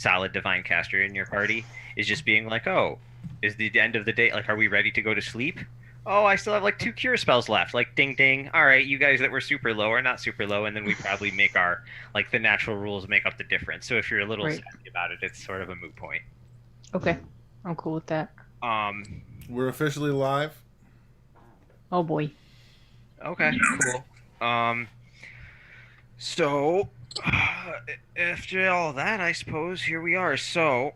solid divine caster in your party is just being like, oh, is the end of the day, like, are we ready to go to sleep? Oh, I still have like 2 cure spells left. Like, ding ding. All right, you guys that were super low are not super low, and then we probably make our like the natural rules make up the difference. So if you're a little Right. sassy about it, it's sort of a moot point. Okay. I'm cool with that. Um, We're officially live. Oh boy. okay, cool. Um, so after all that, I suppose here we are. So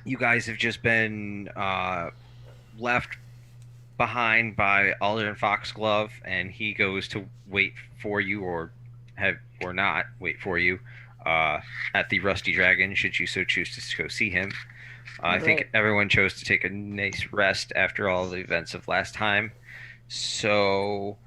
you guys have just been left behind by Alderman Foxglove, and he goes to wait for you, or not wait for you, uh, at the Rusty Dragon. Should you so choose to go see him, I think Right. everyone chose to take a nice rest after all the events of last time. So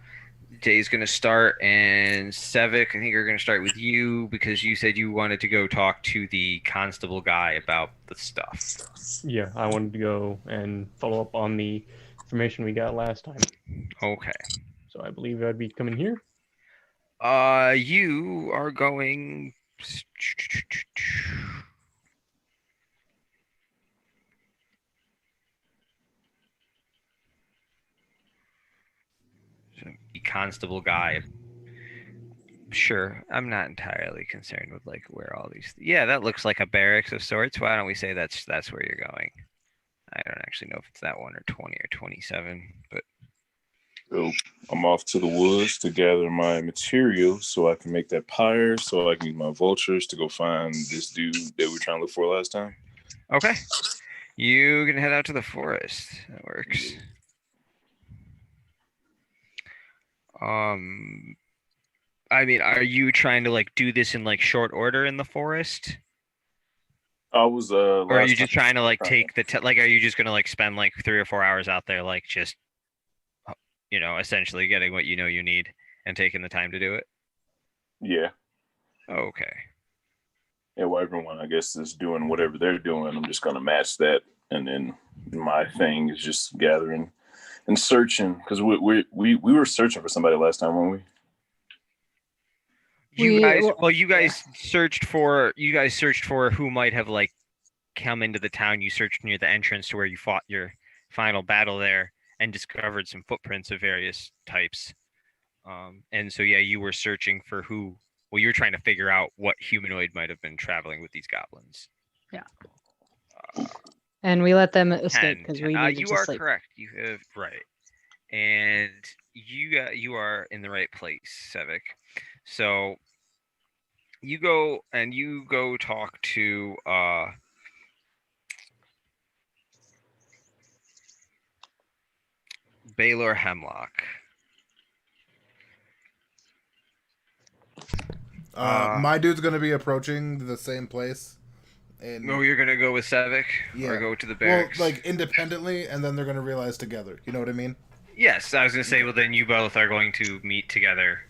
day's gonna start, and Sevik, I think you're gonna start with you because you said you wanted to go talk to the constable guy about the stuff. Yeah, I wanted to go and follow up on the information we got last time. Okay. So I believe I'd be coming here. You are going. The constable guy. Sure, I'm not entirely concerned with like where all these. Yeah, that looks like a barracks of sorts. Why don't we say that's where you're going? I don't actually know if it's that one or 20 or 27, but So I'm off to the woods to gather my materials so I can make that pyre, so I can use my vultures to go find this dude that we were trying to look for last time. okay. You can head out to the forest. That works. I mean, are you trying to like do this in like short order in the forest? I was Or are last you just time- trying to like take the like? Are you just gonna like spend like 3 or 4 hours out there, like just essentially getting what you know you need and taking the time to do it? Yeah. Okay. Yeah, well, everyone I guess is doing whatever they're doing. I'm just gonna match that, and then my thing is just gathering and searching because we were searching for somebody last time, weren't we? You guys searched for who might have like come into the town. You searched near the entrance to where you fought your final battle there and discovered some footprints of various types. And so yeah, you were searching for who. Well, you were trying to figure out what humanoid might have been traveling with these goblins. Yeah. And we let them escape because we needed you to are sleep. correct. You have right, and you are in the right place, Sevik. So you go talk to Baylor Hemlock. My dude's gonna be approaching the same place. And No, you're gonna go with Sevik or go to the barracks. Well, like independently, and then they're gonna realize together. You know what I mean? Yes, I was gonna say. Well, then you both are going to meet together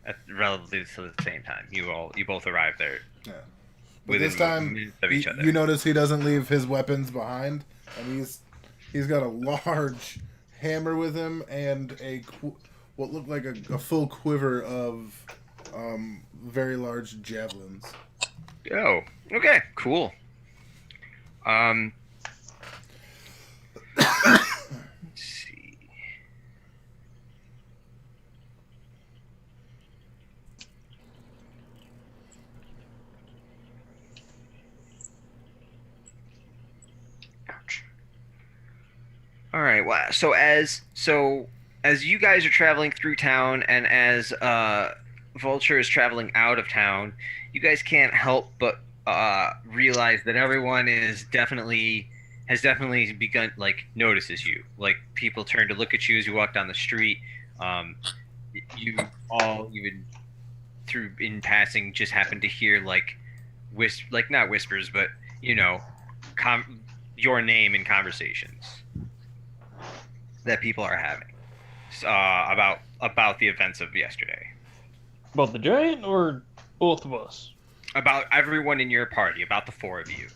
at relatively the same time. You both arrive there. Yeah. But Within this time, minutes of each other. you notice he doesn't leave his weapons behind, and he's got a large hammer with him and what looked like a full quiver of very large javelins. Oh, okay, cool. Let's see. Ouch. All right. Well, so as you guys are traveling through town, and as Vulture is traveling out of town, you guys can't help but realize that everyone has definitely begun like notices you. Like people turn to look at you as you walk down the street. You all even through in passing just happen to hear like like not whispers, but your name in conversations that people are having about the events of yesterday. About the giant or both of us? About everyone in your party, about the 4 of you.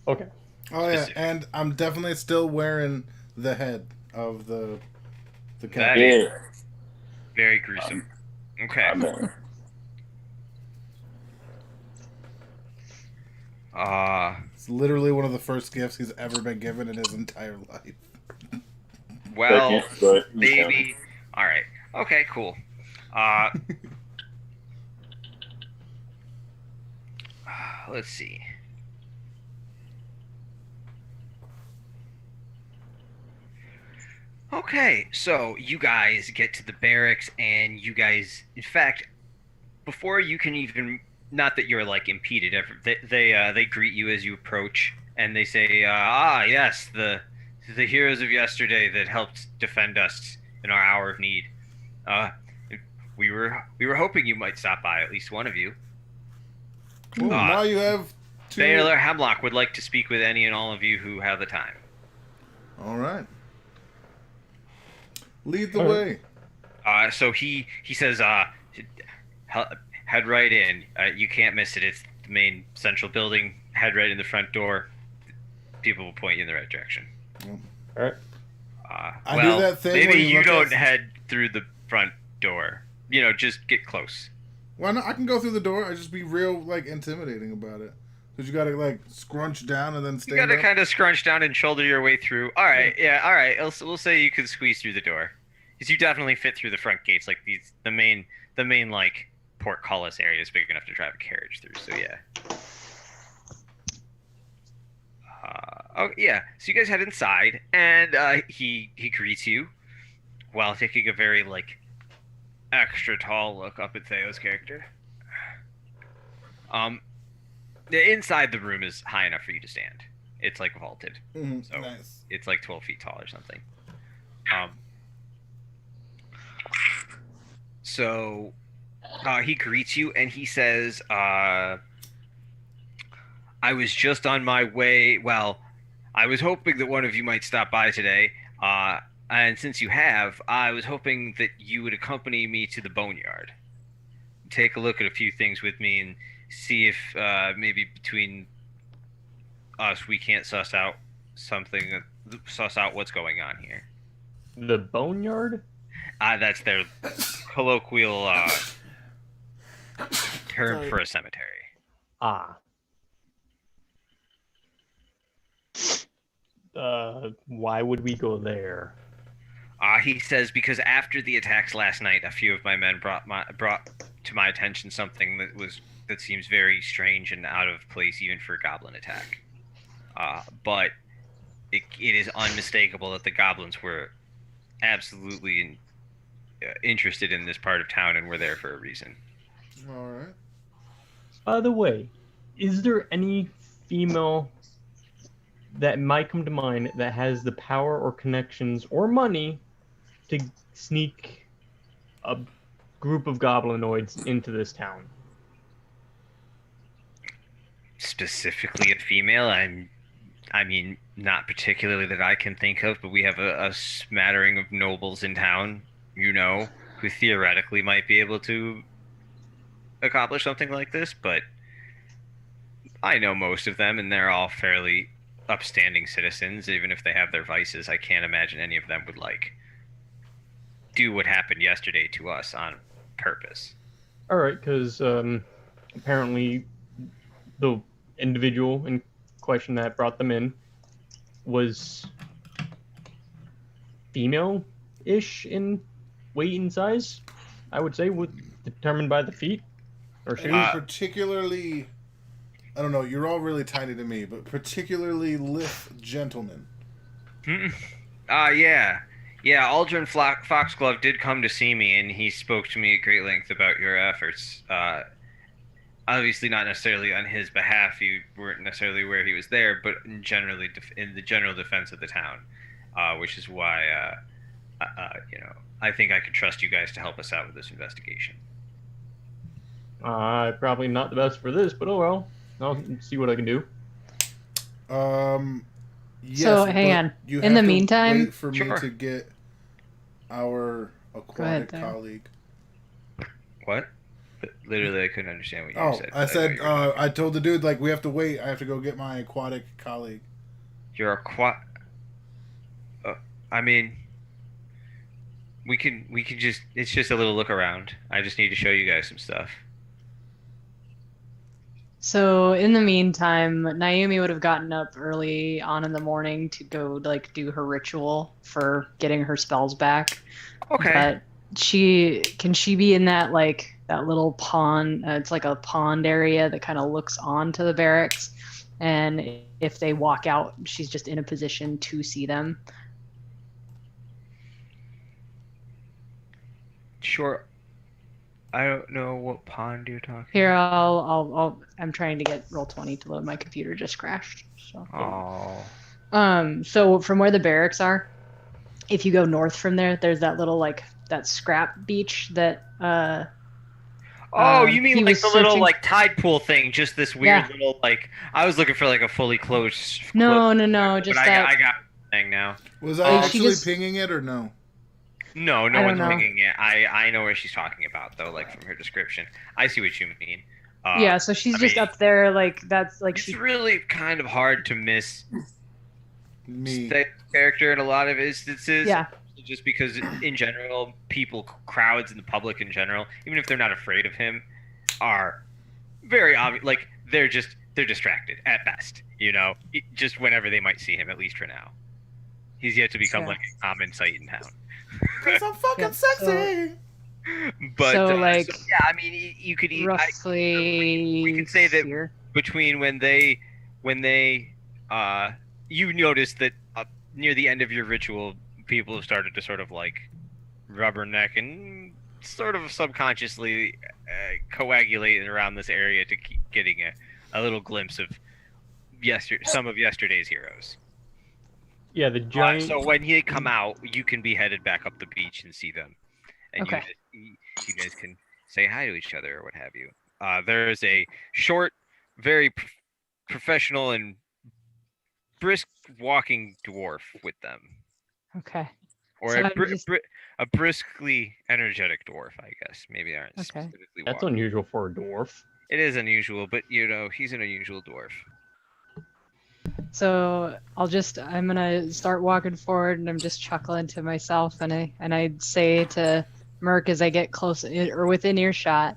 Okay. Oh yeah, Specific. and I'm definitely still wearing the head of the That cat. is very gruesome. Okay. It's literally one of the first gifts he's ever been given in his entire life. Well, Second, but maybe. All right. Okay, cool. Uh, let's see. Okay, so you guys get to the barracks, and you guys, in fact, before you can even, not that you're like impeded, they greet you as you approach, and they say, yes, the heroes of yesterday that helped defend us in our hour of need. Uh, we were hoping you might stop by, at least one of you. Well, Uh, now you have two. Baylor Hemlock would like to speak with any and all of you who have the time. All right. Lead the All right. way. So he says, head right in. You can't miss it. It's the main central building. Head right in the front door. People will point you in the right direction. All right. I do that thing maybe where you you look don't at- head through the front door. Just get close. Why not? I can go through the door. I just be real like intimidating about it. Cause you gotta like scrunch down and then You stand gotta up. kind of scrunch down and shoulder your way through. All right, yeah, all right. We'll say you can squeeze through the door, because you definitely fit through the front gates. Like the main like portcullis area is big enough to drive a carriage through. So yeah. Oh yeah. So you guys head inside, and he greets you while taking a very like extra tall look up at Theo's character. The inside the room is high enough for you to stand. It's like vaulted. So Nice. it's like 12 feet tall or something. So he greets you and he says, I was just on my way. Well, I was hoping that one of you might stop by today. And since you have, I was hoping that you would accompany me to the boneyard. Take a look at a few things with me and see if maybe between us we can't suss out what's going on here. The boneyard? That's their colloquial term Sorry. for a cemetery. Ah. Why would we go there? He says because after the attacks last night, a few of my men brought to my attention something that seems very strange and out of place even for a goblin attack. But it is unmistakable that the goblins were absolutely interested in this part of town and were there for a reason. All right. By the way, is there any female that might come to mind that has the power or connections or money to sneak a group of goblinoids into this town? Specifically a female, I mean, not particularly that I can think of, but we have a smattering of nobles in town, who theoretically might be able to accomplish something like this, but I know most of them, and they're all fairly upstanding citizens, even if they have their vices. I can't imagine any of them would, do what happened yesterday to us on purpose. All right, because apparently the individual in question that brought them in was female-ish in weight and size, I would say, determined by the feet or shoes. Particularly, I don't know. You're all really tiny to me, but particularly lithe gentlemen. Yeah. Aldrin Foxglove did come to see me, and he spoke to me at great length about your efforts. Obviously, not necessarily on his behalf. You weren't necessarily where he was there, but in the general defense of the town, which is why, I think I could trust you guys to help us out with this investigation. Probably not the best for this, but oh well. I'll see what I can do. Yes, So, hang but on. you In the have to meantime- wait for me Sure. to get our aquatic there. colleague. What? Literally, I couldn't understand what you Oh, said. I but said, know you were talking. I told the dude, we have to wait. I have to go get my aquatic colleague. You're I mean, we can just. It's just a little look around. I just need to show you guys some stuff. So in the meantime, Naomi would have gotten up early on in the morning to go like do her ritual for getting her spells back. Okay. But she be in that like that little pond? It's like a pond area that kind of looks onto the barracks, and if they walk out, she's just in a position to see them. Sure. I don't know what pond you're talking Here, about. I'm trying to get Roll20 to load. My computer just crashed. So. So from where the barracks are, if you go north from there, there's that little like that scrap beach that You mean he like was the little searching. like tide pool thing? Just this weird Yeah. little like. I was looking for like a fully closed. No, But just I that. got the thing now. Was I She actually just. pinging it or no? No, no I don't one's know. picking it. I know what she's talking about though, like from her description. I see what you mean. Yeah, so she's I just mean, up there, like that's like it's she. really kind of hard to miss Me. that character in a lot of instances. Yeah. Just because in general, crowds in the public in general, even if they're not afraid of him, are very obvious. Like they're distracted at best. Just whenever they might see him, at least for now. He's yet to become Yeah. like a common sight in town. Cause I'm fucking Yeah, sexy. But So, like, yeah, I mean, you could roughly we could say that here. between when they you noticed that near the end of your ritual, people have started to sort of like rubberneck and sort of subconsciously coagulate around this area to keep getting a little glimpse of some of yesterday's heroes. Yeah, the giant. So when they come out, you can be headed back up the beach and see them, and Okay. you guys can say hi to each other or what have you. There is a short, very professional and brisk walking dwarf with them, Okay. or So a briskly energetic dwarf, I guess. Maybe they aren't Okay. specifically That's walking. unusual for a dwarf. It is unusual, but he's an unusual dwarf. So I'm gonna start walking forward, and I'm just chuckling to myself, and I'd say to Merc as I get close or within earshot,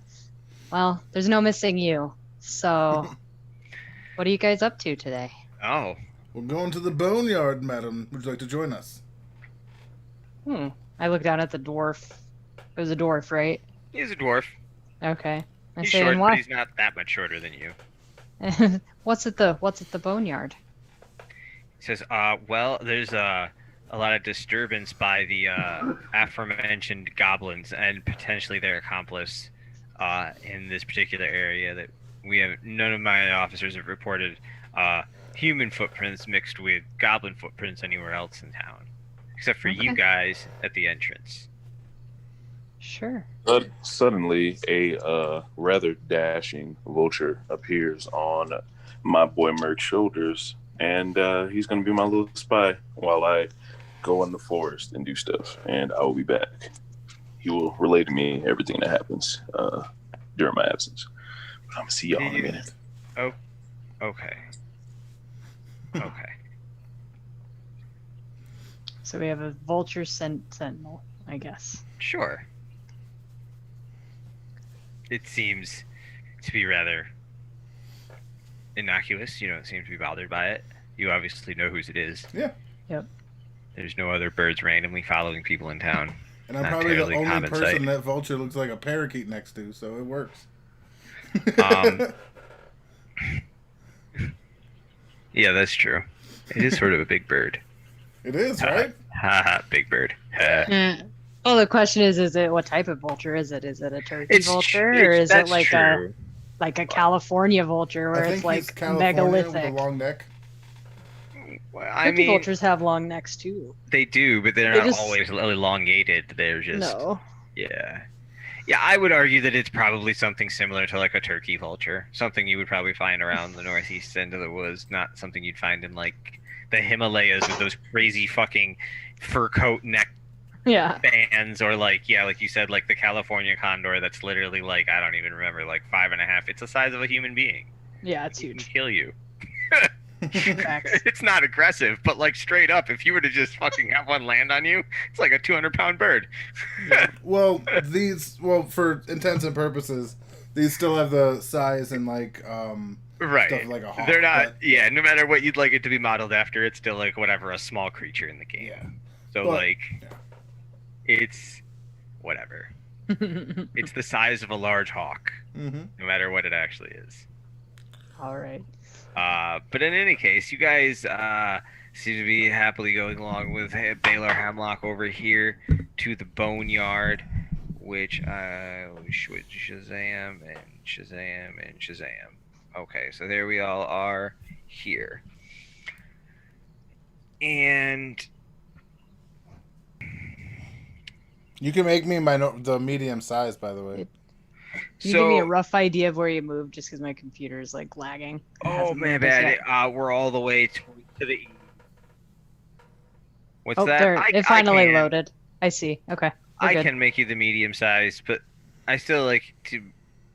well, there's no missing you. So, what are you guys up to today? Oh, We're going to the boneyard, madam. Would you like to join us? I look down at the dwarf. It was a dwarf, right? he's a dwarf. Okay. I He's say, short, and but he's not that much shorter than you. what's at the boneyard? He says, well, there's a lot of disturbance by the aforementioned goblins and potentially their accomplice in this particular area that none of my officers have reported human footprints mixed with goblin footprints anywhere else in town, except for you Okay. guys at the entrance. Sure. But suddenly, a rather dashing vulture appears on my boy Merc's shoulders, and he's going to be my little spy while I go in the forest and do stuff. And I will be back. He will relay to me everything that happens during my absence. But I'm going to see y'all in a minute. Oh, okay. Okay. So we have a vulture sentinel, I guess. Sure. It seems to be rather innocuous. You don't seem to be bothered by it. You obviously know whose it is. Yeah. Yep. There's no other birds randomly following people in town. And I'm Not probably the terribly only common person sight. that vulture looks like a parakeet next to, so it works. Yeah, that's true. It is sort of a big bird. It is, right? Haha, big bird. Well, the question is it what type of vulture is it? Is it a turkey vulture, or is it that's like true. a California vulture where I think it's like he's California megalithic? with a long neck. Well, I Turkey mean, vultures have long necks too. they do, but they're They not just- always elongated. They're just No. yeah. Yeah, I would argue that it's probably something similar to like a turkey vulture, something you would probably find around the northeast end of the woods, not something you'd find in like the Himalayas with those crazy fucking fur coat neck Yeah. bands, or like like you said, like the California condor that's literally like I don't even remember, like 5.5. It's the size of a human being. Yeah, it's It can huge. kill you. Facts. It's not aggressive, but like straight up, if you were to just fucking have one land on you, it's like a 200-pound bird. Well, for intents and purposes, These still have the size and like Right. stuff like a hawk. They're not. but, Yeah. No matter what you'd like it to be modeled after, it's still like whatever a small creature in the game. Yeah. So But- like, yeah. it's whatever. It's the size of a large hawk, Mm-hmm. no matter what it actually is. All right. But in any case, you guys seem to be happily going along with Baylor Hemlock over here to the Boneyard, which I should Shazam and Shazam and Shazam. Okay, so there we all are here. And You can make me the medium size, by the way. Can you give me a so, rough idea of where you moved, just because my computer is like lagging? It oh hasn't man, moved us bad. yet. We're all the way to the east. What's Oh, that? there. I It finally can- loaded. I see. Okay. We're I good. can make you the medium size, but I still like to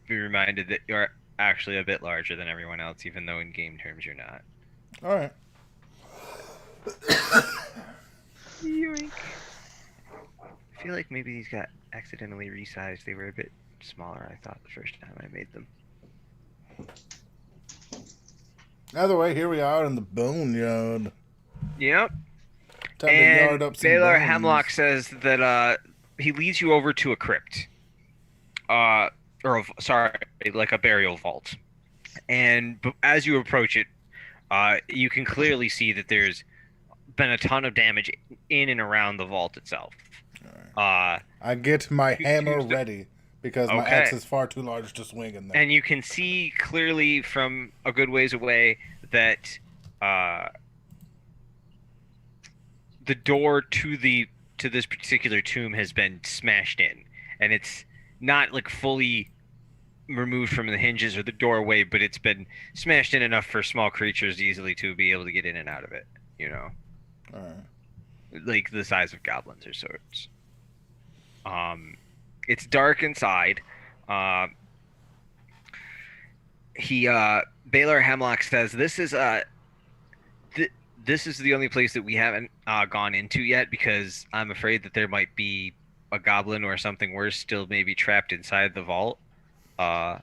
be reminded that you're actually a bit larger than everyone else, even though in game terms you're not. All right. Yoink. I feel like maybe these got accidentally resized. They were a bit smaller, I thought, the first time I made them. Either way, here we are in the boneyard. Yep. Time to And yard up some Baylor bones. Hemlock says that he leads you over to a crypt. Sorry, like a burial vault. And as you approach it, you can clearly see that there's been a ton of damage in and around the vault itself. I get my hammer use the- ready because my Okay. axe is far too large to swing in there. And you can see clearly from a good ways away that the door to this particular tomb has been smashed in, and it's not like fully removed from the hinges or the doorway, but it's been smashed in enough for small creatures easily to be able to get in and out of it. You know, All right. like the size of goblins or sorts. It's dark inside. Baylor Hemlock says this is this is the only place that we haven't gone into yet, because I'm afraid that there might be a goblin or something worse still maybe trapped inside the vault. Well,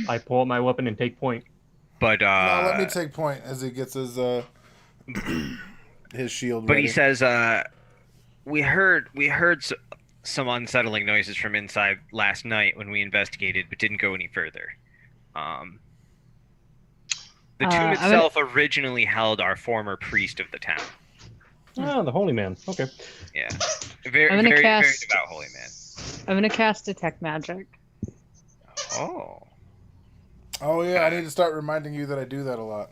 I pull out my weapon and take point. But No, let me take point as he gets his his shield but ready. he says we heard some unsettling noises from inside last night when we investigated, but didn't go any further. The tomb I'm itself originally held our former priest of the town. Ah, the holy man. Okay. Yeah, very I'm gonna very very cast- devout holy man. I'm gonna cast Detect Magic. Oh, Oh yeah, I need to start reminding you that I do that a lot.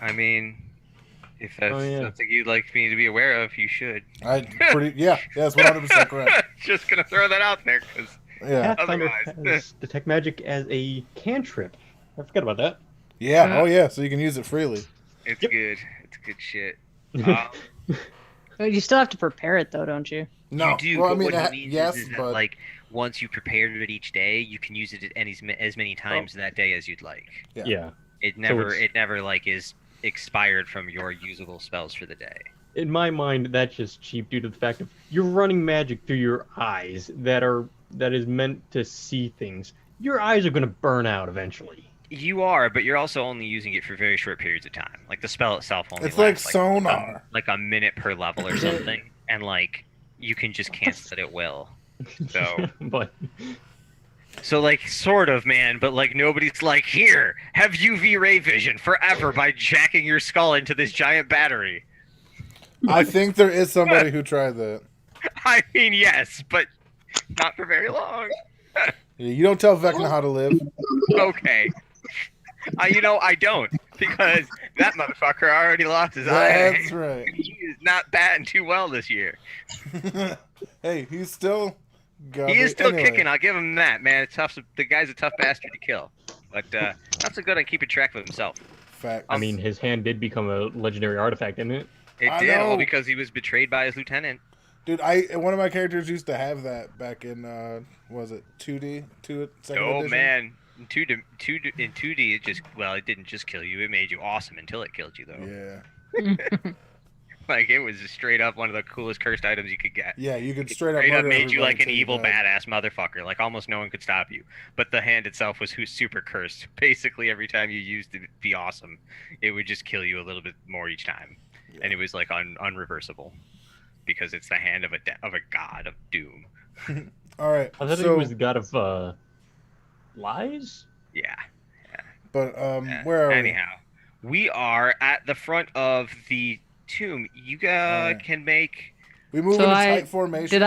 I mean, if that's Oh, yeah. something you'd like me to be aware of, you should. Yeah, that's 100% correct. Just gonna throw that out there because Yeah, Pathfinder Otherwise- has detect magic as a cantrip. I forgot about that. yeah, oh yeah, so you can use it freely. it's Yep. good. It's good shit. Oh, you still have to prepare it though, don't you? No, You do, well, but I mean, what he means yes, is that, but like, once you prepared it each day, you can use it as many times that day as you'd like. Yeah. Yeah. It never it's- like is expired from your usable spells for the day. In my mind, that's just cheap due to the fact of you're running magic through your eyes that is meant to see things. Your eyes are gonna burn out eventually. You are, but you're also only using it for very short periods of time. Like the spell itself only it's like lasts sonar. like a minute per level or something, and like you can just cancel it at will. So But like sort of, man, but like nobody's like, here, have UV ray vision forever by jacking your skull into this giant battery. I think there is somebody who tried that. I mean, yes, but not for very long. You don't tell Vecna how to live. Okay. I don't, because that motherfucker already lost his That's eye. right. He is not batting too well this year. Hey, he's still. He is still anyway. kicking. I'll give him that, man. It's tough. The guy's a tough bastard to kill, but not so good on keeping track of himself. Fact. I mean, his hand did become a legendary artifact, didn't it? It I did, all know. because he was betrayed by his lieutenant. dude, one of my characters used to have that back in was it 2D, second Oh edition? man, in 2D, it didn't just kill you. It made you awesome until it killed you, though. Yeah. Like it was just straight up one of the coolest cursed items you could get. Yeah, you could It straight up straight up murder made you everybody like an till you evil died. badass motherfucker. Like almost no one could stop you. But the hand itself was super cursed. Basically, every time you used it, it'd be awesome. It would just kill you a little bit more each time, and it was like unreversible because it's the hand of of a god of doom. All right, I thought he so was the god of lies. Yeah. but Yeah. where are Anyhow, we are at the front of the tomb. You Alright. can make. we? We move So in a I tight formation. did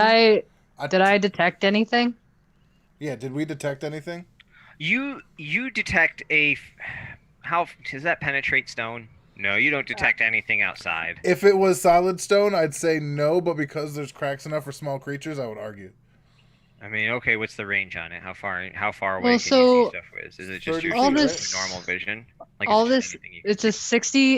I detect anything? Yeah, did we detect anything? You detect a. How does that penetrate stone? No, you don't detect anything outside. If it was solid stone, I'd say no, but because there's cracks enough for small creatures, I would argue. I mean, okay, what's the range on it? How far away Well, can you see so stuff with? Is it just 30 your all feet, this normal vision? Like, all is it just this anything you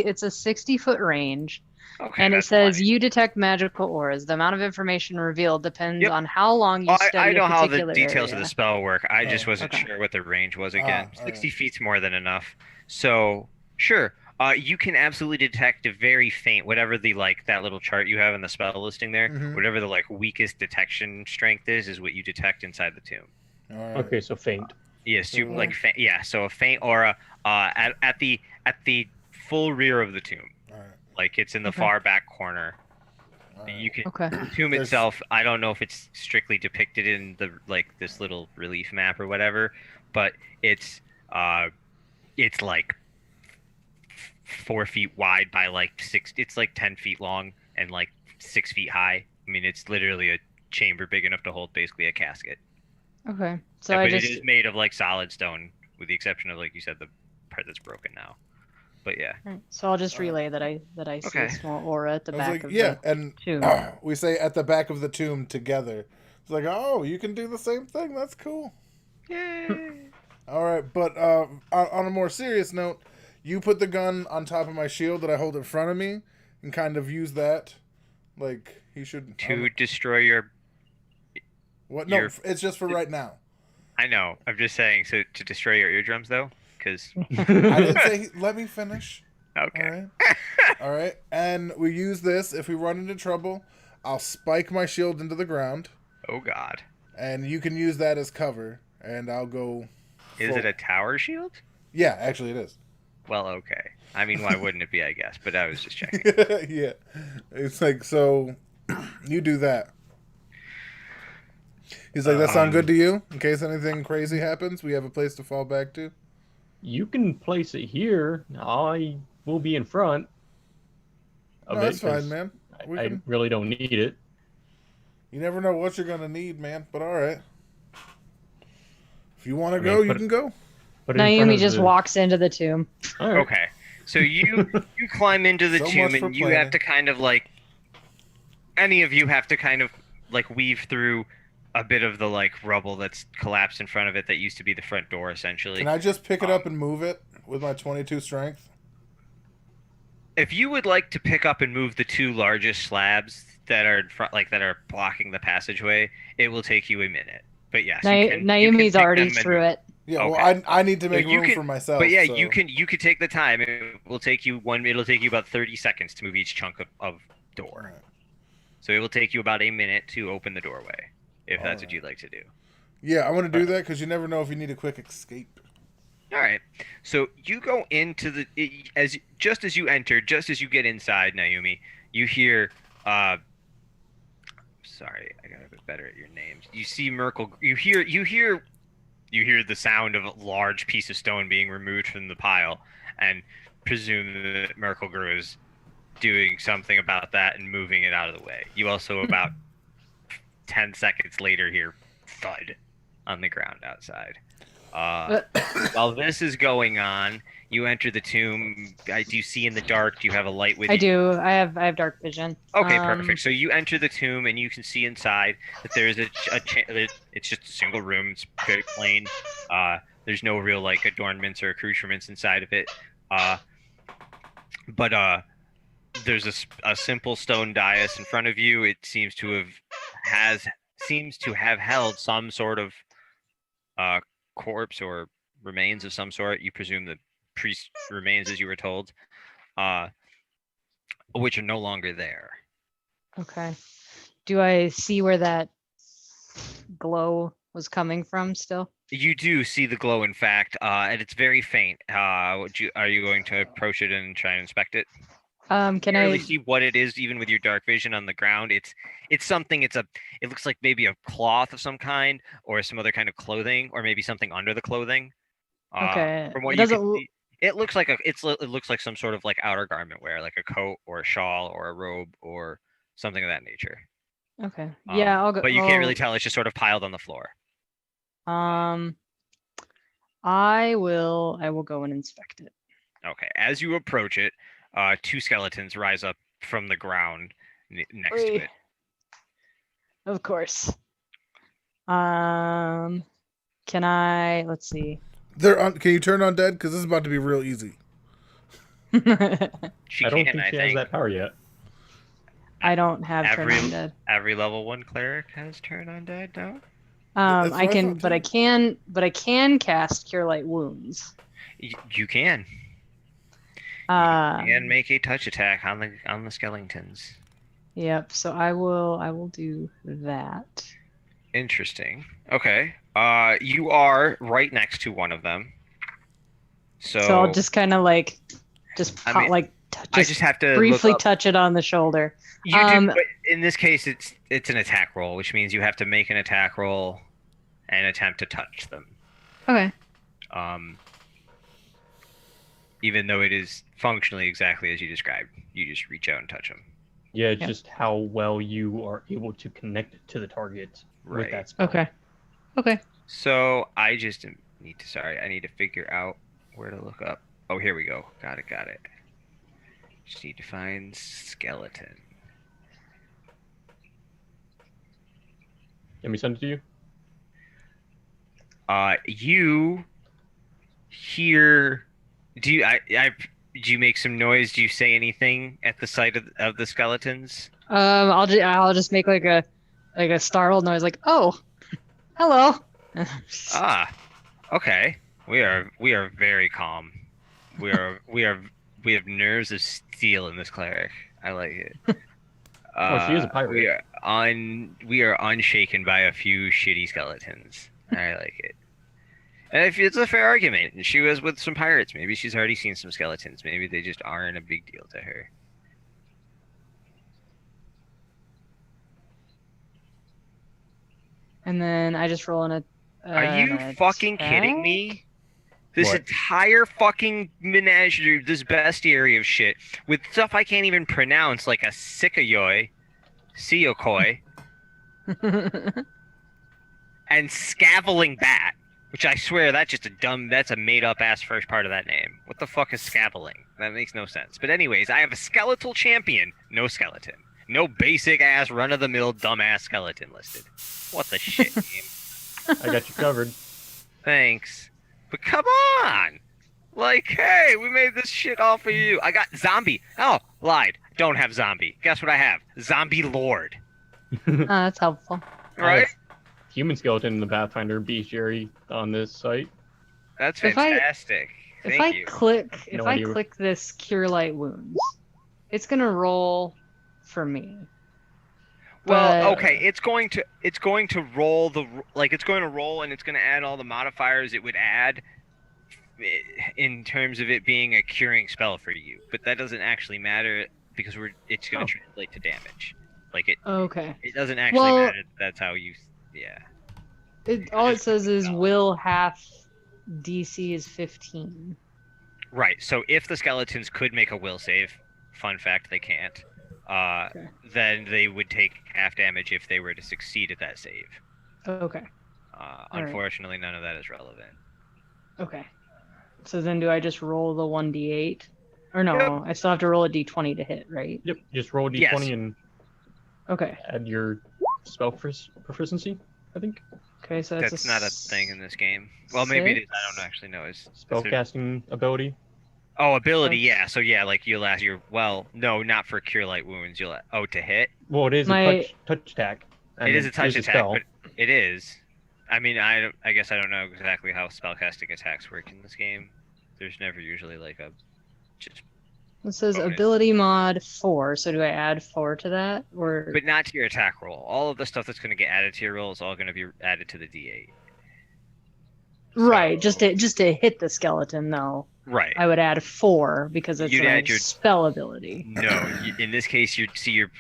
can it's a 60 foot range. Okay, And it that's says plenty. you detect magical auras. The amount of information revealed depends Yep. on how long you Well, I study a know how the particular details of the area. spell work. I just Oh, wasn't okay. sure what the range was again. all 60 right. feet's more than enough. So, sure. You can absolutely detect a very faint, whatever the like that little chart you have in the spell listing there, Mhm. whatever the like weakest detection strength is what you detect inside the tomb. All right. Okay, so faint. Yeah, So- super like yeah, so a faint aura at the full rear of the tomb. All right. Like it's in the Okay. far back corner. All right. You can Okay. the tomb There's- itself, I don't know if it's strictly depicted in the like this little relief map or whatever, but it's like 4 feet wide by like six. It's like 10 feet long and like 6 feet high. I mean, it's literally a chamber big enough to hold basically a casket. Okay. So Yeah, I but just it is made of like solid stone, with the exception of like you said the part that's broken now. But yeah, Alright, so I'll just relay that I see Okay. a small aura at the I was back like, of yeah, the and tomb. we say at the back of the tomb together. It's like, oh, you can do the same thing. That's cool. yay! All right, but on a more serious note, you put the gun on top of my shield that I hold in front of me, and kind of use that. Like he should. To destroy your. What? No, your- it's just for right now. I know. I'm just saying. So to destroy your eardrums, though, because I didn't say. Let me finish. okay. All right. All right. And we use this if we run into trouble. I'll spike my shield into the ground, Oh God. and you can use that as cover. And I'll go. Is full- it a tower shield? Yeah, actually, it is. Well, okay. I mean, why wouldn't it be? I guess, but I was just checking. Yeah, it's like so. You do that. He's like, that sound good to you? In case anything crazy happens, we have a place to fall back to. You can place it here. I will be in front of No, it. that's fine, 'cause man. We I can. really don't need it. You never know what you're gonna need, man. But all right. If you want to I mean, go, you put- can go. But in front Naomi of just the... walks into the tomb. All right. Okay. So you climb into the So tomb much for and you planning. have to kind of like any of you have to kind of like weave through a bit of the like rubble that's collapsed in front of it that used to be the front door essentially. Can I just pick it up and move it with my 22 strength? If you would like to pick up and move the two largest slabs that are in front, like that are blocking the passageway, it will take you a minute. But yes, Naomi's already through it. Yeah. Okay. Well, I need to So make you room can- for myself. But yeah, so- you could take the time. It will take you It'll take you about 30 seconds to move each chunk of door. Alright. So it will take you about a minute to open the doorway, if that's what Alright. you'd like to do. Yeah, I want to do that because you never know if you need a quick escape. All right. So you go into just as you enter, just as you get inside, Naomi, you hear. Sorry, I gotta be better at your names. You see Merkel. You hear the sound of a large piece of stone being removed from the pile, and presume that Merkel Grew is doing something about that and moving it out of the way. You also about 10 seconds later hear thud on the ground outside. While this is going on, you enter the tomb. Do you see in the dark? Do you have a light with you? I do. I have dark vision. Okay, perfect. So you enter the tomb and you can see inside that there's it's just a single room. It's very plain. There's no real like adornments or accoutrements inside of it. But there's a simple stone dais in front of you. It seems to have held some sort of corpse or remains of some sort. You presume the priest remains, as you were told. which are no longer there. Okay. Do I see where that glow was coming from still? You do see the glow, in fact, and it's very faint. Are you going to approach it and try and inspect it? Can Can't I? really see what it is, even with your dark vision on the ground. It's something. It looks like maybe a cloth of some kind, or some other kind of clothing, or maybe something under the clothing. Okay. From It what you doesn't. can see, it looks like it looks like some sort of like outer garment wear, like a coat or a shawl or a robe or something of that nature. Okay. Yeah, I'll go. But you can't really tell. It's just sort of piled on the floor. Um, I will go and inspect it. Okay. As you approach it, two skeletons rise up from the ground next to Oi. it. Of course. Can I? Let's see. They're on. Can you turn on dead? Because this is about to be real easy. She I don't can, think I she has that power yet. I don't have turn Every on dead. every level 1 cleric has turn on dead now. That's what I I can, thought, but I too. can cast Cure Light Wounds. You can. And make a touch attack on the skeletons. Yep. So I will do that. Interesting. Okay. You are right next to one of them. So So I'll just kind of like, just I pop, mean, like, I just have to look briefly up. touch it on the shoulder. You do, but in this case, it's an attack roll, which means you have to make an attack roll and attempt to touch them. Okay. Even though it is functionally exactly as you described, you just reach out and touch them. Yeah, it's Yep. just how well you are able to connect to the target with Right. that spell. Okay. Okay. So I just need to. Sorry, I need to figure out where to look up. Oh, here we go. Got it. Just need to find skeleton. Let me send it to you. You hear? Do you make some noise? Do you say anything at the sight of the skeletons? I'll just make like a startled noise, like, oh, hello. Ah, okay. We are very calm. We have nerves of steel in this cleric. I like it. Oh, she is a pirate. We are unshaken by a few shitty skeletons. I like it. And if it's a fair argument, she was with some pirates. Maybe she's already seen some skeletons. Maybe they just aren't a big deal to her. And then I just roll Are you fucking kidding me? This What? entire fucking menagerie, this bestiary of shit, with stuff I can't even pronounce, like a Sikayoi, Siyokoi, and Scaveling Bat, which I swear that's a made-up ass first part of that name. What the fuck is Scaveling? That makes no sense. But anyways, I have a skeletal champion, no skeleton. No basic ass, run-of-the-mill, dumbass skeleton listed. What the shit, game? I got you covered. Thanks. But come on! Like, hey, we made this shit all for you. I got zombie. Oh, lied. Don't have zombie. Guess what I have? Zombie Lord. That's helpful. All right? Human skeleton in the Pathfinder bestiary on this site. That's If I- fantastic. If Thank I you. click, No if I idea. click this Cure Light Wounds, it's gonna roll for me. Well, But- okay, it's going to roll it's going to roll and it's going to add all the modifiers it would add in terms of it being a curing spell for you. But that doesn't actually matter because it's going to translate to damage. Like Okay. it doesn't actually Well- matter. That's how you yeah. All it Just says is spell. will half DC is 15. Right. So if the skeletons could make a will save, fun fact, they can't. Okay. Then they would take half damage if they were to succeed at that save. Okay. right. Unfortunately, none of that is relevant. Okay. So then do I just roll the 1d8? Or no, Yep. I still have to roll a d20 to hit, right? Yep, just roll a d20 Yes. and Okay. add your spell proficiency, I think. Okay, so That's not a thing in this game. Well, maybe it is. I don't actually know. Is there- Spellcasting ability. Oh, ability. That's- Yeah. So yeah, like you'll ask your. Well, no, not for cure light wounds. To hit. Well, it is My- a touch attack. and It is a touch is attack, spell. but it is. I mean, I guess I don't know exactly how spellcasting attacks work in this game. There's never usually like a just It says bonus, ability mod 4. So do I add 4 to that, or but not to your attack roll. All of the stuff that's going to get added to your roll is all going to be added to the D8. right? So, Just to hit the skeleton, though. right. I would add 4 because it's You'd a add your spell ability. no. In this case, you're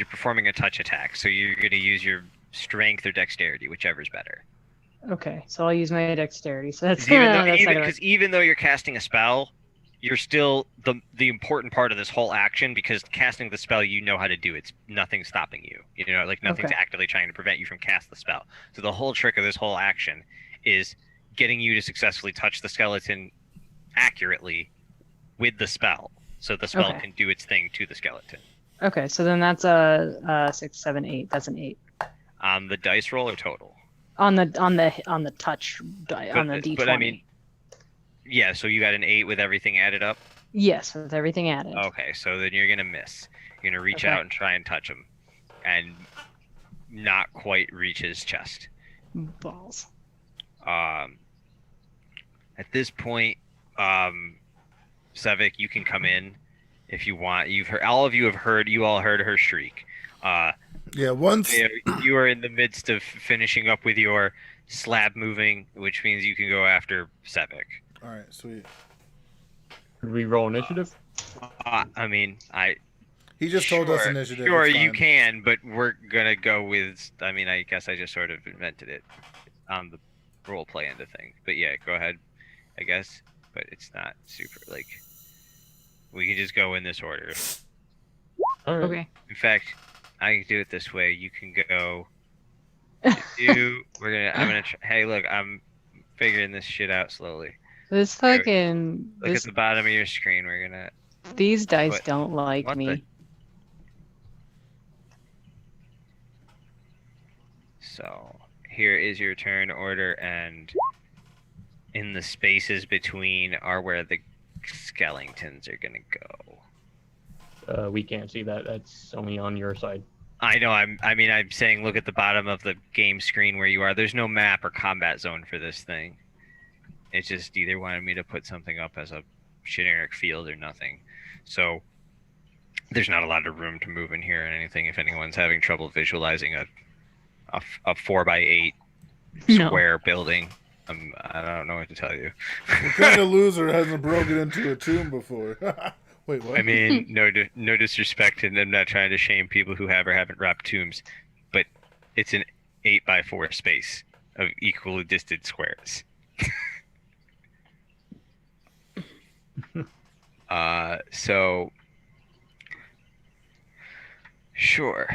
performing a touch attack, so you're going to use your strength or dexterity, whichever's better. Okay, so I'll use my dexterity. So that's Because even though you're casting a spell, you're still the important part of this whole action because casting the spell, you know how to do. It's nothing stopping you. You know, like nothing's Okay. actively trying to prevent you from cast the spell. So the whole trick of this whole action is getting you to successfully touch the skeleton accurately with the spell, so the spell Okay. can do its thing to the skeleton. Okay, so then that's a 6, 7, 8. That's an 8 The dice roll or total? on the touch die on the D20. But I mean, yeah. So you got an 8 with everything added up. yes, with everything added. Okay, so then you're gonna miss. You're gonna reach Okay. out and try and touch him, and not quite reach his chest. Balls. At this point, Sevik, you can come in if you want. You've heard, all of you have heard. You all heard her shriek. Yeah, once You are in the midst of finishing up with your slab moving, which means you can go after Sevik. all right, sweet. Could we roll initiative? I mean, He just told us Sure, initiative. Sure, it's you fine. can, but we're gonna go with. I mean, I guess I just sort of invented it on the role play end of things. But yeah, go ahead, I guess. But it's not super like. We can just go in this order. All right. Okay. In fact, I can do it this way. You can go. We're gonna. I'm gonna. Hey, look, I'm figuring this shit out slowly. This fucking Look at the bottom of your screen. We're gonna. these dice What- don't like what me. the- So here is your turn order, and in the spaces between are where the skeletons are gonna go. We can't see that. That's only on your side. I know. I'm saying, look at the bottom of the game screen where you are. There's no map or combat zone for this thing. It just either wanted me to put something up as a generic field or nothing. So there's not a lot of room to move in here or anything. If anyone's having trouble visualizing a 4x8 No. square building, I don't know what to tell you. What kind of loser hasn't broken into a tomb before? Wait, what? I mean, no disrespect, and I'm not trying to shame people who have or haven't wrapped tombs, but it's an 8x4 space of equally distant squares. So sure.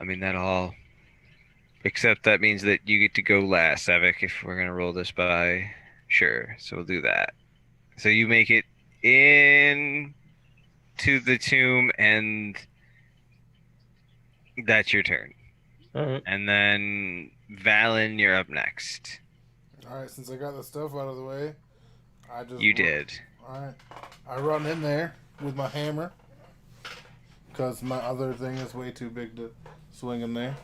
I mean that all. Except that means that you get to go last, Savik, if we're gonna roll this by. Sure. So we'll do that. So you make it in to the tomb, and that's your turn. All right. And then Valen, you're up next. All right, since I got the stuff out of the way, I just You did. All right, I run in there with my hammer because my other thing is way too big to swing in there.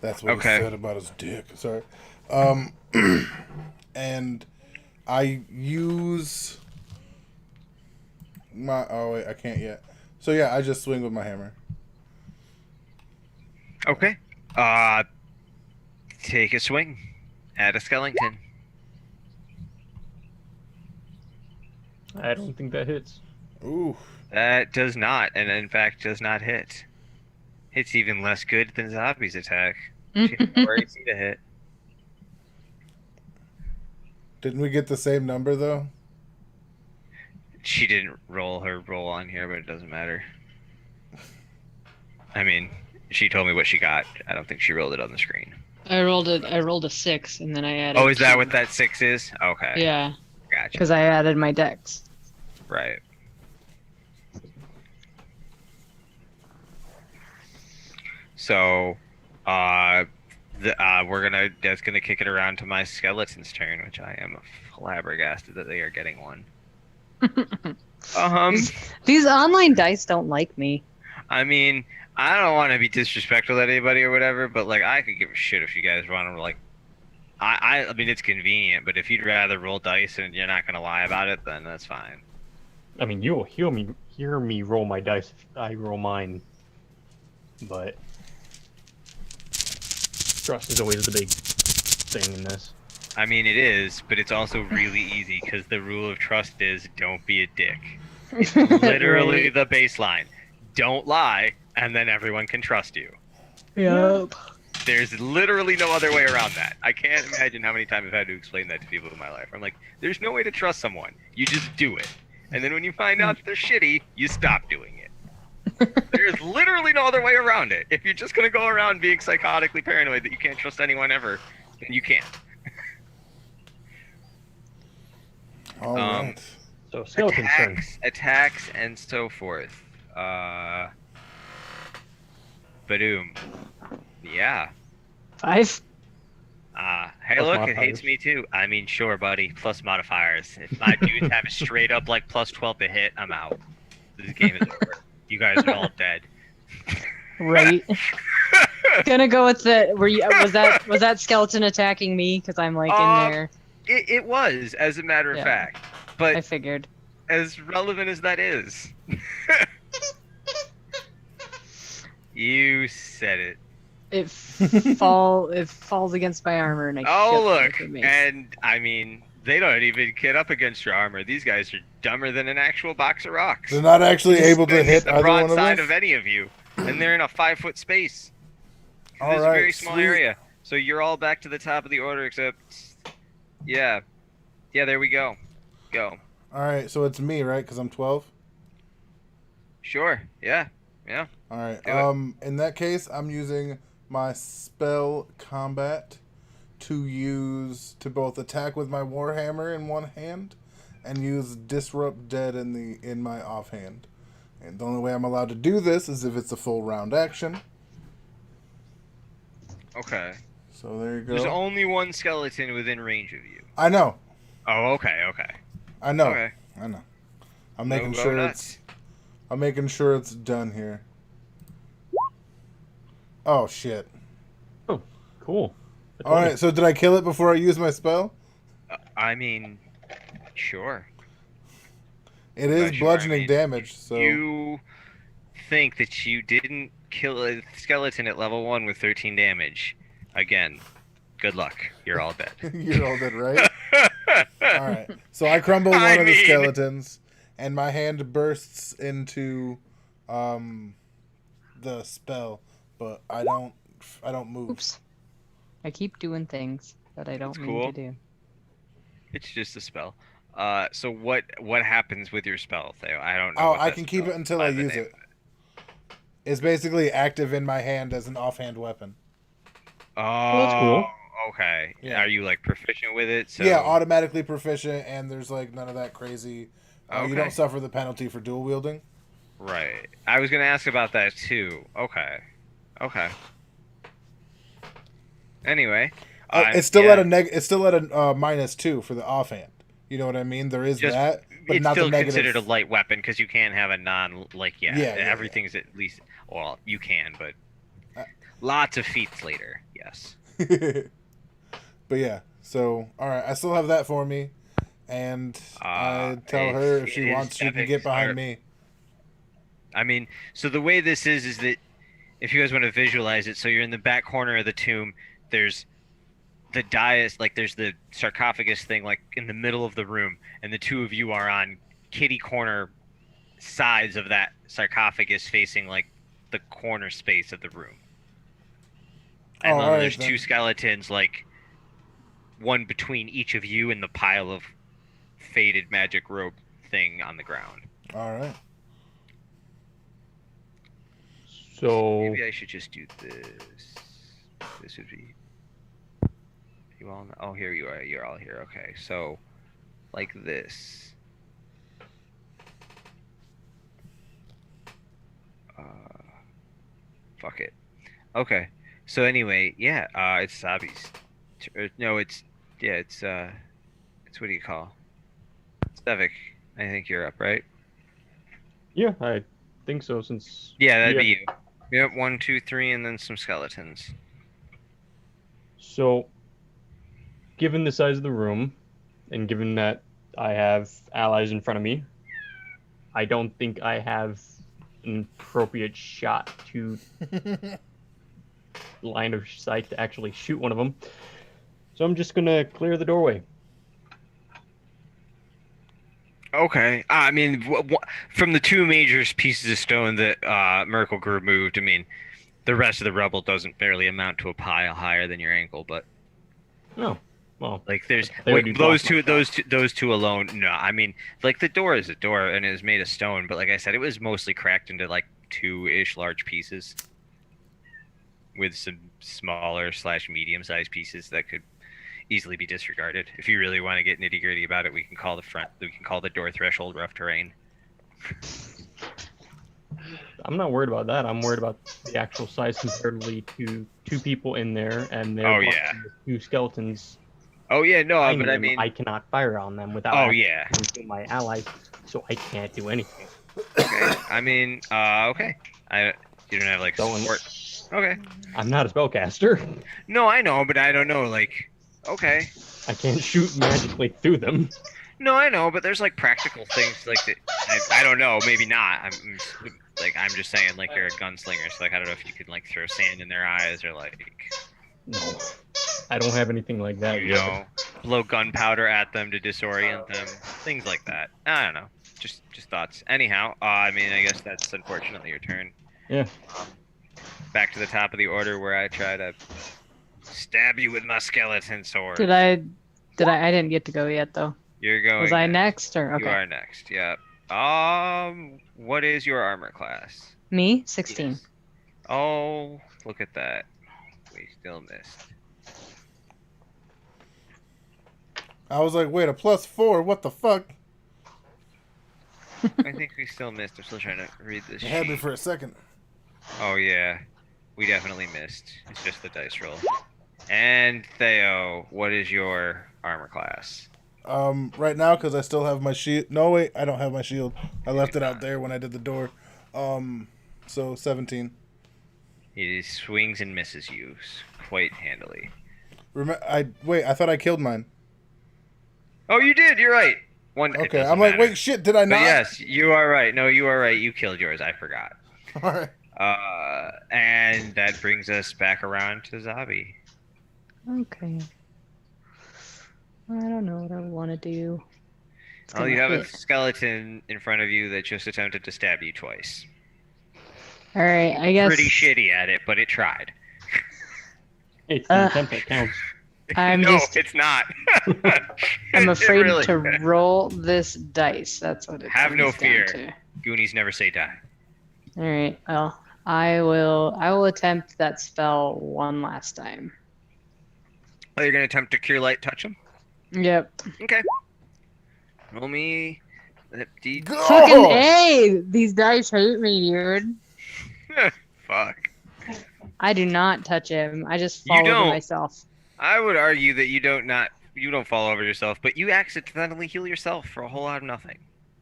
That's what Okay. he said about his dick. Sorry. And I use my. Oh wait, I can't yet. So yeah, I just swing with my hammer. Okay. Take a swing at a skeleton. I don't think that hits. Ooh. That does not, and in fact does not hit. It's even less good than Zombie's attack. She has more AC to hit. Didn't we get the same number though? She didn't roll her roll on here, but it doesn't matter. I mean, she told me what she got. I don't think she rolled it on the screen. I rolled a 6, and then I added. Oh, is that 2. what that 6 is? Okay. Yeah, Gotcha. because I added my dex. Right. So, that's gonna kick it around to my skeleton's turn, which I am flabbergasted that they are getting one. These online dice don't like me. I mean, I don't want to be disrespectful to anybody or whatever, but like, I could give a shit if you guys want to like. I mean, it's convenient, but if you'd rather roll dice and you're not gonna lie about it, then that's fine. I mean, you'll hear me roll my dice if I roll mine, but trust is always the big thing in this. I mean, it is, but it's also really easy because the rule of trust is don't be a dick. Literally Right. the baseline. Don't lie, and then everyone can trust you. Yep. There's literally no other way around that. I can't imagine how many times I've had to explain that to people in my life. I'm like, there's no way to trust someone. You just do it. And then when you find out that they're shitty, you stop doing it. There's literally no other way around it. If you're just going to go around being psychotically paranoid that you can't trust anyone ever, then you can't. All right. So skeleton turn. Attacks, and so forth. Badoom. Yeah. 5. Hey, Plus look, it modifiers. hates me too. I mean, sure, buddy. Plus modifiers. If my dudes have a straight up like plus 12 to hit, I'm out. This game is over. You guys are all dead. Right. Gonna go with the. Was that skeleton attacking me? Because I'm like in there. It was, as a matter of Yeah. fact. I But figured. as relevant as that is, you said it. It falls against my armor and I Oh, shove it look. with the mace. And, I mean, they don't even get up against your armor. These guys are dumber than an actual box of rocks. They're not actually able to It's hit the either one of broadside us. of any of you. And they're in a 5-foot space. All This is a right, very small sweet. area. So you're all back to the top of the order, except... Yeah. Yeah, there we go. Go. All right, so it's me, right? Because I'm 12. Sure. Yeah. Yeah. All right. Do it. In that case, I'm using my spell combat to both attack with my warhammer in one hand and use disrupt dead in my offhand. And the only way I'm allowed to do this is if it's a full round action. Okay. So there you go. There's only one skeleton within range of you. I know. Oh, okay, okay. I know. Okay. I know. I'm No making go sure nuts. I'm making sure it's done here. Oh shit. Oh, cool. All right, so did I kill it before I used my spell? I mean, sure. It is Sure, bludgeoning I mean, damage, so You think that you didn't kill a skeleton at level 1 with 13 damage. Again, good luck. You're all dead. you're all dead, right? All right. So I crumble one I of the mean- skeletons, and my hand bursts into the spell, but I don't move. Oops. I keep doing things that I don't That's mean cool. to do. It's just a spell. So what happens with your spell, Theo? I don't know. Oh, what I that can keep spell it until by I the use name. it. It's basically active in my hand as an offhand weapon. Oh, that's cool. Okay. Yeah. Are you like proficient with it? So... Yeah, automatically proficient, and there's like none of that crazy. You Okay. don't suffer the penalty for dual wielding. Right. I was gonna ask about that too. Okay. Okay. Anyway. It's still yeah. at a it's still at a -2 for the offhand. You know what I mean? There is Just- that, but It's not still the negative. considered a light weapon because you can't have a Yeah, yeah, everything's at least. Well, you can, but Uh, lots of feats later. Yes. But yeah, so all right, I still have that for me, and I tell her if it she is wants, she can epic get behind art. me. I mean, so the way this is that if you guys want to visualize it, so you're in the back corner of the tomb. There's the dais, like there's the sarcophagus thing, like in the middle of the room, and the two of you are on kitty corner sides of that sarcophagus, facing like the corner space of the room. And Oh, then alright, there's then. two skeletons, like one between each of you, and the pile of faded magic robe thing on the ground. All right. So Maybe I should just do this. This would be. You all know? Oh, here you are. You're all here. Okay, so like this. Fuck it. Okay. So anyway, yeah. It's Sabi's. No, it's it's what do you call? Sevik. I think you're up, right? yeah, I think so. Since Yeah, that'd be you. Yep. 1, 2, 3, and then some skeletons. So, given the size of the room, and given that I have allies in front of me, I don't think I have an appropriate shot to line of sight to actually shoot one of them. So I'm just gonna clear the doorway. Okay. I mean, from the two major pieces of stone that Merkel removed, I mean, the rest of the rubble doesn't barely amount to a pile higher than your ankle, but Oh, well, like there's they like already blocked my those two alone. No, I mean, like the door is a door and it is made of stone, but like I said, it was mostly cracked into like two-ish large pieces with some smaller slash medium-sized pieces that could easily be disregarded. If you really want to get nitty-gritty about it, we can call the door threshold rough terrain. I'm not worried about that. I'm worried about the actual size comparatively to two people in there and they're Oh, blocking yeah. the two skeletons. Oh yeah, no, behind but I them. mean, I cannot fire on them without oh yeah. activating my allies, so I can't do anything. Okay. I mean, okay. You don't have like Don't- support. Okay. I'm not a spellcaster. No, I know, but I don't know. Like, okay. I can't shoot magically through them. No, I know, but there's like practical things like that. I don't know, maybe not. I'm just saying, like you're a gunslinger, so like I don't know if you could like throw sand in their eyes or like No, I don't have anything like that. you know blow gunpowder at them to disorient them, things like that. I don't know, just thoughts. Anyhow, I mean, I guess that's unfortunately your turn. Yeah. Back to the top of the order where I try to stab you with my skeleton sword. I didn't get to go yet though. You're going. Was I next or You okay? are next. Yep. What is your armor class? Me? 16. Yes. Oh, look at that. We still missed. I was like, wait, a +4? What the fuck? I think we still missed. I'm still trying to read this You had me sheet. for a second. Oh yeah, we definitely missed. It's just the dice roll. And Theo, what is your armor class? Right now, because I still have my shield. No, wait, I don't have my shield. I left it out there when I did the door. So 17. He swings and misses you quite handily. I thought I killed mine. Oh, you did. You're right. One. It Okay, doesn't I'm like, matter. wait, shit, did I But not? yes, you are right. No, you are right. You killed yours. I forgot. All right. And that brings us back around to Zabi. Okay. I don't know what I want to do. It's Oh, gonna you have a hit. skeleton in front of you that just attempted to stab you twice. All right, I guess Pretty shitty at it, but it tried. It's the attempt that counts. I'm no, just it's not. I'm It afraid really- to roll this dice. That's what it Have no comes down fear. to. Goonies never say die. All right. Well, I will attempt that spell one last time. Oh, you're gonna attempt to cure light touch him? Yep. Okay. Roll me that D. Go! Fucking A! These dice hate me, dude. Fuck. I do not touch him. I just You fall over don't. myself. I would argue that you don't fall over yourself, but you accidentally heal yourself for a whole lot of nothing.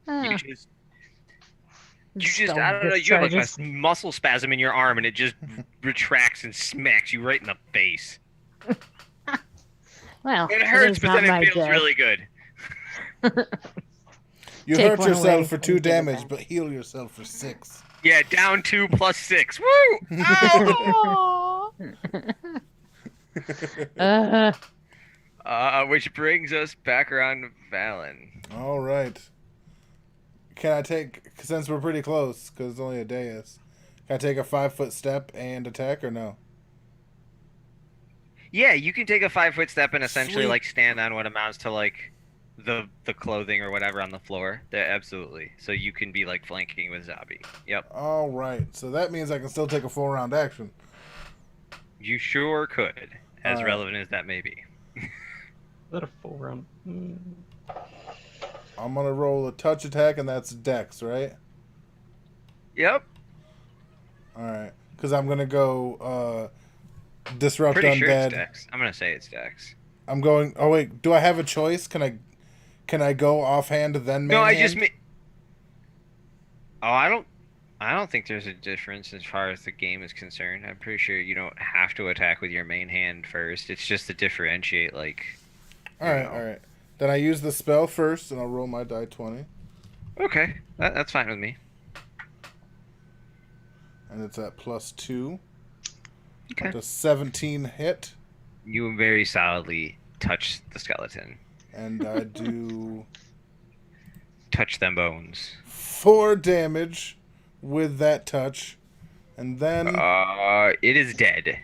Ah, You just spell I don't know, you have like discharges. a muscle spasm in your arm and it just retracts and smacks you right in the face. Well, It hurts, is but not then my it feels day. really good. You Take hurt one away yourself for and 2 give it damage, back. but heal yourself for 6. Yeah, down 2 plus 6. Woo! Ow! Which brings us back around to Valen. All right. Can I take, since we're pretty close, because it's only a dais, can I take a 5-foot step and attack or no? Yeah, you can take a 5-foot step and essentially Sweet. like stand on what amounts to like the clothing or whatever on the floor. Absolutely. So you can be like flanking with Zabi. Yep. All right. So that means I can still take a 4-round action. You sure could, as Alright. relevant as that may be. Is that a full round? I'm going to roll a touch attack, and that's dex, right? Yep. All right. Because I'm going to go disrupt Pretty sure undead. it's Dex. I'm gonna say it's Dex. I'm going. Oh wait, do I have a choice? Can I go offhand then No, I mainhand? just mean. Oh, I don't think there's a difference as far as the game is concerned. I'm pretty sure you don't have to attack with your main hand first. It's just to differentiate, like. All right, know. all right. Then I use the spell first, and I'll roll my die 20. Okay, that's fine with me. And it's at +2. Okay. Does 17 hit? You very solidly touch the skeleton. And I do Touch them bones. 4 damage with that touch. And then It is dead.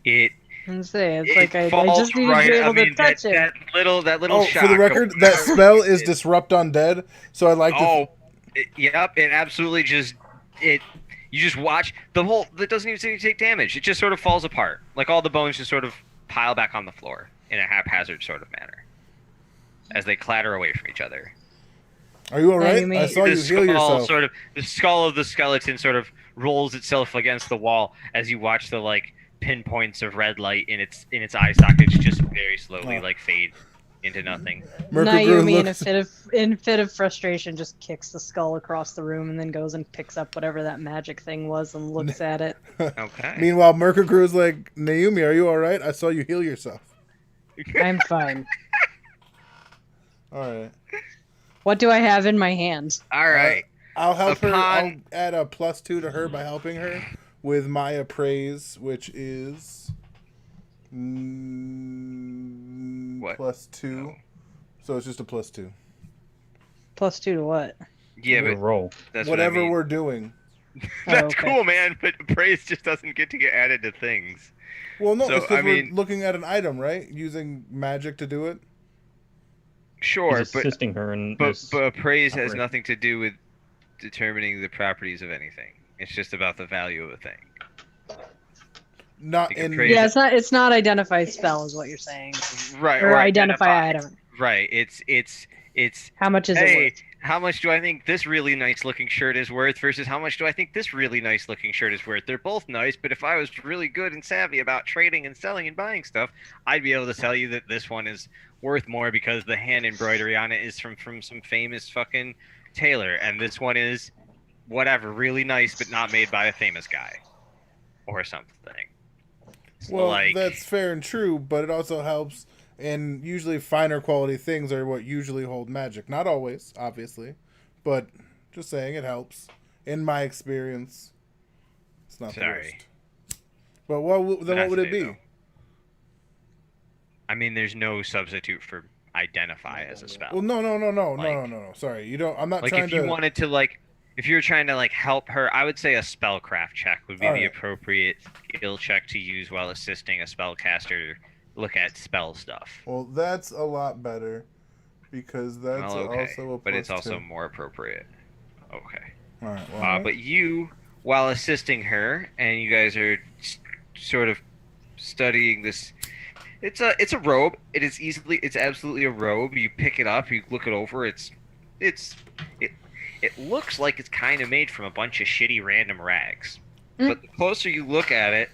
It And say it's it like I falls just need to right. be I able to mean touch him. that little oh, shock. for the record, that spell is It- Disrupt Undead. So I like to. Oh, yep. It absolutely just it. You just watch the whole. That doesn't even seem to take damage. It just sort of falls apart. Like all the bones just sort of pile back on the floor in a haphazard sort of manner as they clatter away from each other. Are you all Now right? you mean- I saw The you heal yourself. the skull of the skeleton sort of rolls itself against the wall as you watch the like pinpoints of red light in its eye sockets just very slowly Oh. like fade into nothing. Naomi, in a looks. fit of frustration, just kicks the skull across the room and then goes and picks up whatever that magic thing was and looks at it. Okay. Meanwhile, Mercagru's like, Naomi, are you all right? I saw you heal yourself. I'm fine. All right. What do I have in my hand? All right. I'll help her. I'll Upon- add a +2 to her by helping her with my appraise, which is What? +2. Oh. So it's just a +2. +2 to what? Yeah, Good but roll. that's Whatever what I mean. we're doing. That's okay. cool, man. But praise just doesn't get to get added to things. Well, no, So, it's because I we're mean- looking at an item, right? Using magic to do it. Sure, He's but assisting her in but this. but praise has operation. nothing to do with determining the properties of anything. It's just about the value of a thing. Not You can in. praise Yeah, it's not identify spell is what you're saying. Right. Or Or identify item. Right. It's How much is it hey, worth? how much do I think this really nice looking shirt is worth versus how much do I think this really nice looking shirt is worth? They're both nice, but if I was really good and savvy about trading and selling and buying stuff, I'd be able to tell you that this one is worth more because the hand embroidery on it is from some famous fucking tailor, and this one is whatever, really nice but not made by a famous guy or something. Well, like that's fair and true, but it also helps. And usually, finer quality things are what usually hold magic. Not always, obviously, but just saying it helps. In my experience, it's not the Sorry. worst. But what would it be? Though. I mean, there's no substitute for identify as a spell. Well, no. Like- Sorry, you don't. I'm not Like trying if to. you wanted to like if you were trying to like help her, I would say a spellcraft check would be the Alright. appropriate skill check to use while assisting a spellcaster to look at spell stuff. Well, that's a lot better because that's Well, okay, also a but it's +2. also more appropriate. Okay. All right. Well, But you, while assisting her, and you guys are sort of studying this. It's a robe. It's absolutely a robe. You pick it up, you look it over. It looks like it's kind of made from a bunch of shitty random rags. Mm. But the closer you look at it,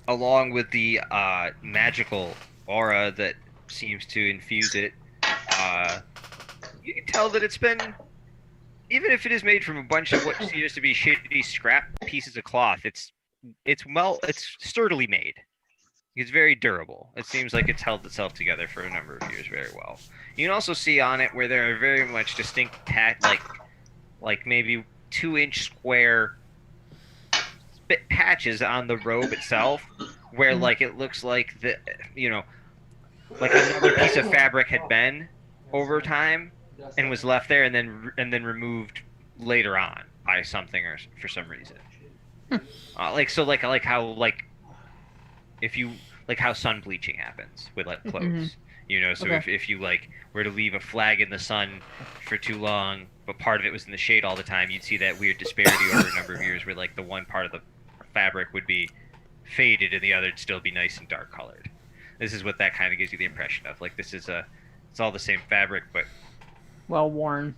along with the magical aura that seems to infuse it, you can tell that it's been, even if it is made from a bunch of what seems to be shitty scrap pieces of cloth, it's sturdily made. It's very durable. It seems like it's held itself together for a number of years very well. You can also see on it where there are very much distinct like maybe 2-inch square patches on the robe itself, where like it looks like like another piece of fabric had been over time and was left there and then removed later on by something or for some reason. Like how if you like how sun bleaching happens with like clothes. So Okay. if you like were to leave a flag in the sun for too long, but part of it was in the shade all the time, you'd see that weird disparity over a number of years where like the one part of the fabric would be faded and the other would still be nice and dark colored. This is what that kind of gives you the impression of. Like it's all the same fabric, but Well worn.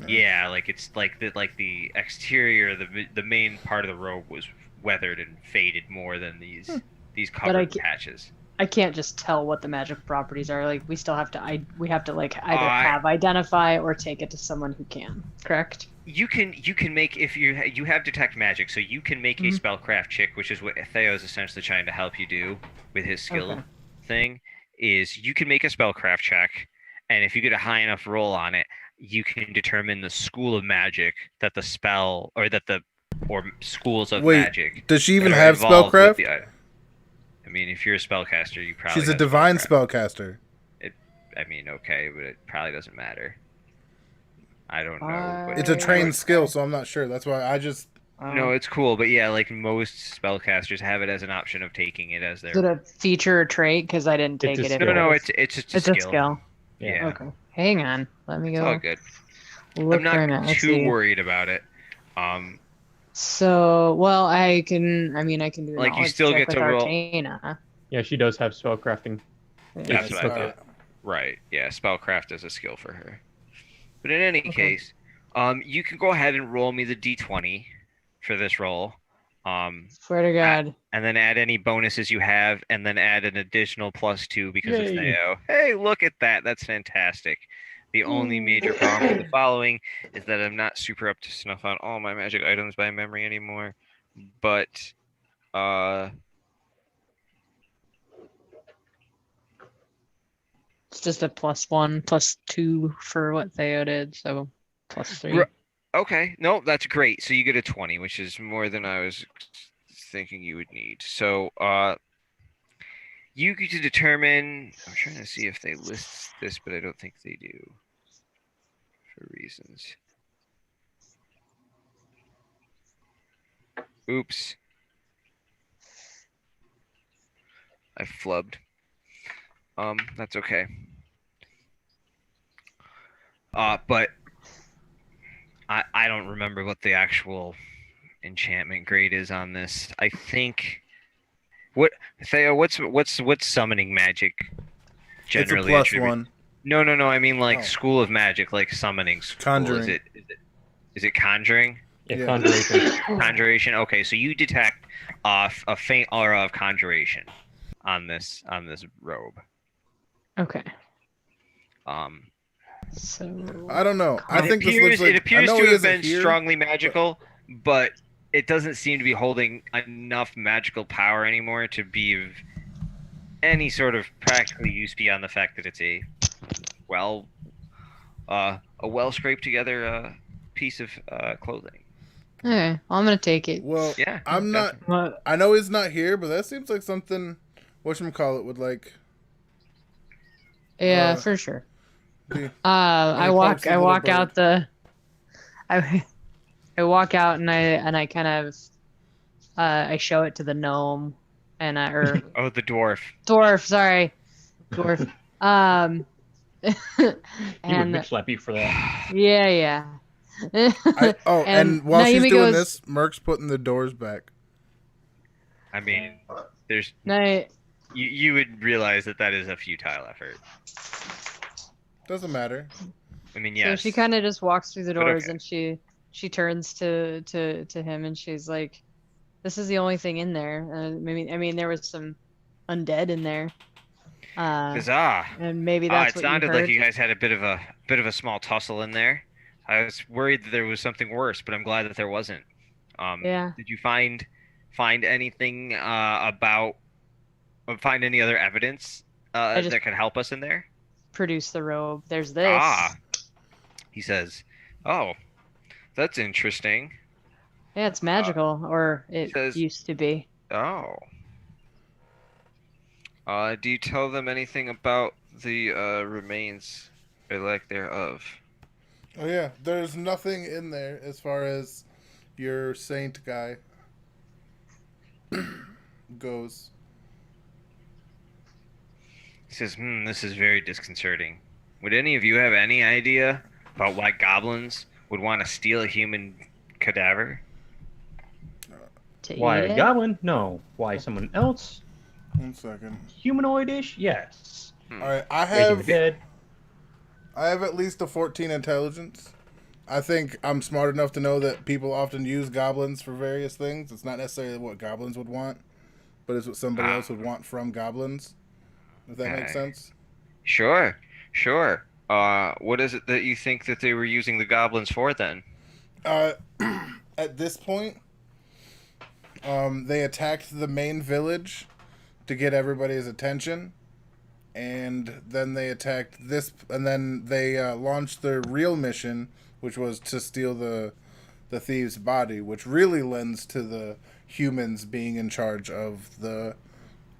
yeah, like it's like the exterior, the main part of the robe was weathered and faded more than these I covered ca- patches. I can't just tell what the magic properties are. Like we still have to we have to like either I- have identify or take it to someone who can. Correct? You can make if you have detect magic, so you can make a Mhm. spellcraft check, which is what Theo is essentially trying to help you do with his skill Okay. thing. Is you can make a spellcraft check, and if you get a high enough roll on it, you can determine the school of magic that the spell or that the or schools of Wait, magic does she that even are have involved with spellcraft? the item. I mean, if you're a spellcaster, you probably She's a got divine spellcraft. spellcaster. It, I mean, okay, but it probably doesn't matter. I don't know, but It's a I would. trained skill, so I'm not sure. That's why I just. No, it's cool, but yeah, like most spellcasters have it as an option of taking it as Is it their. a feature or trait? Because I didn't It's take a it. If No, it skill. no, was. it's just a It's a skill. skill. Yeah, Okay. Hang on. Let me it's all go good. look I'm not for it. Let's too see. worried about it. So, well, I can. I mean, I can do a Like you knowledge still check get with to roll. Arcana. Yeah, she does have spellcrafting. Yeah. If That's she what I took thought. it. Right. Yeah, spellcraft is a skill for her. But in any Okay. case, you can go ahead and roll me the d20 for this roll. Swear to God. And then add any bonuses you have, and then add an additional +2 because it's Yay. Theo. Hey, look at that. That's fantastic. The only major problem with the following is that I'm not super up to snuff on all my magic items by memory anymore. But It's just a +1, +2 for what Theo did, so +3. Ru- okay, no, that's great. So you get a 20, which is more than I was thinking you would need. So you get to determine. I'm trying to see if they list this, but I don't think they do for reasons. Oops. I flubbed. That's okay. But I don't remember what the actual enchantment grade is on this. I think what Theo, what's summoning magic generally It's a attributed? +1. No, I mean like Oh. school of magic, like summoning school. Conjuring. Is it conjuring? Yeah, Yeah. conjuration. Conjuration. Okay, so you detect a faint aura of conjuration on this robe. Okay. Um, So I don't know. I it think this looks appears like. it I appears know to he have isn't been here. strongly magical, but it doesn't seem to be holding enough magical power anymore to be of any sort of practical use beyond the fact that it's well a well scraped together piece of clothing. Okay, well, I'm gonna take it. Well, Yeah, I'm not. What? I know he's not here, but that seems like something. Whatchamacallit would like. Yeah, Uh, for sure. Be, I parts of I Little walk Bird. out the. I I walk out and I kind of I show it to the gnome and or Oh, the dwarf. dwarf. Sorry, dwarf. He would and bitch slap you for that. yeah. and while she's Naomi doing goes, this, Merc's putting the doors back. I mean, there's Na- you would realize that is a futile effort. Doesn't matter. I mean, So yes. she kind of just walks through the But doors okay. and she turns to him and she's like, "This is the only thing in there." I mean there was some undead in there. Huzzah. And maybe that's It what you sounded heard. like you guys had a bit of a small tussle in there. I was worried that there was something worse, but I'm glad that there wasn't. Yeah. Did you find anything find any other evidence just- that could help us in there? Produce the robe. There's this. He says, "Oh, that's interesting." Yeah, it's magical, or it says- used to be. Oh. Do you tell them anything about the remains or lack thereof? Oh yeah, there's nothing in there as far as your saint guy goes. He says, this is very disconcerting. Would any of you have any idea about why goblins would want to steal a human cadaver? To Why eat a it? goblin? No. Why someone else? 1 second. Humanoidish? Yes. All right, I Raising the have dead. at least a 14 intelligence. I think I'm smart enough to know that people often use goblins for various things. It's not necessarily what goblins would want, but it's what somebody else would want from goblins. If that makes Okay. sense. Sure. What is it that you think that they were using the goblins for then? At this point, they attacked the main village to get everybody's attention, and then they attacked this, and then they launched their real mission, which was to steal the thief's body, which really lends to the humans being in charge of the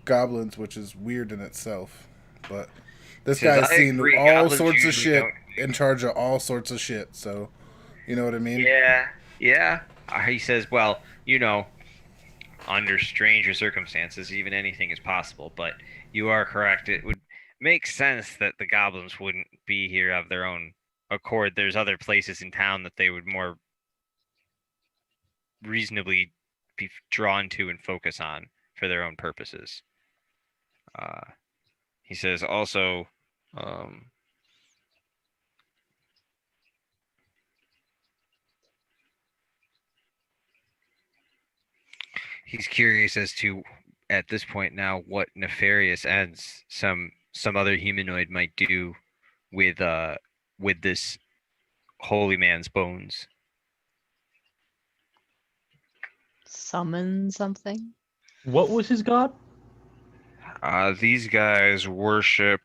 goblins, which is weird in itself. But He this says, guy's I seen agree. all Goblins sorts of usually shit, don't. in charge of all sorts of shit. So, you know what I mean? Yeah, yeah. He says, well, under stranger circumstances, even anything is possible. But you are correct. It would make sense that the goblins wouldn't be here of their own accord. There's other places in town that they would more reasonably be drawn to and focus on for their own purposes. He says also, um, he's curious as to, at this point now, what nefarious ends some other humanoid might do with this holy man's bones. Summon something? What was his god? These guys worship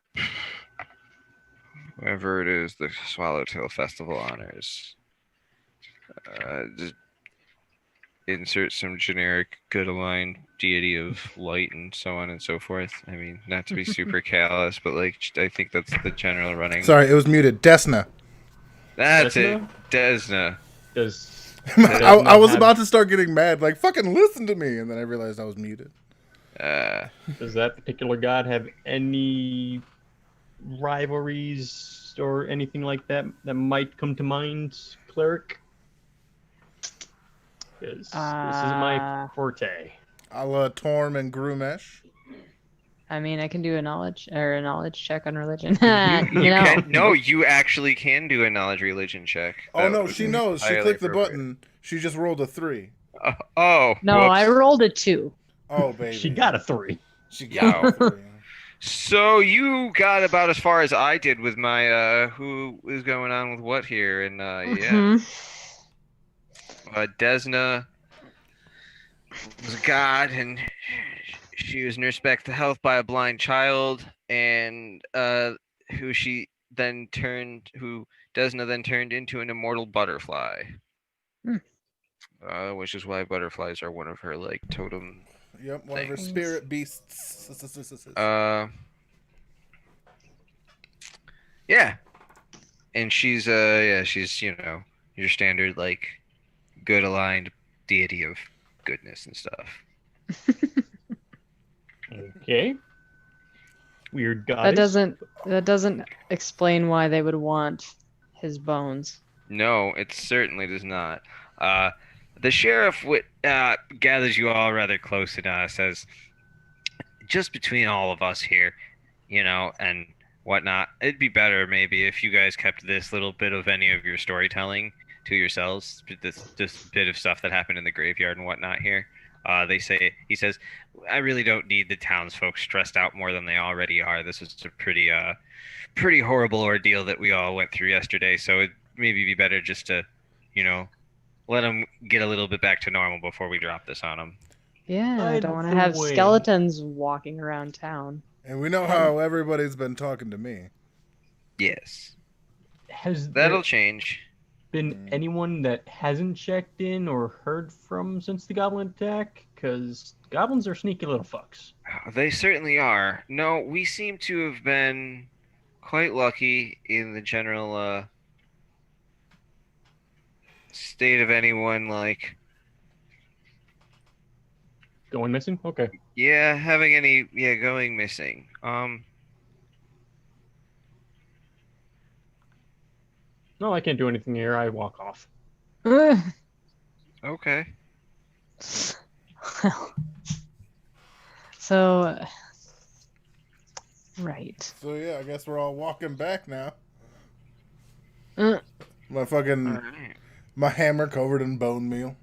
whoever it is the Swallowtail Festival honors. Just insert some generic good aligned deity of light and so on and so forth. I mean, not to be super callous, but like I think that's the general running. Sorry, it was muted. Desna. That's Desna? it. Desna. Does I was have- about to start getting mad, like, fucking listen to me, and then I realized I was muted. does that particular god have any rivalries or anything like that that might come to mind, cleric? Because this is my forte. A la Torm and Grumesh. I mean, I can do a knowledge check on religion. You actually can do a knowledge religion check. Oh, That no, was she knows. She entirely clicked the appropriate. button. She just rolled a 3. Oh, No, whoops. I rolled a 2. Oh, baby. She got a 3. She got a 3. So you got about as far as I did with my who is going on with what here, and yeah, Desna was a god, and she was nursed back to health by a blind child, and who Desna then turned into an immortal butterfly. Which is why butterflies are one of her like totem. Yep, one of her Things. spirit beasts. Yeah, and she's she's your standard like good aligned deity of goodness and stuff. Okay. Weird goddess. That doesn't explain why they would want his bones. No, it certainly does not. The sheriff gathers you all rather close and says, just between all of us here, and whatnot, it'd be better maybe if you guys kept this little bit of any of your storytelling to yourselves. This bit of stuff that happened in the graveyard and whatnot here. He says, I really don't need the townsfolk stressed out more than they already are. This is a pretty horrible ordeal that we all went through yesterday. So it'd maybe be better just to, let them get a little bit back to normal before we drop this on them. Yeah, I By don't want to the have way- skeletons walking around town. And we know how everybody's been talking to me. Yes, Has that'll there change. been anyone that hasn't checked in or heard from since the goblin attack? Because goblins are sneaky little fucks. They certainly are. No, we seem to have been quite lucky in the general state of anyone like Going missing? Okay. having any going missing. No, I can't do anything here. I walk off. Okay. So, right. So yeah, I guess we're all walking back now. Uh, My fucking All right. my hammer covered in bone meal.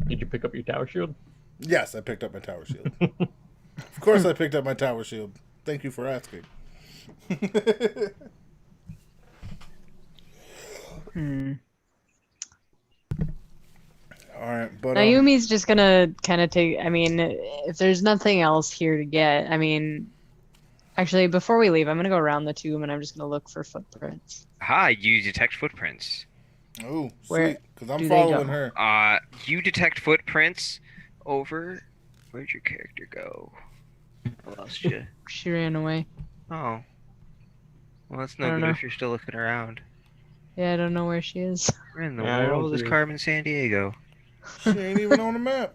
Did you pick up your tower shield? Yes, I picked up my tower shield. Of course, I picked up my tower shield. Thank you for asking. hmm. All right, but Mayumi's just gonna kind of take. I mean, if there's nothing else here to get, I mean, actually, before we leave, I'm gonna go around the tomb and I'm just gonna look for footprints. Hi, you detect footprints. Oh, Where sweet. Because I'm do they following go? her. You detect footprints over. Where'd your character go? I lost you. She ran away. Oh, well, that's I no don't good know. if you're still looking around. Yeah, I don't know where she is. Where in the Yeah, I don't world is see her. Carmen San Diego? She ain't even on the map.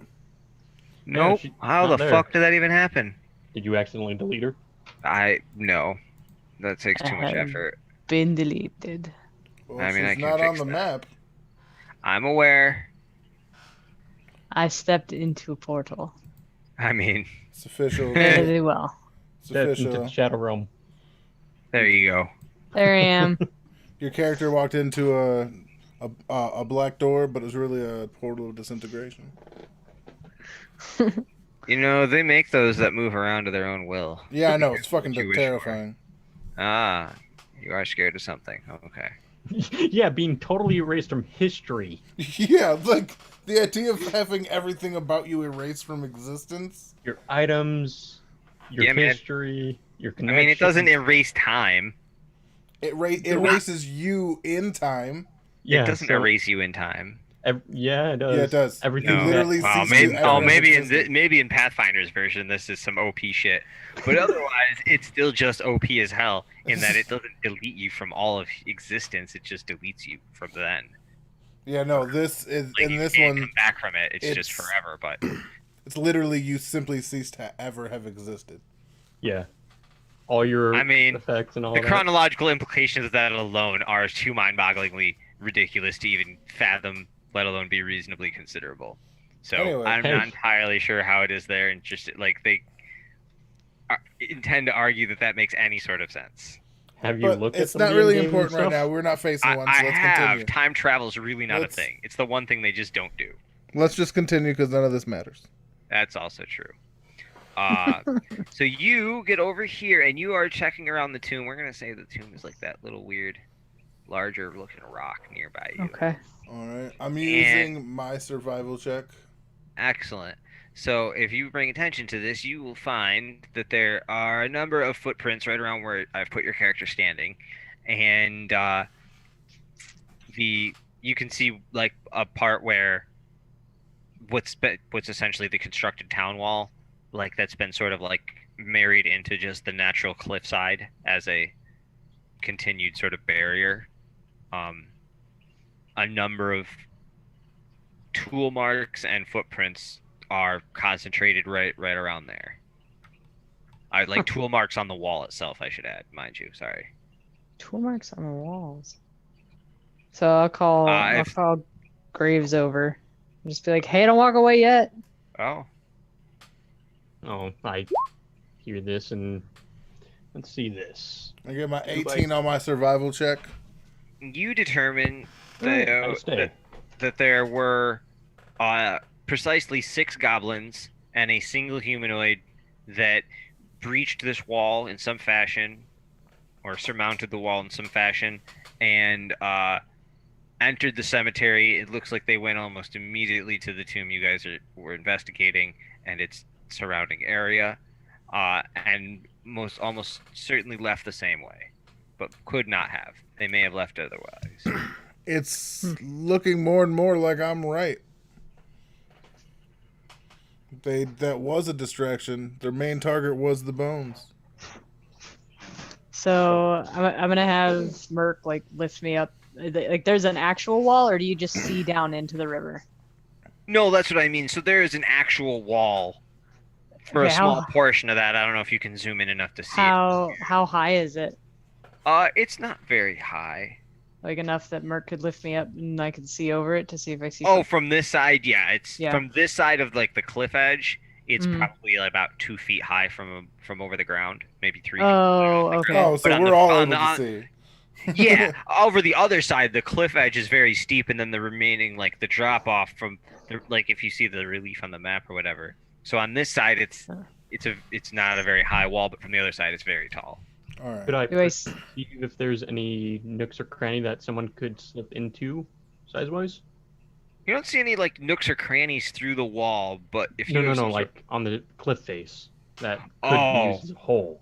Yeah, Nope. she's How not the there. fuck did that even happen? Did you accidentally delete her? No. That takes I too much have effort. been deleted. Well, I mean, I she's can not on fix the that. map. I'm aware. I stepped into a portal. I mean, It's official. Very well. It's Stepped into the official. Shadow Realm. there you go. There I am. Your character walked into a black door, but it was really a portal of disintegration. You know, they make those that move around to their own will. Yeah, I know. It's fucking What you wish for. terrifying. Ah, you are scared of something. Okay. Yeah, being totally erased from history. Yeah, like the idea of having everything about you erased from existence. Your items, your Yeah, man. history, your I connections. mean, it doesn't erase time. It erases you in time. Yeah, It doesn't so erase you in time. Yeah, it does. Yeah, it does. Everything No. literally Well, cease maybe, to ever have maybe existed. in Pathfinder's version, this is some OP shit. But otherwise, it's still just OP as hell in that it doesn't delete you from all of existence. It just deletes you from then. Yeah, no, this is Like, in you this can't one. come back from it. It's just it's- forever. But It's literally you simply cease to ever have existed. Yeah. All your I mean, effects and all the that. chronological implications of that alone are too mind-bogglingly ridiculous to even fathom, let alone be reasonably considerable. So Anyway. I'm Hey. not entirely sure how it is there, and just like they intend to argue that makes any sort of sense. Have you But looked at it's some not DM really games important and right stuff? now. We're not facing one, so I let's have. continue. Time travel is really not Let's- a thing. It's the one thing they just don't do. Let's just continue because none of this matters. That's also true. So you get over here and you are checking around the tomb. We're gonna say the tomb is like that little weird, larger looking rock nearby you. Okay. All right, I'm using my survival check. Excellent. So if you bring attention to this, you will find that there are a number of footprints right around where I've put your character standing, and you can see like a part where what's essentially the constructed town wall, like that's been sort of like married into just the natural cliffside as a continued sort of barrier. A number of tool marks and footprints are concentrated right around there. Like tool marks on the wall itself, I should add, mind you. Sorry. Tool marks on the walls. So I'll call Graves over. Just be like, hey, don't walk away yet. Oh, Oh, I hear this and let's see this. I get my 18 on my survival check. you determine I stay. that there were precisely 6 goblins and a single humanoid that breached this wall in some fashion, or surmounted the wall in some fashion, and entered the cemetery. It looks like they went almost immediately to the tomb you guys were investigating and its surrounding area, and almost certainly left the same way, but could not have. They may have left otherwise. It's looking more and more like I'm right. That was a distraction. Their main target was the bones. So I'm gonna have Merc like lift me up. Like, there's an actual wall, or do you just see down into the river? No, that's what I mean. So there is an actual wall for a Okay, small portion of that. I don't know if you can zoom in enough to see How high is it? it. It's not very high. Like enough that Merc could lift me up and I could see over it to see if I see. Oh, from this side, yeah. It's Yeah. from this side of like the cliff edge. It's Mhm. probably about 2 feet high from over the ground, maybe 3 feet. Oh, okay. Oh, so But on we're the- all on able the- to see. Yeah, over the other side, the cliff edge is very steep, and then the remaining, like the drop off from, like if you see the relief on the map or whatever. So on this side, it's not a very high wall, but from the other side, it's very tall. All right. Could I Do I s- perceive if there's any nooks or cranny that someone could slip into, size-wise? You don't see any like nooks or crannies through the wall, but if No, you no, have no, some sort. like on the cliff face that could be Oh, used as a hole.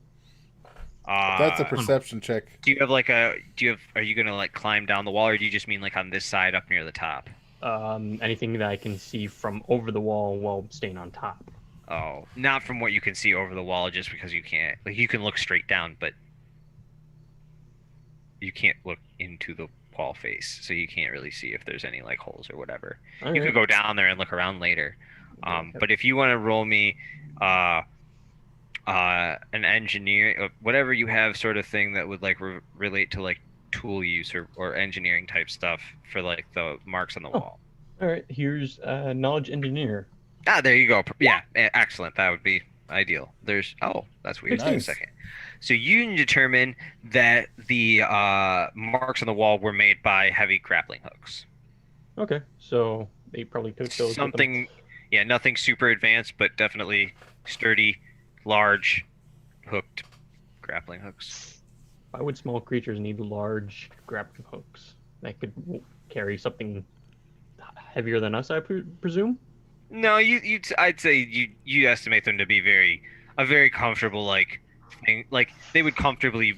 That's a uh, Tunnel. perception check. do you have like a? Do you have? Are you gonna like climb down the wall, or do you just mean like on this side up near the top? Anything that I can see from over the wall while staying on top. Oh, not from what you can see over the wall, just because you can't. Like you can look straight down, but you can't look into the wall face, so you can't really see if there's any like holes or whatever. All You could right. go down there and look around later. Yeah. But if you want to roll me, uh, an engineer, whatever you have, sort of thing that would like relate to like tool use or engineering type stuff for like the marks on the Oh. wall. All right. Here's knowledge engineer. Ah, there you go. Yeah, excellent. That would be ideal. There's that's weird. 15. Wait a second. So you can determine that the marks on the wall were made by heavy grappling hooks. Okay, so they probably took those with them. Something, yeah, nothing super advanced, but definitely sturdy, large, hooked grappling hooks. Why would small creatures need large grappling hooks that could carry something heavier than us? I presume. No, I'd say you estimate them to be a very comfortable like thing. Like they would comfortably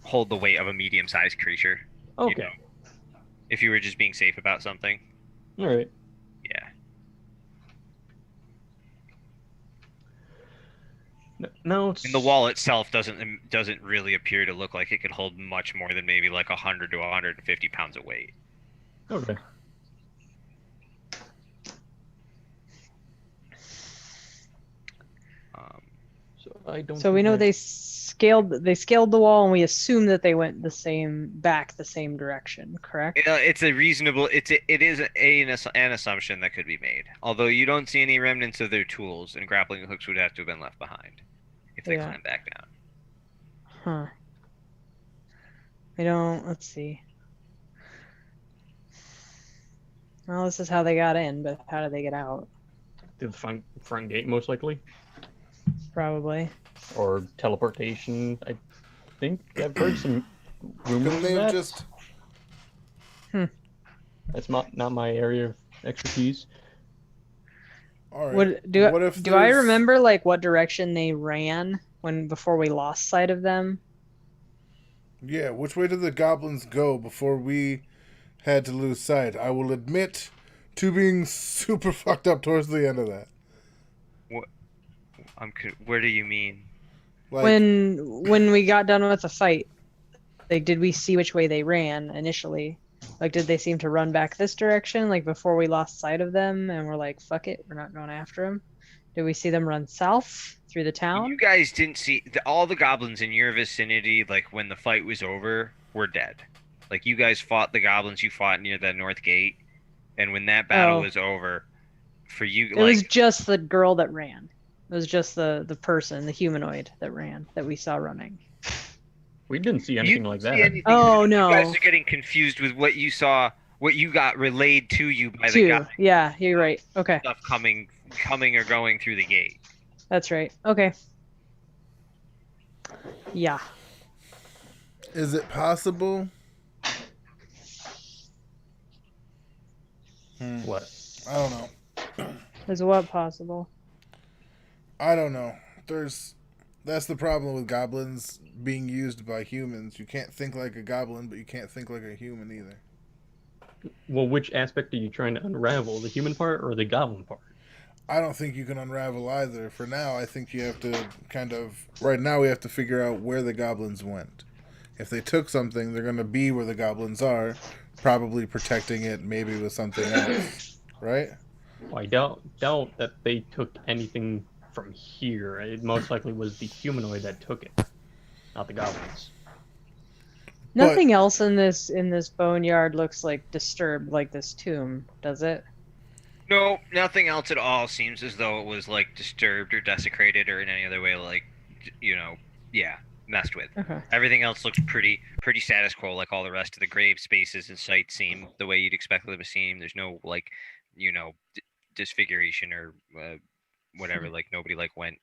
hold the weight of a medium-sized creature. Okay. You know, if you were just being safe about something. All right. Yeah. No, it's... And the wall itself doesn't really appear to look like it could hold much more than maybe like 100 to 150 pounds of weight. Okay. So I don't. So we know they scaled the wall, and we assume that they went the same direction, correct? It's a reasonable. It is an assumption that could be made. Although you don't see any remnants of their tools, and grappling hooks would have to have been left behind if they Yeah. climbed back down. Huh. I don't. Let's see. Well, this is how they got in, but how did they get out? through the front gate, most likely, Probably. or teleportation. I think I've heard some rumors Couldn't of they have that. just? That's not my area of expertise. All right. What if do I there's- remember like what direction they ran before we lost sight of them? Yeah, which way did the goblins go before we had to lose sight? I will admit to being super fucked up towards the end of that. Where do you mean? Like, When we got done with the fight, like did we see which way they ran initially? Like did they seem to run back this direction like before we lost sight of them and we're like fuck it, we're not going after them? Did we see them run south through the town? You guys didn't see all the goblins in your vicinity. Like when the fight was over, were dead. Like you guys fought the goblins you fought near the north gate, and when that battle Oh. was over, for you, It like was just the girl that ran. It was just the person, the humanoid that ran that we saw running. We didn't see you anything didn't like see that. anything. Oh, You no. guys are getting confused with what you saw, what you got relayed to you by the Two. guy Yeah, you're right. Okay. stuff coming or going through the gate. That's right. Okay. Yeah. is it possible? What? I don't know. Is what possible? I don't know. That's the problem with goblins being used by humans. You can't think like a goblin, but you can't think like a human either. Well, which aspect are you trying to unravel? The human part or the goblin part? I don't think you can unravel either. For now, I think you have to right now we have to figure out where the goblins went. If they took something, they're going to be where the goblins are, probably protecting it maybe with something else, right? Well, I doubt that they took anything from here. It most likely was the humanoid that took it, not the goblins. Nothing else in this boneyard looks like disturbed like this tomb, does it? No, nothing else at all seems as though it was like disturbed or desecrated or in any other way like, messed with. Okay. Everything else looks pretty status quo, like all the rest of the grave spaces and sites seem the way you'd expect them to seem. There's no like, disfiguration or whatever. Like nobody like went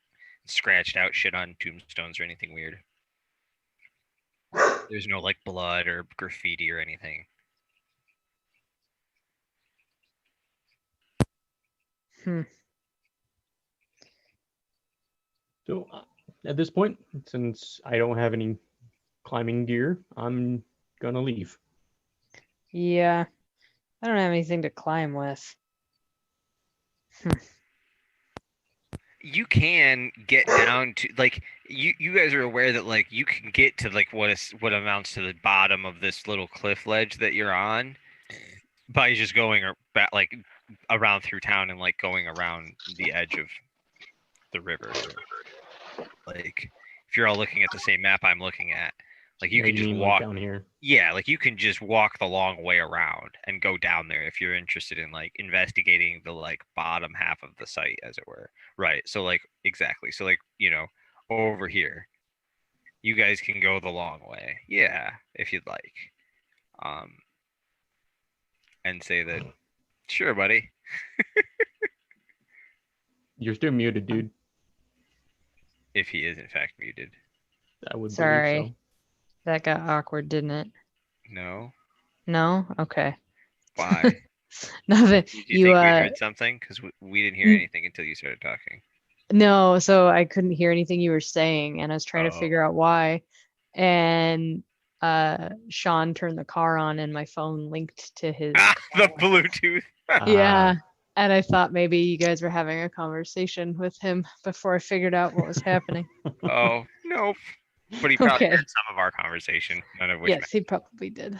and scratched out shit on tombstones or anything weird. There's no like blood or graffiti or anything. Hmm. So at this point, since I don't have any climbing gear, I'm gonna leave. Yeah, I don't have anything to climb with. You can get down to like you guys are aware that like you can get to like what amounts to the bottom of this little cliff ledge that you're on by just going like around through town and like going around the edge of the river. Like if you're all looking at the same map I'm looking at, like you Yeah, can you just mean like walk. down here? Yeah, like you can just walk the long way around and go down there if you're interested in like investigating the like bottom half of the site, as it were. Right. So like exactly. So like, over here, you guys can go the long way. Yeah, if you'd like. Um, and say that, sure, buddy. You're still muted, dude. If he is in fact muted. I would believe so. Sorry, that got awkward, didn't it? No. No? Okay. Why? Nothing. Did you You think we heard something? Because we didn't hear n- anything until you started talking. no, so I couldn't hear anything you were saying, and I was trying to Oh. figure out why. And Sean turned the car on, and my phone linked to his. Ah, the Bluetooth. Yeah. And I thought maybe you guys were having a conversation with him before I figured out what was happening. Oh, nope. But he probably Okay. heard some of our conversation, none of which Yes, he probably did.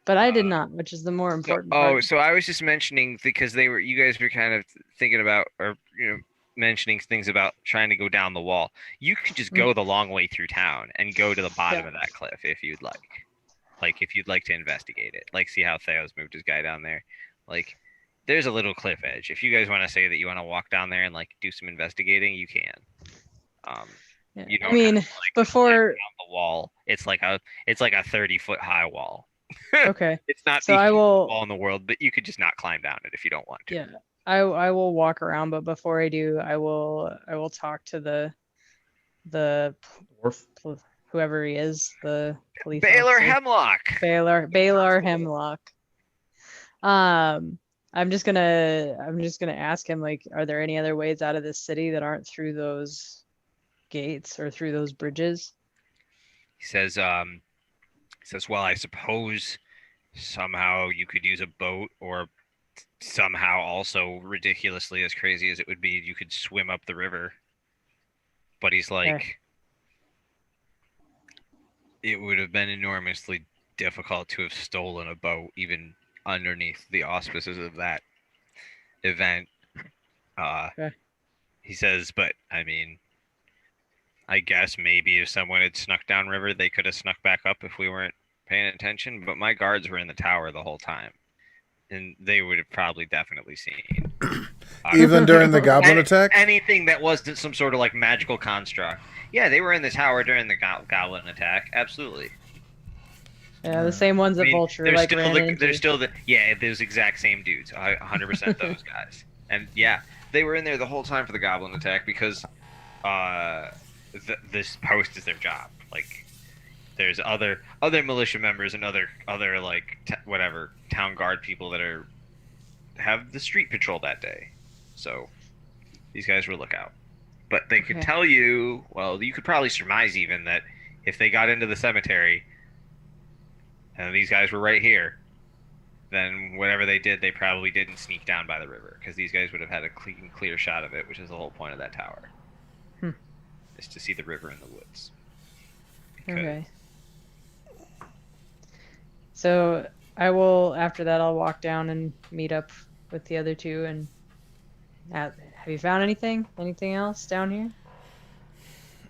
But I did not, which is the more So, important oh, part. so I was just mentioning because you guys were kind of thinking about, or mentioning things about trying to go down the wall. You could just go the long way through town and go to the bottom of that cliff if you'd like. Like if you'd like to investigate it, like see how Theo's moved his guy down there. Like there's a little cliff edge. If you guys want to say that you want to walk down there and like do some investigating, you can. Yeah. You don't I mean, have to, like, before climb down the wall. It's like a 30-foot high wall. okay. It's not So the I hugest will wall in the world, but you could just not climb down it if you don't want to. yeah. I will walk around, but before I do, I will talk to the Dwarf. whoever he is, the police Baylor officer. Hemlock. Baylor Hemlock. I'm just gonna ask him, like, are there any other ways out of this city that aren't through those gates or through those bridges? He says, well, I suppose somehow you could use a boat, or somehow also ridiculously as crazy as it would be, you could swim up the river. But he's like, it would have been enormously difficult to have stolen a boat, even underneath the auspices of that event. He says, but I mean, I guess maybe if someone had snuck downriver, they could have snuck back up if we weren't paying attention. But my guards were in the tower the whole time, and they would have probably definitely seen. Even during the goblin attack? Anything that wasn't some sort of like magical construct. Yeah, they were in the tower during the goblin attack. Absolutely. Yeah, the same ones that Vulture They're like still ran into. they're still those exact same dudes. 100% those guys. And yeah, they were in there the whole time for the goblin attack because this post is their job. Like there's other militia members and other like whatever town guard people that have the street patrol that day. So these guys were lookout. But they could tell you, well, you could probably surmise even that if they got into the cemetery and these guys were right here, then whatever they did, they probably didn't sneak down by the river because these guys would have had a clear shot of it, which is the whole point of that tower. Is to see the river in the woods. Okay. So I will, after that, I'll walk down and meet up with the other two. And have you found anything? Anything else down here?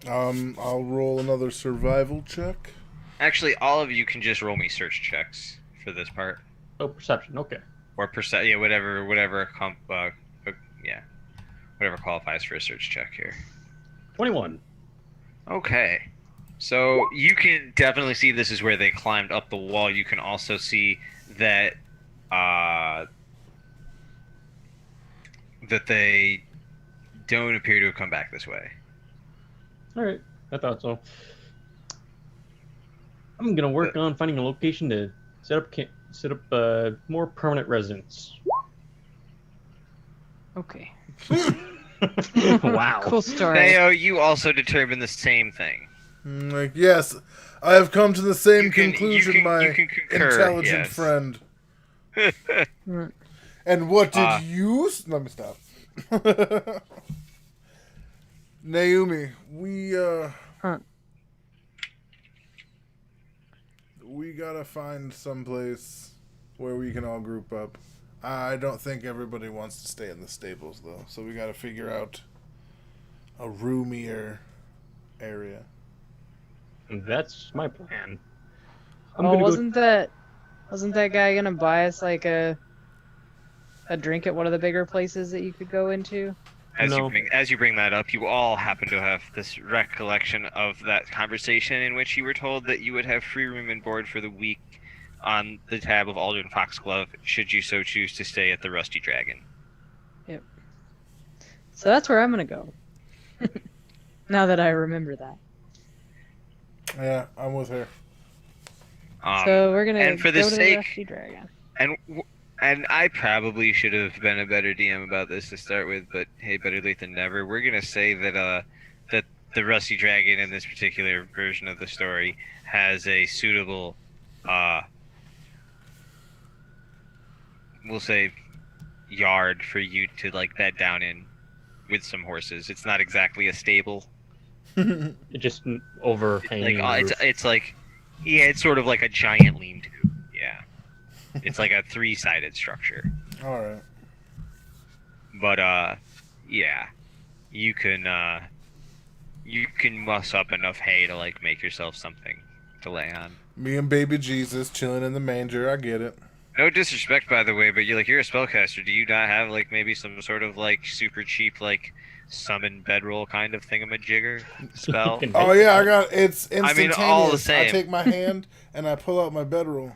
I'll roll another survival check. Actually, all of you can just roll me search checks for this part. Oh, perception. Okay. Or whatever whatever qualifies for a search check here. 21. Okay. So you can definitely see this is where they climbed up the wall. You can also see that that they don't appear to have come back this way. All right. I thought so. I'm gonna work on finding a location to set up more permanent residence. Okay. Wow. Cool story. Theo, you also determined the same thing. Like, yes, I have come to the same conclusion, You my can concur. intelligent Yes. friend. Mm. And what did Uh, you? Let me stop. Naomi, Huh. we gotta find someplace where we can all group up. I don't think everybody wants to stay in the stables though, so we gotta figure out a roomier area. That's my plan. I'm Oh, gonna go. wasn't that guy gonna buy us like a drink at one of the bigger places that you could go into? No. As you bring that up, you all happen to have this recollection of that conversation in which you were told that you would have free room and board for the week on the tab of Aldrin Foxglove, should you so choose to stay at the Rusty Dragon. Yep. So that's where I'm gonna go. Now that I remember that. Yeah, I'm with her. So we're gonna and for the go to the sake- Rusty Dragon. And I probably should have been a better DM about this to start with, but hey, better late than never. We're gonna say that that the Rusty Dragon in this particular version of the story has a suitable, we'll say, yard for you to like bed down in with some horses. It's not exactly a stable. It just overhanging. It's like, yeah, it's sort of like a giant lean-to. Yeah, it's like a three-sided structure. All right. But yeah, you can muss up enough hay to like make yourself something to lay on. Me and baby Jesus chilling in the manger. I get it. No disrespect, by the way, but you're a spellcaster. Do you not have like maybe some sort of like super cheap like summon bedroll kind of thingamajigger spell? Oh yeah, I got it's instantaneous. all the same. I take my hand and I pull out my bedroll.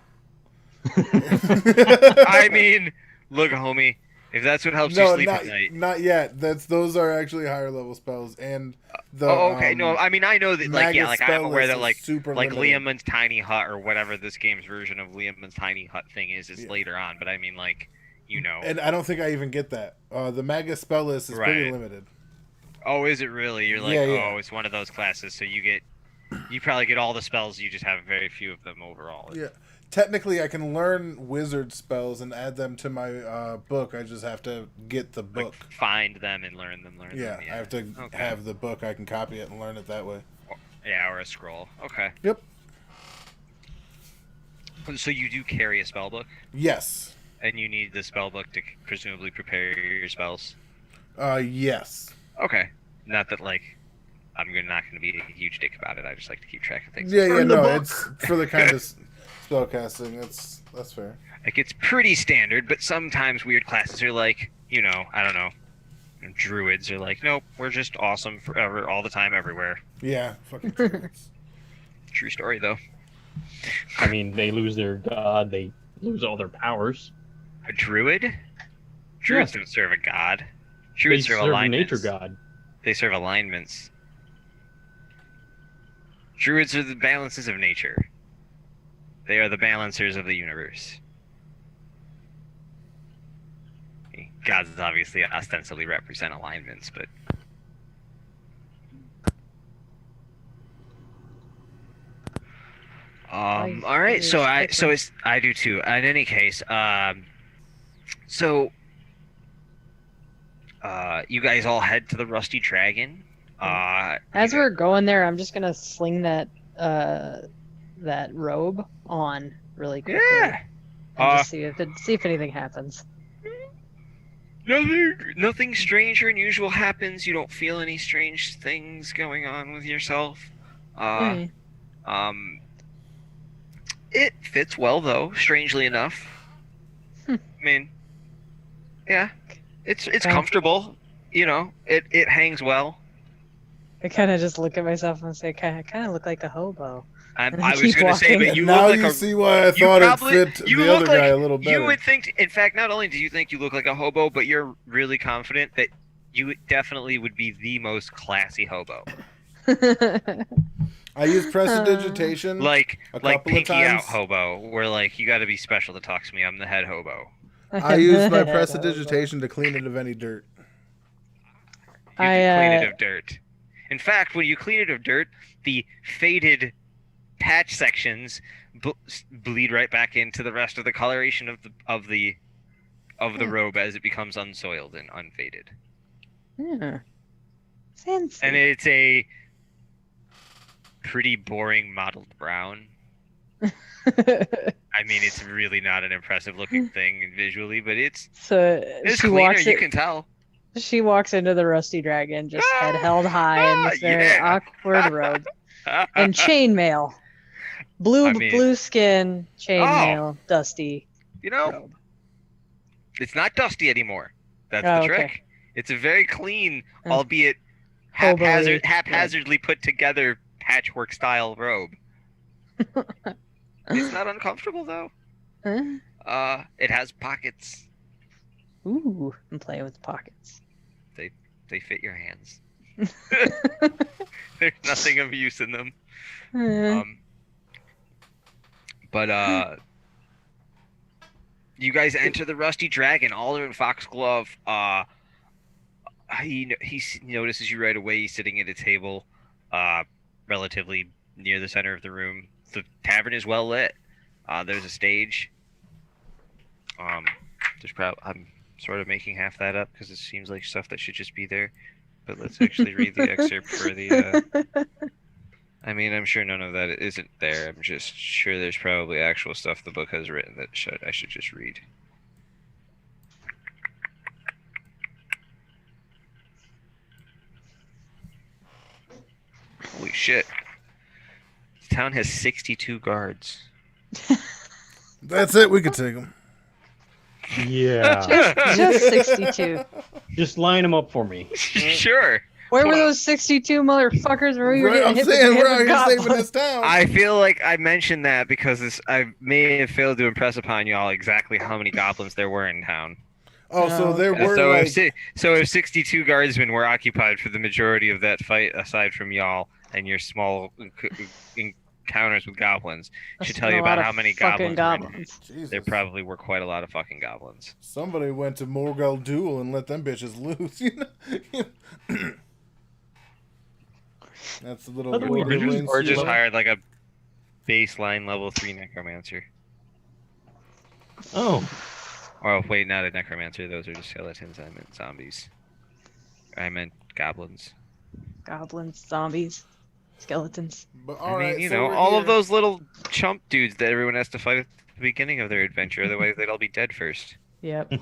I mean, look, homie, if that's what helps you sleep at night. not yet. Those are actually higher level spells, and the okay. No, I mean I know that like Magus I'm spell aware list that is like super like limited. Liam's tiny hut or whatever this game's version of Liam's tiny hut thing is Yeah. later on. But I mean like And I don't think I even get that. The Magus spell list is pretty Right. limited. Oh, is it really? You're like, Yeah. oh, it's one of those classes, so you probably get all the spells, you just have very few of them overall. Yeah. Technically, I can learn wizard spells and add them to my book. I just have to get the book. Like, find them and learn them. Yeah, I have to Okay. have the book. I can copy it and learn it that way. Yeah, or a scroll. Okay. Yep. So you do carry a spell book, Yes. and you need the spell book to presumably prepare your spells. Yes. Okay. Not that like I'm not gonna be a huge dick about it. I just like to keep track of things. Yeah, Burn the no, book. it's for the kind of spellcasting. That's fair. Like it's pretty standard, but sometimes weird classes are like, I don't know. Druids are like, nope, we're just awesome forever, all the time, everywhere. Yeah, fucking druids. True story, though. I mean, they lose their god, they lose all their powers. A druid? Druids don't serve a god. Druids They serve serve a alignments. nature god. They serve alignments. Druids are the balances of nature. They are the balancers of the universe. Gods obviously ostensibly represent alignments, but Life all right, is I do too. In any case, so you guys all head to the Rusty Dragon. As we're going there, I'm just gonna sling that robe on really quickly yeah, and just see if anything happens. nothing strange or unusual happens. You don't feel any strange things going on with yourself. Hmm. It fits well though, strangely enough. I mean, yeah, it's Okay. comfortable. It hangs well. I kind of just look at myself and say, I kind of look like a hobo. And I I was keep going to say, walking. but you And now look you like a. see why I You thought probably it fit you the look other like guy a little better. you would think. In fact, not only do you think you look like a hobo, but you're really confident that you definitely would be the most classy hobo. I use prestidigitation Like a like couple of pinky out times. hobo, where like you got to be special to talk to me. I'm the head hobo. I use my prestidigitation to clean it of any dirt. You can clean it of dirt. In fact, when you clean it of dirt, the faded patch sections bleed right back into the rest of the coloration of the robe as it becomes unsoiled and unfaded. Yeah. Fancy. And it's a pretty boring mottled brown. I mean, it's really not an impressive looking thing visually, but it's she cleaner, walks you can tell. She walks into the Rusty Dragon, just head held high in this very awkward robe. And chainmail. Blue skin, chainmail, dusty robe. It's not dusty anymore. That's the trick. Okay. It's a very clean, albeit haphazardly put together patchwork style robe. It's not uncomfortable though. Huh? It has pockets. Ooh, I'm playing with the pockets. They fit your hands. There's nothing of use in them. But you guys enter the Rusty Dragon. Alder and Foxglove. He notices you right away. He's sitting at a table, relatively near the center of the room. The tavern is well lit. There's a stage. I'm sort of making half that up because it seems like stuff that should just be there. But let's actually read the excerpt for the. I mean, I'm sure none of that isn't there. I'm just sure there's probably actual stuff the book has written that I should just read. Holy shit. This town has 62 guards. That's it. We can take them. Yeah. Just 62. Just line them up for me. Sure. Where were those 62 motherfuckers where you were getting I'm hit saying with we're out here goblins? saving this town. I feel like I mentioned that because I may have failed to impress upon y'all exactly how many goblins there were in town. Oh, so there were So like... if 62 guardsmen were occupied for the majority of that fight, aside from y'all and your small encounters with goblins, should tell you about how many goblins. There probably were quite a lot of fucking goblins. Somebody went to Morgul Duel and let them bitches loose, you know? That's a little... Or just hired like a baseline level 3 necromancer. Oh. Oh, wait, not a necromancer. Those are just skeletons. I meant zombies. I meant goblins. Goblins, zombies, skeletons. But, I mean, you know, all of those little chump dudes that everyone has to fight at the beginning of their adventure. Otherwise, they'd all be dead first. Yep.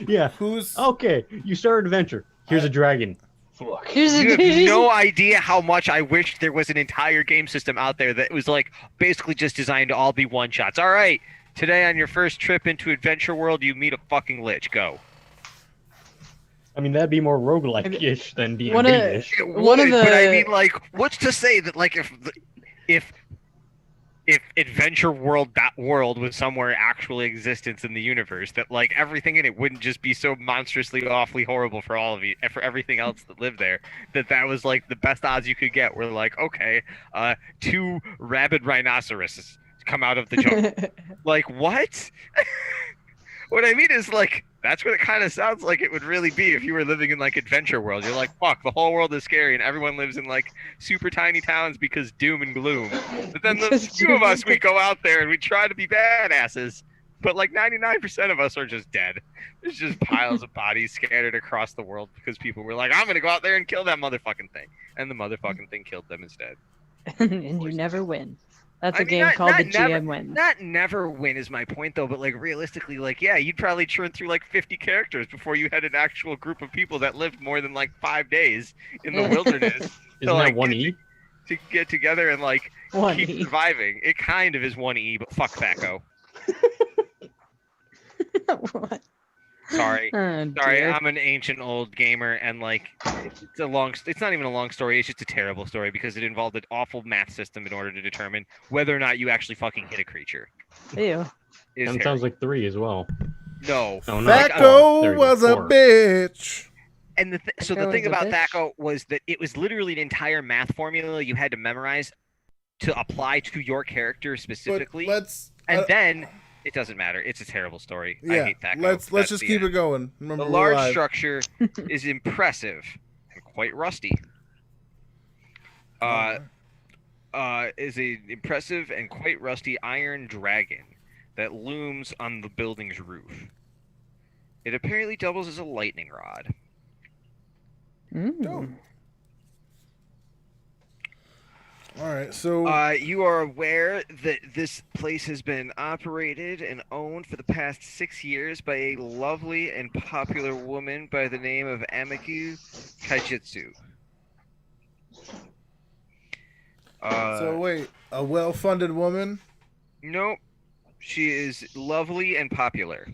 Yeah. Who's... Okay, you start an adventure. Here's a dragon. Fuck. You have no idea how much I wish there was an entire game system out there that was like basically just designed to all be one shots. All right, today on your first trip into Adventure World, you meet a fucking lich. Go. I mean, that'd be more roguelike-ish than D&D-ish. But I mean, like, what's to say that like if Adventure World, that world, was somewhere actual existence in the universe, that like everything in it wouldn't just be so monstrously awfully horrible for all of you, for everything else that lived there, that was like the best odds you could get were like, okay, 2 rabid rhinoceroses come out of the jungle. Like, what? What I mean is, like, that's what it kind of sounds like it would really be if you were living in, like, Adventure World. You're like, fuck, the whole world is scary, and everyone lives in, like, super tiny towns because doom and gloom. But then the few of us, we go out there and we try to be badasses, but, like, 99% of us are just dead. There's just piles of bodies scattered across the world because people were like, I'm gonna go out there and kill that motherfucking thing. And the motherfucking thing killed them instead. And you never win. That's a game called the GM Wins. Not never win is my point, though, but, like, realistically, like, yeah, you'd probably churn through, like, 50 characters before you had an actual group of people that lived more than, like, 5 days in the wilderness. Isn't that 1E? To get together and, like, 1E. keep surviving. It kind of is 1E, but fuck Thaco. What? Sorry. Oh, Sorry, dear. I'm an ancient old gamer, and like, it's not even a long story, it's just a terrible story because it involved an awful math system in order to determine whether or not you actually fucking hit a creature. Ew. And sounds like 3 as well. No. Oh, no. Thaco was a 4. bitch. And so the Thaco thing was a about bitch? Thaco was that it was literally an entire math formula you had to memorize to apply to your character specifically. But let's... And then It doesn't matter. It's a terrible story. I Yeah, hate Thaco. let's That's just the keep end. it going. The Remember, we're large live. structure is impressive and quite rusty. Uh, is an impressive and quite rusty iron dragon that looms on the building's roof. It apparently doubles as a lightning rod. Dope. All right, so You are aware that this place has been operated and owned for the past 6 years by a lovely and popular woman by the name of Amiku Kaijitsu. wait, a well-funded woman? Nope. She is lovely and popular.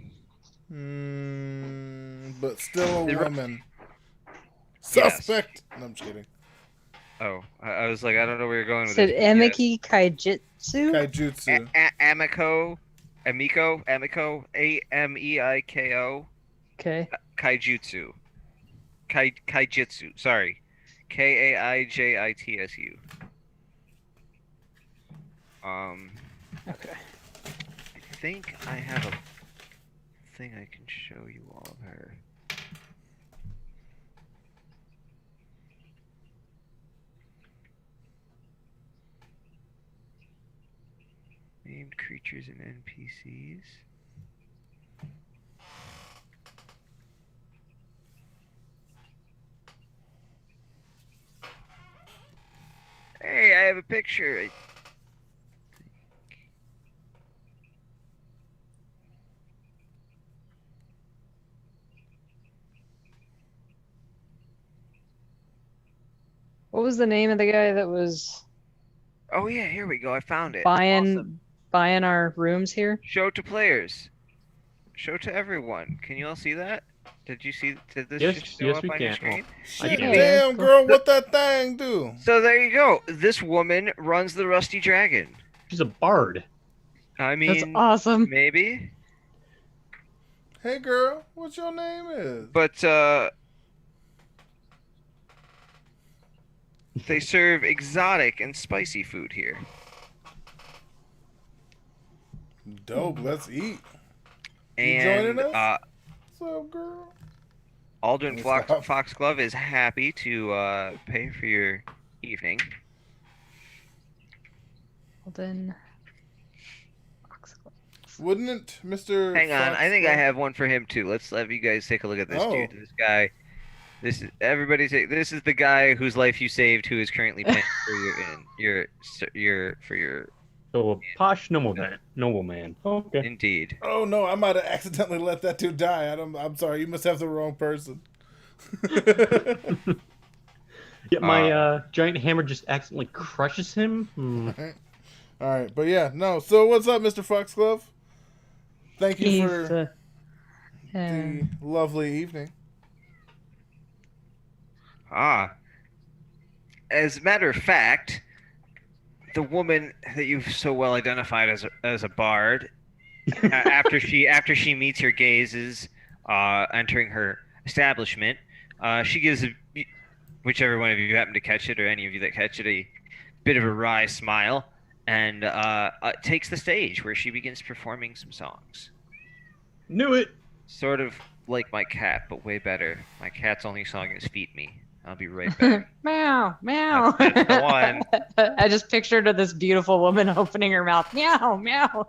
But still a The- woman. Yes. Suspect. No, I'm just kidding. Oh, I was like, I don't know where you're going with Said this. But yes. Emiki Kaijitsu? Kaijutsu. Amiko, Ameiko, Okay. Kaijutsu. Kaijitsu, sorry. Kaijitsu. Okay. I think I have a thing I can show you all of her. Named creatures and NPCs. Hey, I have a picture. What was the name of the guy that was Oh yeah, here we go. I found it. buying Awesome. buying our rooms here? Show to players. Show to everyone. Can you all see that? Did you see? Did this Yes, just show yes, up we on your can. screen? Shit, can. damn, girl, what that thing do? So there you go. This woman runs the Rusty Dragon. She's a bard. I That's mean, awesome. maybe, Hey, girl, what's your name is? but they serve exotic and spicy food here. Dope, let's eat. You And joining us? What's up, girl? Aldrin Let me stop. Foxglove is happy to pay for your evening. Well then. Wouldn't it, Mr. Hang on, I think I Foxglove? have one for him too. Let's let you guys take a look at this Oh. dude. This guy. This is this is the guy whose life you saved, who is currently paying for your So a posh nobleman. Okay. indeed. Oh no, I might have accidentally let that dude die. I'm sorry, you must have the wrong person. Yeah, my giant hammer just accidentally crushes him. All right, but yeah, no. So what's up, Mr. Foxglove? Thank you He's, for the lovely evening. As a matter of fact, the woman that you've so well identified as a bard, after she meets your gazes, entering her establishment, she gives whichever one of you happen to catch it, or any of you that catch it, a bit of a wry smile, and takes the stage where she begins performing some songs. Knew it. Sort of like my cat, but way better. My cat's only song is "Feed Me." I'll be right back. Meow, meow. That's the one. I just pictured this beautiful woman opening her mouth. Meow, meow.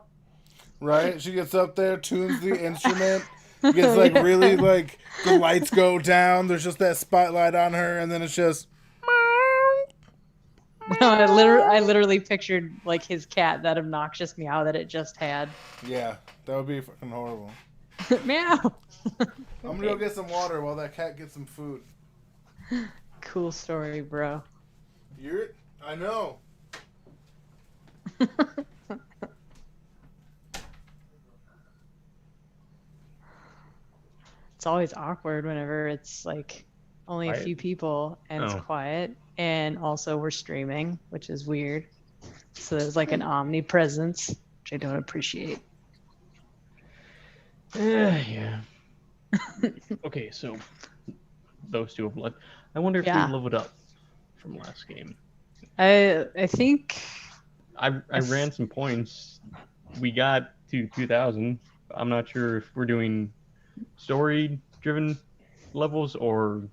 Right? She gets up there, tunes the instrument, gets like really like the lights go down. There's just that spotlight on her, and then it's just. No, I literally pictured like his cat, that obnoxious meow that it just had. Yeah, that would be fucking horrible. Meow. I'm gonna go get some water while that cat gets some food. Cool story, bro. I know. It's always awkward whenever it's like only a Quiet? few people and it's Oh. quiet, and also we're streaming, which is weird. So there's like an omnipresence, which I don't appreciate. Yeah. Okay, so those two have left. I wonder if Yeah. we leveled up from last game. I think I ran some points. We got to 2000. I'm not sure if we're doing story-driven levels or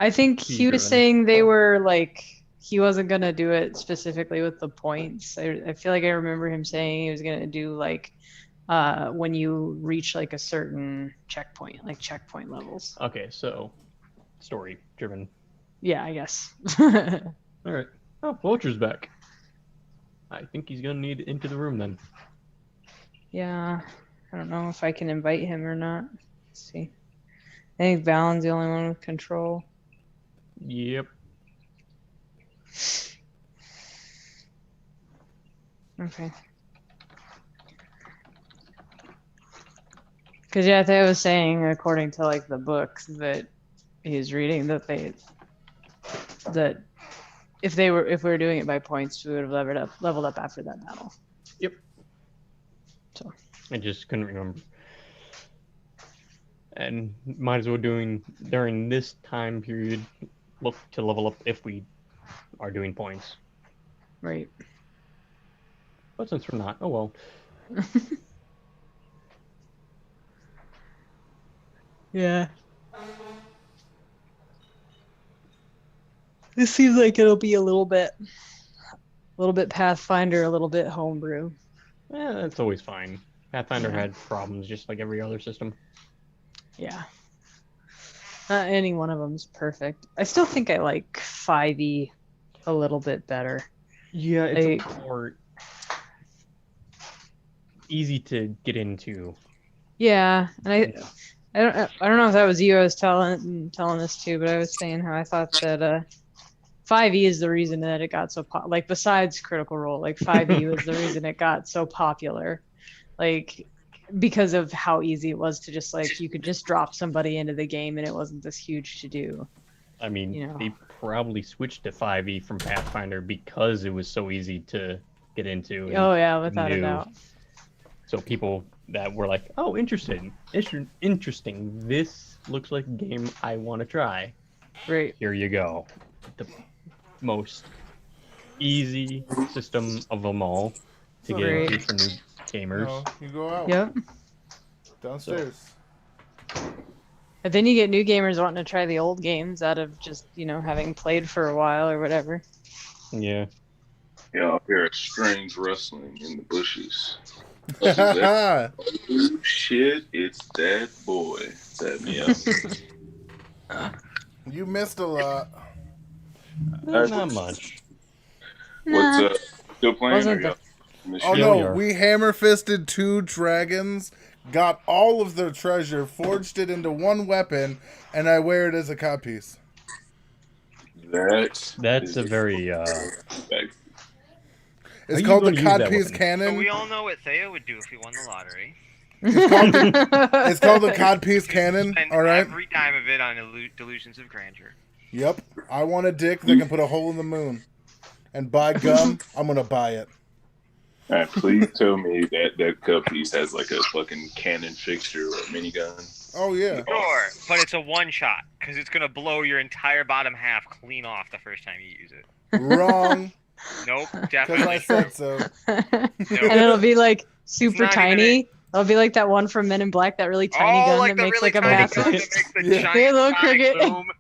I think he was speed-driven. saying they were like he wasn't gonna do it specifically with the points. I feel like I remember him saying he was gonna do like when you reach like a certain checkpoint, like checkpoint levels. Okay, so story-driven. Yeah, I guess. All right. Oh, Vulture's back. I think he's gonna need into the room then. Yeah, I don't know if I can invite him or not. Let's see. I think Valen's the only one with control. Yep. Okay. Because yeah, they was saying, according to like the book that he's reading, that if we were doing it by points, we would have leveled up after that battle. Yep. So I just couldn't remember. And might as well doing during this time period look to level up if we are doing points. right. But since we're not, oh well. Yeah. This seems like it'll be a little bit Pathfinder, a little bit homebrew. That's always fine. Pathfinder had problems just like every other system. Yeah. Not any one of them's perfect. I still think I like 5e a little bit better. Yeah, it's more easy to get into. Yeah, and I don't know if that was you I was telling this to, but I was saying how I thought that 5e is the reason that it got so like besides Critical Role, like 5e was the reason it got so popular, like because of how easy it was to just like you could just drop somebody into the game and it wasn't this huge to do. I mean, You know. they probably switched to 5e from Pathfinder because it was so easy to get into. Oh yeah, without a doubt. So people that were like, "Oh, interesting. This looks like a game I want to try." Right. Here you go. The most easy system of them all to get Right. into for new gamers. No, you go out. Yep. Downstairs. But then you get new gamers wanting to try the old games out of just, having played for a while or whatever. Yeah. Yeah, I hear strange rustling in the bushes. Oh, shit, it's that boy. That meow. You missed a lot. Not much. What's still playing? Wasn't Or y'all- Oh Yeah, no, we are. we hammer fisted 2 dragons, got all of their treasure, forged it into one weapon, and I wear it as a codpiece. That's a very It's you called the gonna use that codpiece weapon? cannon. But we all know what Thea would do if he won the lottery. It's called the codpiece cannon. Spend All right. every dime of it on delusions of grandeur. Yep. I want a dick that can put a hole in the moon. And by gum, I'm gonna buy it. All right, please tell me that cup piece has like a fucking cannon fixture or minigun. Oh yeah. Sure, but it's a one shot because it's gonna blow your entire bottom half clean off the first time you use it. Wrong. Nope, Because definitely I true. said so. And it'll be like super not even tiny. It'll be like that one from Men in Black, that really tiny gun like that the makes really like a tiny massive. gun that makes the Yeah. giant Hey, little sonic cricket. boom.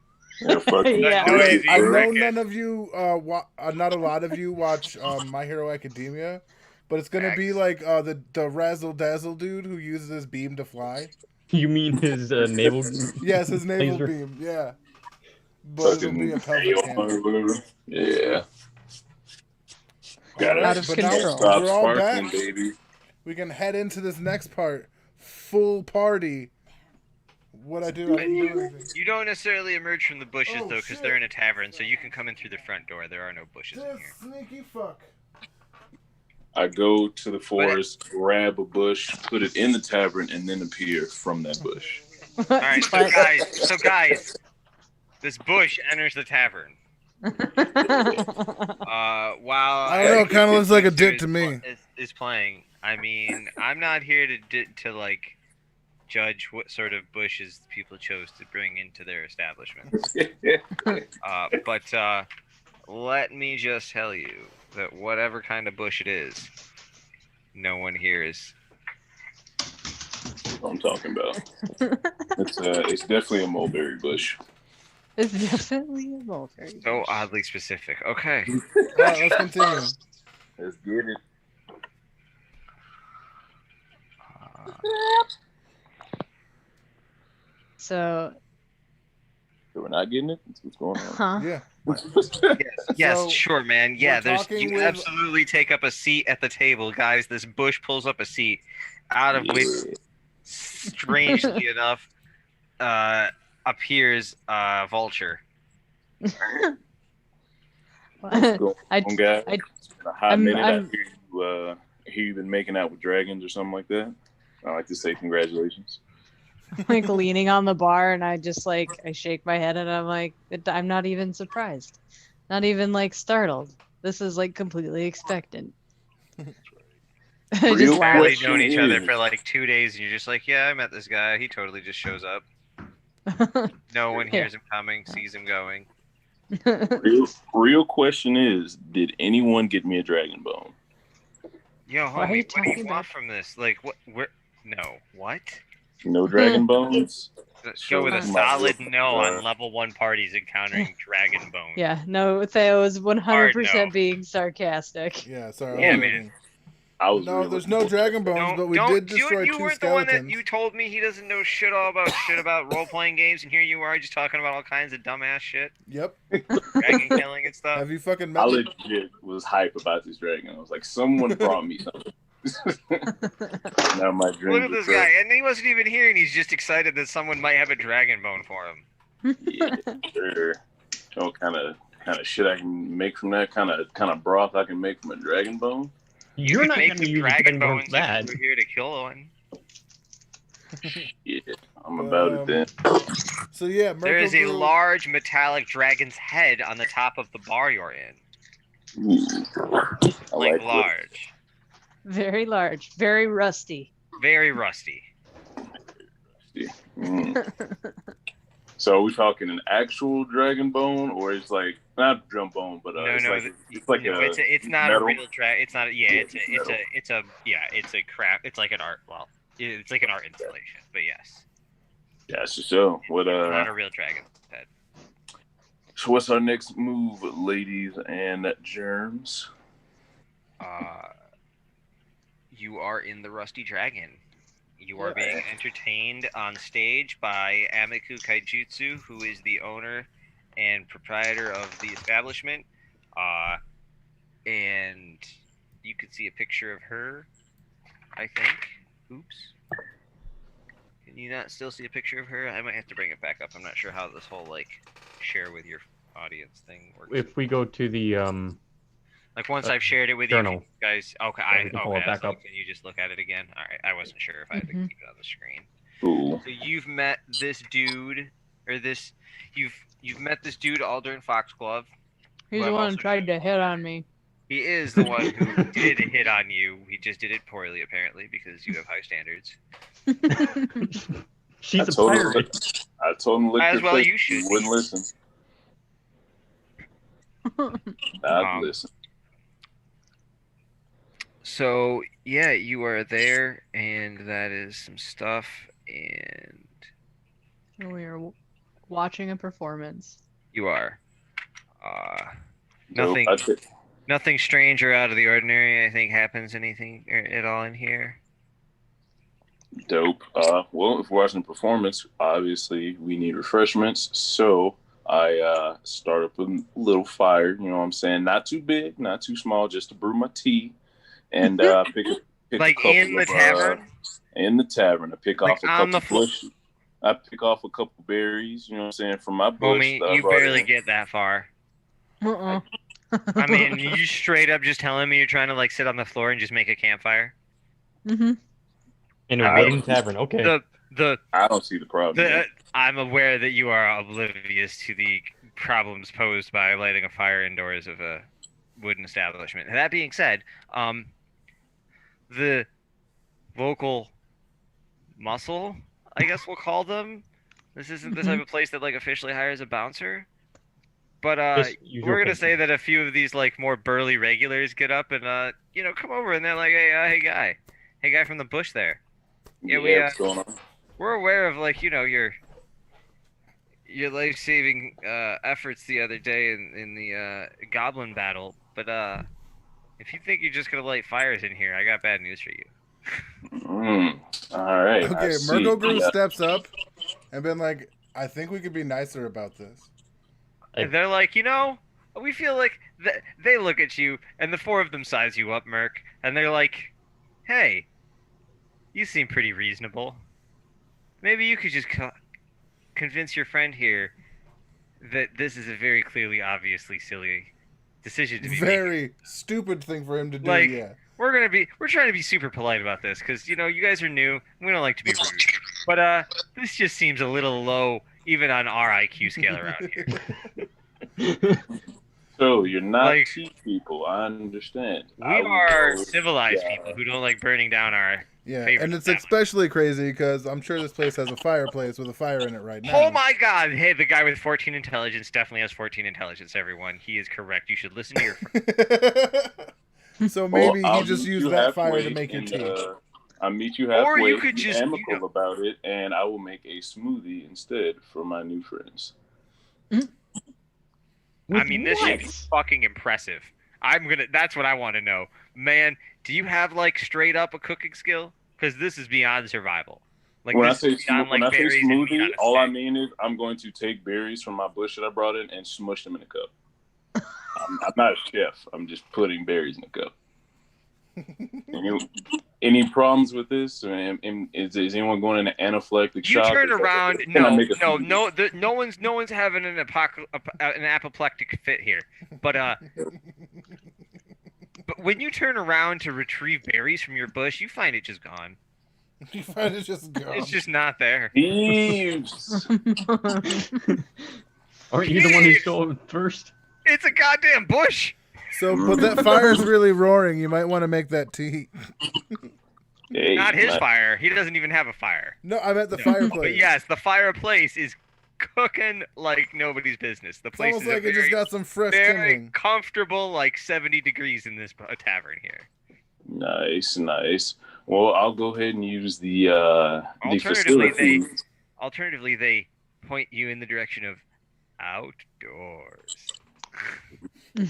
Yeah, fucking Yeah. All right, I know Cricket. none of you, not a lot of you watch My Hero Academia, but it's gonna be like the Razzle Dazzle dude who uses his beam to fly. You mean his naval? Yes, his naval laser? beam. Yeah, but it'll be a pelvic AR cannon. or whatever. Yeah. Got Out it. of But now control. Stop we're all sparkling, back. baby. We can head into this next part. Full party. What I do? I can do anything. You don't necessarily emerge from the bushes Oh, though, because shit. they're in a tavern, so you can come in through the front door. There are no bushes in This here. sneaky fuck. I go to the forest, grab a bush, put it in the tavern, and then appear from that bush. All right, so guys, this bush enters the tavern. While I don't know. It kind of looks like a dick to me. Is playing. I mean, I'm not here to like judge what sort of bushes people chose to bring into their establishment. But let me just tell you that whatever kind of bush it is, no one here is what I'm talking about. It's definitely a mulberry bush. It's definitely a mulberry So bush. oddly specific. Okay. All right, let's continue. Let's get it. So, So we're not getting it? That's what's going on. huh? Yeah. Yes, So, sure, man. Yeah, we're there's talking you with- absolutely take up a seat at the table, guys. This bush pulls up a seat, out of which, strangely enough, appears Vulture. What's going I, on, guys? I, It's been a hot I'm- minute. I'm- I hear you've been making out with dragons or something like that. I like to say congratulations. like leaning on the bar, and I just like I shake my head, and I'm like, I'm not even surprised, not even like startled. This is like completely expectant. I Real just laugh. Barely question known each other is- for like 2 days, and you're just like, yeah, I met this guy. He totally just shows up. No one hears him coming, sees him going. Real question is, did anyone get me a dragon bone? Yo, Why are you homie, what do you talking want about- from this? Like, what? Where? No, what? No dragon bones? Let's go with a My solid real- no on level 1 parties encountering dragon bone. Yeah, no, Theo was 100% Hard no. being sarcastic. Yeah, sorry. Yeah, I I'm mean, looking. I was No, really there's looking no for- dragon bones, but we did destroy you two weren't the one that skeletons. you told me he doesn't know shit about role playing games, and here you are just talking about all kinds of dumbass shit, Yep. dragon killing and stuff. Have you fucking I met? legit was hype about this dragon. I was like, someone brought me something. Now my dreams Look at are this true. guy, and he wasn't even here, and he's just excited that someone might have a dragon bone for him. Yeah, sure. What kind of shit I can make from that? Kind of broth I can make from a dragon bone? You're could not make going to some use dragon dragon bone bones for that. if you were here to kill one. Yeah, I'm about it then. So yeah, There is a Merkle Brew- large metallic dragon's head on the top of the bar you're in. Ooh, I Like like large. Very large, very rusty. Very rusty. it. Mm. So are we talking an actual dragon bone, or it's like not drum bone, but No, it's no, like no, a it's not metal? a real dragon. It's not. Yeah, it's Metal. a craft. It's like an art. Well, it's like an art installation. But yes, Yeah, so what it's not a real dragon head. So what's our next move, ladies and germs? You are in the Rusty Dragon. You are being entertained on stage by Amiku Kaijutsu, who is the owner and proprietor of the establishment. And you could see a picture of her, I think. Oops. Can you not still see a picture of her? I might have to bring it back up. I'm not sure how this whole, like, share with your audience thing works. If we go to the Like, once I've shared it with journal. you guys, okay, Yeah, we can pull it I was back like, up. can you just look at it again? All right, I wasn't sure if I had to Mhm. keep it on the screen. Cool. So you've met this dude, or this, you've met this dude all during Foxglove. He's Well, the one also- who tried to hit on me. He is the one who did hit on you. He just did it poorly, apparently, because you have high standards. she's I a told him, pirate. I told him to lick As your well face. you should He wouldn't be. listen. Not Um, listen. So yeah, you are there, and that is some stuff, and We are watching a performance. you are. Nope, Nothing. Nothing strange or out of the ordinary, I think, happens anything at all in here. Dope. Well, if we're watching performance, obviously we need refreshments. So I start up a little fire. You know what I'm saying? Not too big, not too small, just to brew my tea. And pick Like a couple in the of, tavern? in the tavern, I pick Like off a on couple the floor? bushes. I pick off a couple berries. You know what I'm saying? From my bush. Homie, that I you brought barely in. get that far. Uh-uh. I mean, you straight up just telling me you're trying to like sit on the floor and just make a campfire. hmm In a I- wooden tavern. Okay. The I don't see the problem. I'm aware that you are oblivious to the problems posed by lighting a fire indoors of a wooden establishment. That being said, the local muscle, I guess we'll call them. This isn't the type of place that like officially hires a bouncer. But Just use your we're gonna opinion. say that a few of these like more burly regulars get up and come over and they're like, hey guy from the bush there. Yeah, we What's going on? we're aware of like your life-saving efforts the other day in the goblin battle, but if you think you're just gonna light fires in here, I got bad news for you. Mm, all right, I Okay, see. Murgle Yeah. steps up and been like, I think we could be nicer about this. And they're like, we feel like they look at you, and the four of them size you up, Merc, and they're like, hey, you seem pretty reasonable. Maybe you could just convince your friend here that this is a very clearly, obviously silly decision to be making. Very stupid thing for him to do, Like, yeah. we're trying to be super polite about this because you guys are new. We don't like to be rude, but this just seems a little low, even on our IQ scale around here. So you're not Like, cheap people. I understand. we I will are go. civilized people who don't like burning down our Yeah, favorite and it's establishment. especially crazy because I'm sure this place has a fireplace with a fire in it right now. Oh my God! Hey, the guy with 14 intelligence definitely has 14 intelligence. Everyone, he is correct. You should listen to your friend. So Well, maybe I'll he just meet used you that fire to halfway make your and, tea. I'll meet you Or halfway. you could be just, amicable about it, and I will make a smoothie instead for my new friends. I mean, this should be fucking impressive. That's what I want to know. Man, do you have like straight up a cooking skill? Because this is beyond survival. Like When I this say is beyond when like I say berries and meat smoothie, on a all I stick. mean is I'm going to take berries from my bush that I brought in and smush them in a cup. I'm not a chef. I'm just putting berries in a cup. Any problems with this? Is anyone going into anaphylactic You shock? turn around. Can I make a smoothie? No one's having an apoplectic fit here. But when you turn around to retrieve berries from your bush, you find it just gone. You find it just gone. It's just not there. Thieves! Aren't you the one who stole it first? It's a goddamn bush. So, but that fire's really roaring. You might want to make that tea. Hey, Not his fire. He doesn't even have a fire. No, I meant the No. fireplace. But yes, the fireplace is cooking like nobody's business. The It's place almost is like a it just very, got some fresh very kindling. comfortable, like 70 degrees in this tavern here. Nice. Well, I'll go ahead and use the facility. Alternatively, they point you in the direction of outdoors.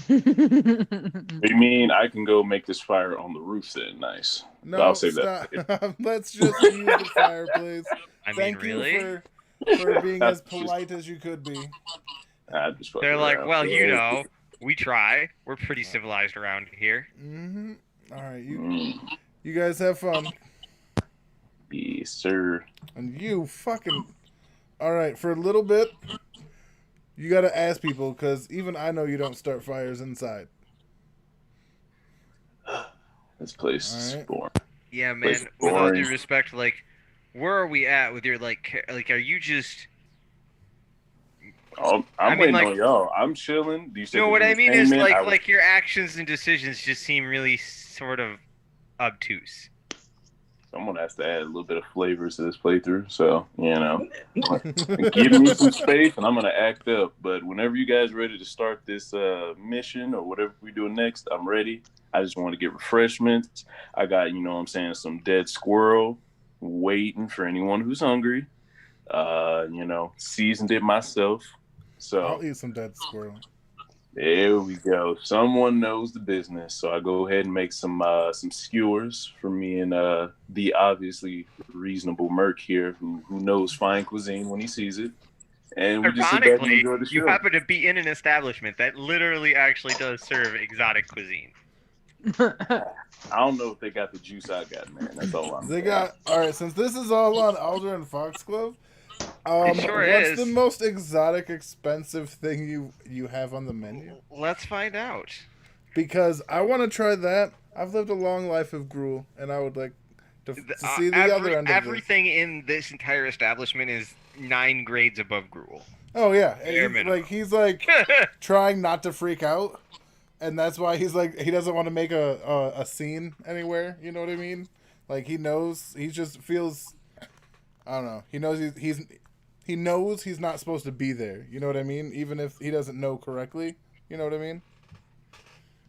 You mean I can go make this fire on the roof then? Nice. No, I'll save stop. that. Let's just use the fireplace. I mean, Thank really? you for being as polite as you could be. They're like, well, we try. We're pretty civilized around here. Mm-hmm. All right, you guys have fun. Yes, sir. And you fucking... All right, for a little bit, you got to ask people, because even I know you don't start fires inside. This place is boring. Yeah, man. With all due respect, like, where are we at with your, like, are you just... Oh, I'm waiting on y'all. I'm chilling. Do you know what I mean is, like your actions and decisions just seem really sort of obtuse. Someone has to add a little bit of flavor to this playthrough, so give me some space, and I'm gonna act up. But whenever you guys are ready to start this mission or whatever we do next, I'm ready. I just want to get refreshments. I got, some dead squirrel waiting for anyone who's hungry. Seasoned it myself. So I'll eat some dead squirrel. There we go. Someone knows the business. So I go ahead and make some skewers for me and the obviously reasonable Merc here who knows fine cuisine when he sees it. And we just sit back and enjoy the show. You happen to be in an establishment that literally actually does serve exotic cuisine. I don't know if they got the juice I got, man. That's all I'm saying. All right, since this is all on Alder and Foxglove, it sure what's is. the most exotic, expensive thing you have on the menu? Let's find out. Because I want to try that. I've lived a long life of gruel, and I would like to see the other end of everything in this entire establishment is 9 grades above gruel. Oh yeah, he's like trying not to freak out, and that's why he's like he doesn't want to make a scene anywhere. You know what I mean? Like he knows, he just feels. I don't know. He knows he knows he's not supposed to be there. You know what I mean? Even if he doesn't know correctly. You know what I mean?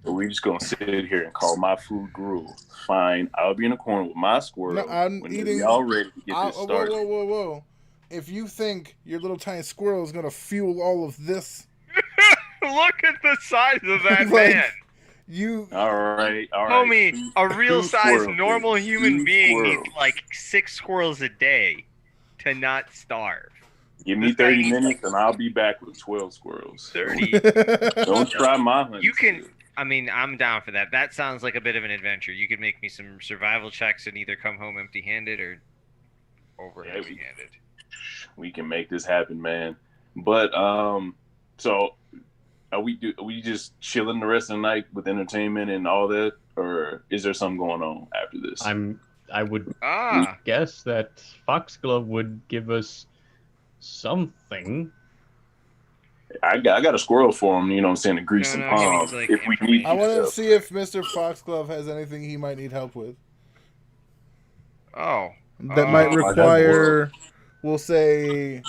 Or we just gonna sit here and call my food gruel. Fine, I'll be in the corner with my No, squirrel I'm when eating. y'all ready to get this Whoa, whoa, started. whoa, whoa! If you think your little tiny squirrel is gonna fuel all of this, Look at the size of that man. like you, All right. Homie, a real Two size squirrels, normal baby. human Two being needs squirrels. like 6 squirrels a day to not starve. Give me This guy 30 eats minutes and I'll be back with 12 squirrels. 30. Don't try my honey. You can, I mean, I'm down for that. That sounds like a bit of an adventure. You could make me some survival checks and either come home empty-handed or over Yeah, empty-handed. we can make this happen, man. But so are we just chilling the rest of the night with entertainment and all that, or is there something going on after this? I would Ah, guess that Foxglove would give us something. I got a squirrel for him, you know what I'm saying, to grease some No, he palms needs, like, if we need I want to stuff. see if Mr. Foxglove has anything he might need help with oh. that might Oh, require, we'll say,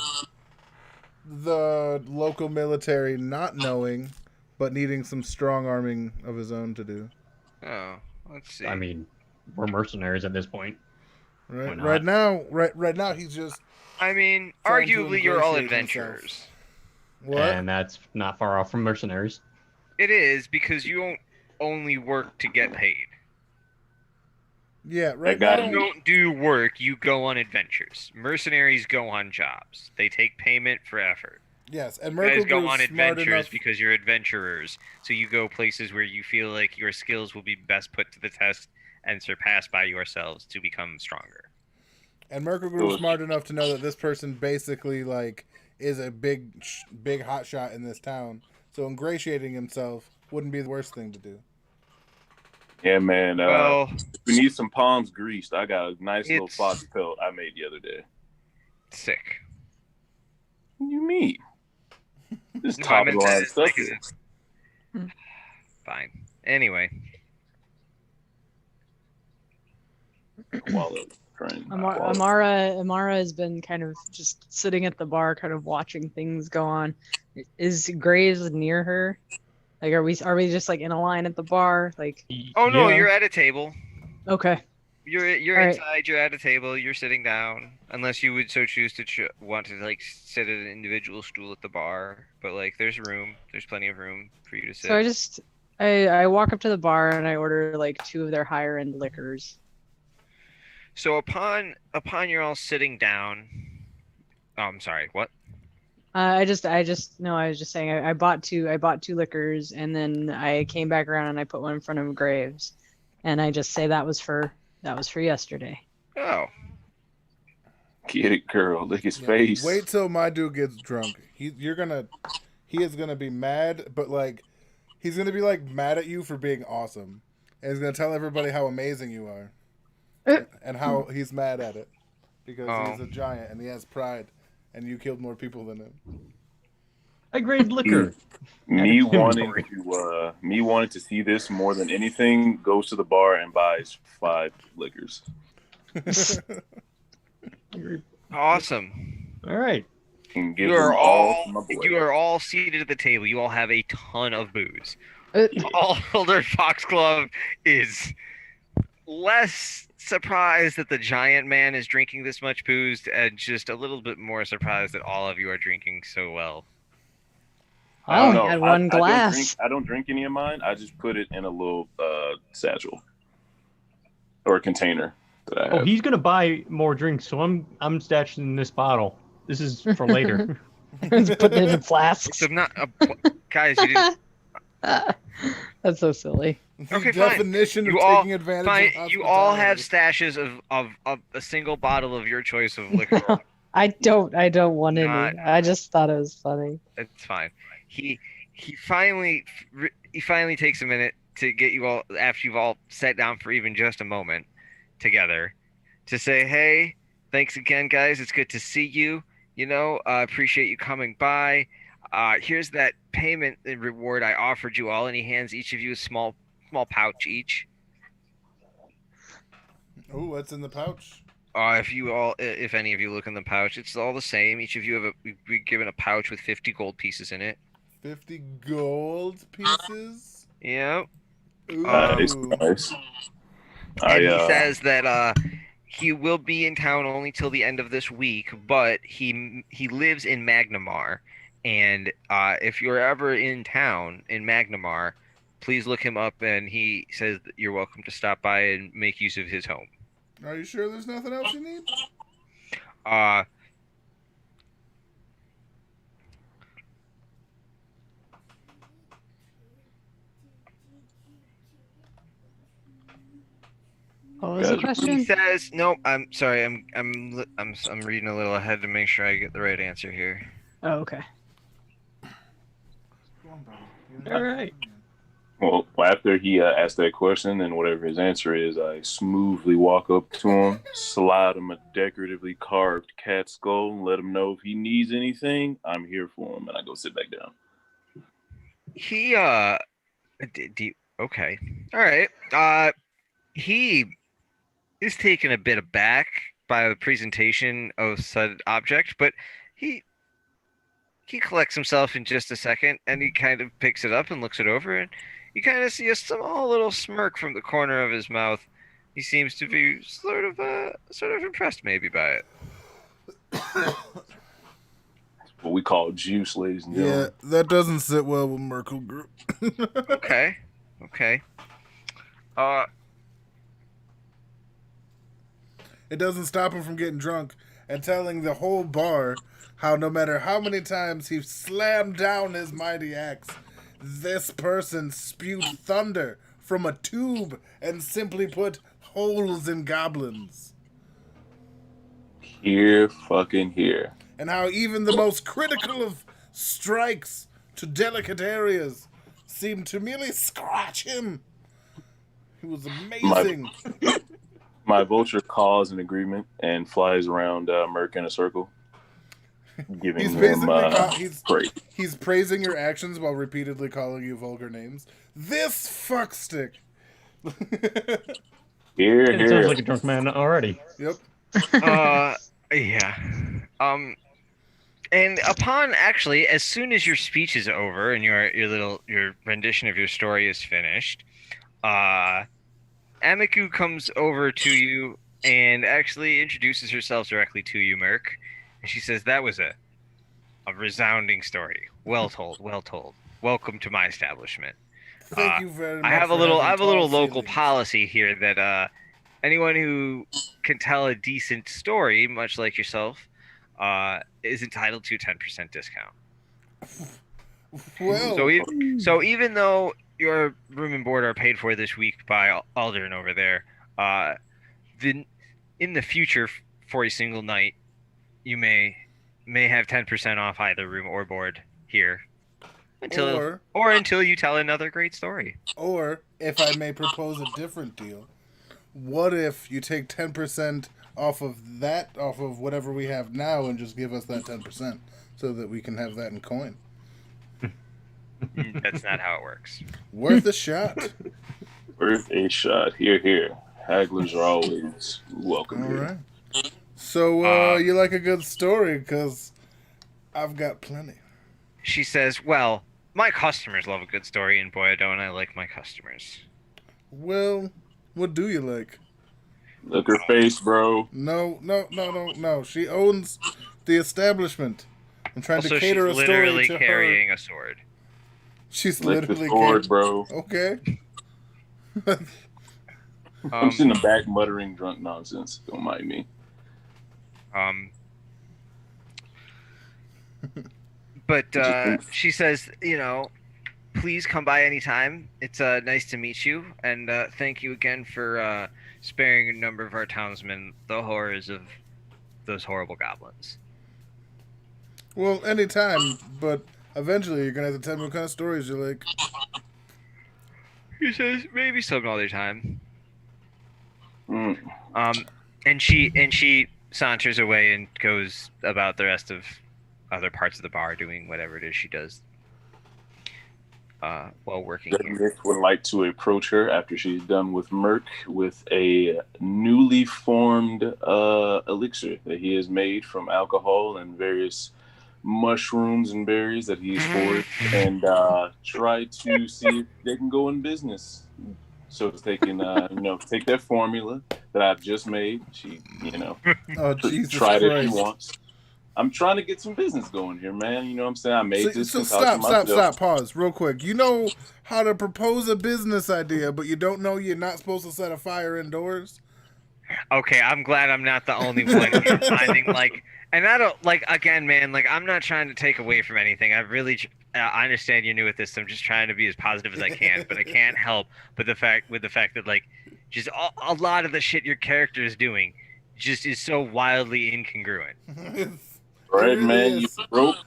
the local military not knowing, but needing some strong arming of his own to do. Oh, let's see. I mean, we're mercenaries at this point. Why Right, not? right now, he's just I mean, trying to arguably, you're all ingratiate adventurers. what? And that's not far off from mercenaries. It is because you don't only work to get paid. Yeah, right got now. You don't do work, you go on adventures. Mercenaries go on jobs. They take payment for effort. Yes, and You guys Merkel go grew on smart adventures enough. because you're adventurers. So you go places where you feel like your skills will be best put to the test and surpassed by yourselves to become stronger. And Merkel grew smart enough to know that this person basically like is a big hot shot in this town. So ingratiating himself wouldn't be the worst thing to do. Yeah, man. Well, We need some palms greased. I got a nice little It's- fox pelt I made the other day. sick. What do you mean? This No, I top of meant the line that, stuff like, here. Fine. Anyway, Wallet train. Amara has been kind of just sitting at the bar, kind of watching things go on. Is Graves near her? Like, are we just like in a line at the bar? Like, oh no, Yeah. you're at a table. okay, You're All right. inside. You're at a table. You're sitting down, unless you would so choose to want to like sit at an individual stool at the bar. But like, there's room. There's plenty of room for you to sit. so I walk up to the bar and I order like 2 of their higher end liquors. So upon you're all sitting down. Oh, I'm sorry. What? I was just saying I bought 2 liquors and then I came back around and I put one in front of Graves, and I just say that was for yesterday. Oh, Get it, girl. Lick his Yeah. face. Wait till my dude gets drunk. He is gonna be mad, but like he's gonna be like mad at you for being awesome, and he's gonna tell everybody how amazing you are, and how he's mad at it because he's a giant and he has pride, and you killed more people than him. I grade liquor. Me wanting to see this more than anything goes to the bar and buys 5 liquors. awesome. All right. And give You are them all to my boy. you are all seated at the table. You all have a ton of booze. Uh, Older Foxglove is less surprised that the giant man is drinking this much booze, and just a little bit more surprised that all of you are drinking so well. I don't only know. had one I glass. don't drink any of mine. I just put it in a little satchel or a container that I have. Oh, he's gonna buy more drinks, so I'm stashing this bottle. This is for later. Just putting it in flasks. So not guys, you didn't. That's so silly. The Okay, fine. definition of You all- taking advantage Fine, of you all have hospitality. stashes of a single bottle of your choice of liquor. I don't want any. Not- I just thought it was funny. It's fine. He finally takes a minute to get you all, after you've all sat down for even just a moment together, to say, "Hey, thanks again, guys. It's good to see you. You know, appreciate you coming by. Here's that payment reward I offered you all," and he hands each of you a small pouch each. Oh, what's in the pouch? If any of you look in the pouch, it's all the same. Each of you have we've given a pouch with 50 gold pieces in it. 50 gold pieces. Yeah. Nice, Ooh. nice. And I he says that he will be in town only till the end of this week, but he lives in Magnamar, and if you're ever in town in Magnamar, please look him up, and he says that you're welcome to stop by and make use of his home. Are you sure there's nothing else you need? Uh, What was the Gotcha. he question? says, no, I'm sorry, I'm reading a little ahead to make sure I get the right answer here. Oh, okay. Come on, buddy. All right. well, after he asked that question and whatever his answer is, I smoothly walk up to him, slide him a decoratively carved cat skull, and let him know if he needs anything, I'm here for him, and I go sit back down. He okay, all right. He is taken a bit aback by the presentation of said object, but he he collects himself in just a second, and he kind of picks it up and looks it over, and you kind of see a small little smirk from the corner of his mouth. He seems to be sort of impressed maybe by it. What we call juice, ladies and Yeah, gentlemen. that doesn't sit well with Merkel Group. Okay, okay. Uh, It doesn't stop him from getting drunk and telling the whole bar how no matter how many times he slammed down his mighty axe, this person spewed thunder from a tube and simply put holes in goblins. Here, fucking here. And how even the most critical of strikes to delicate areas seemed to merely scratch him. He was amazing. My vulture caws in agreement and flies around Merc in a circle, giving He's him basically praise. he's praising your actions while repeatedly calling you vulgar names. This fuckstick. Here, It sounds here. like a drunk man already. Yep. yeah. And upon actually, as soon as your speech is over and your rendition of your story is finished, Amiku comes over to you and actually introduces herself directly to you, Merc. And she says, "That was a resounding story. Well told, well told. Welcome to my establishment. Thank you very much. I have a for little having local tall ceilings. policy here that anyone who can tell a decent story, much like yourself, is entitled to a 10% discount. Well, So even though your room and board are paid for this week by Aldrin over there, then in the future for a single night, you may have 10% off either room or board here until until you tell another great story. or if I may propose a different deal, what if you take 10% off of whatever we have now and just give us that 10% so that we can have that in coin? That's not how it works. Worth a shot. Worth a shot. Here, here. Hagglers are always welcome All here. right. So you like a good story? Because I've got plenty. She says, "Well, my customers love a good story, and boy, don't I like my customers." Well, what do you like? Look her face, bro. No. She owns the establishment. I'm trying Also, to cater she's a story literally to carrying her. a sword. She's Lick the literally sword, bro. Okay. I'm just in the back muttering drunk nonsense. Don't mind me. But she says, please come by anytime. It's nice to meet you, and thank you again for sparing a number of our townsmen the horrors of those horrible goblins. Well, anytime, but eventually you're gonna have to tell me what kind of stories you like. She says, maybe some other time. Mm. And she saunters away and goes about the rest of other parts of the bar doing whatever it is she does while working here. Nick would like to approach her after she's done with Merc with a newly formed elixir that he has made from alcohol and various mushrooms and berries that he's foraged, and try to see if they can go in business. so they can take that formula that I've just made. She Oh, Jesus try it if she Christ. wants. I'm trying to get some business going here, man. You know what I'm saying? I made this So concoction stop, myself. pause, real quick. You know how to propose a business idea, but you don't know you're not supposed to set a fire indoors? Okay, I'm glad I'm not the only one here finding like, and I don't like again, man. Like, I'm not trying to take away from anything. I understand you're new at this, so I'm just trying to be as positive as I can. But I can't help but the fact that like, just a lot of the shit your character is doing, just is so wildly incongruent. It Right, really man. is.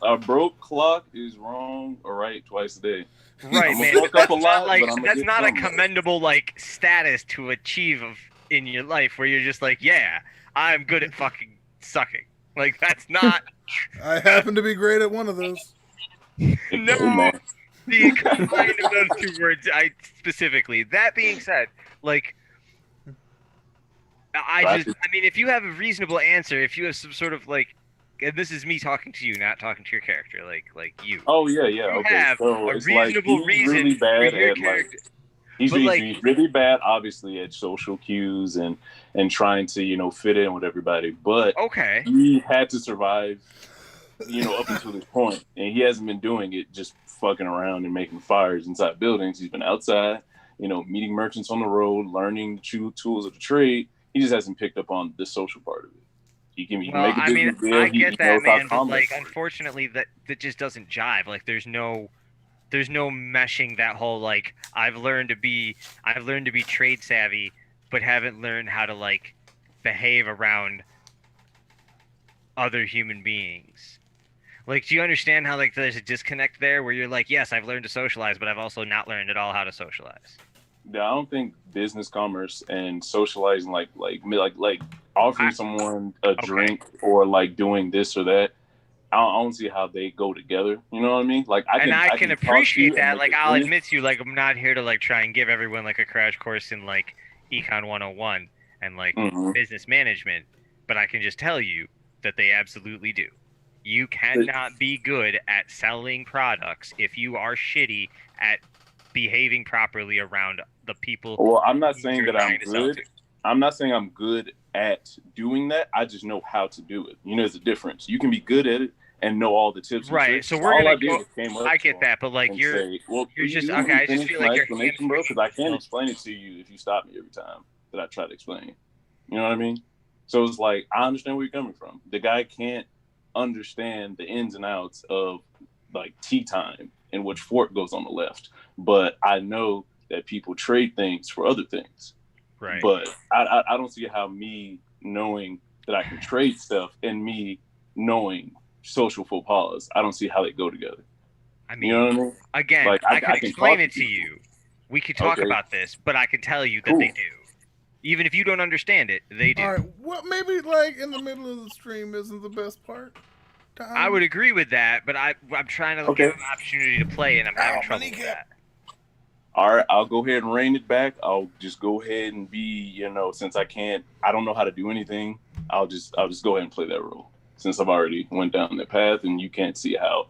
A broke clock is wrong or right twice a day. Right, I'm gonna man. fuck up a lot, Like but I'm gonna that's get not a some right. commendable like status to achieve in your life where you're just like, yeah, I'm good at fucking sucking. Like that's not I happen to be great at one of those. Hey, no man. the combined of those two words. I specifically. That being said, like I mean, if you have a reasonable answer, if you have some sort of like, and this is me talking to you, not talking to your character, like you. Oh yeah. You Okay, have so a it's like reasonable he's reason really for bad your at character, he's, but he's like, he's really bad, obviously, at social cues and trying to fit in with everybody. But okay. he had to survive, up until this point, and he hasn't been doing it just fucking around and making fires inside buildings. He's been outside, meeting merchants on the road, learning the true tools of the trade. He just hasn't picked up on the social part of it. He can Well, make a I mean, business deal. I He get that, knows how man, but combat like, works. unfortunately, that just doesn't jive. Like, there's no meshing that whole like I've learned to be trade savvy, but haven't learned how to like behave around other human beings. Like, do you understand how like there's a disconnect there where you're like, yes, I've learned to socialize, but I've also not learned at all how to socialize. Yeah, I don't think business commerce and socializing like offering someone a Okay. drink or like doing this or that. I don't see how they go together. You know what I mean? Like And I I can can talk to appreciate you and that. make Like, a I'll drink. admit to you, like, I'm not here to like try and give everyone like a crash course in like Econ 101 and like Mhm. business management, but I can just tell you that they absolutely do. You cannot be good at selling products if you are shitty at behaving properly around the people Well, I'm not who saying you're that I'm trying to sell to. good. I'm not saying I'm good at doing that. I just know how to do it. There's a difference. You can be good at it and know all the tips and Right. tricks. So we're All gonna I did go. was came up I to get him that, but like and say, "Well, you're you just do. okay. Let me I just finish feel my like you're explanation, bro, because I can't explain it to you if you stop me every time that I try to explain. You know what I mean? So it's like I understand where you're coming from. The guy can't understand the ins and outs of like tea time and which fork goes on the left, but I know that people trade things for other things. right. But I don't see how me knowing that I can trade stuff and me knowing social faux pas, I don't see how they go together. I You know mean, what I mean? again, Like I could I can explain talk to it to people. you. We could talk Okay, about this, but I can tell you that they cool. do. Even if you don't understand it, they do. All right, well, maybe like in the middle of the stream isn't the best part. Time. I would agree with that, but I'm trying to Okay. give them an opportunity to play, and I'm having Ow, my trouble with kneecap. that. All right, I'll go ahead and rein it back. I'll just go ahead and be, since I don't know how to do anything. I'll just go ahead and play that role since I've already went down that path, and you can't see how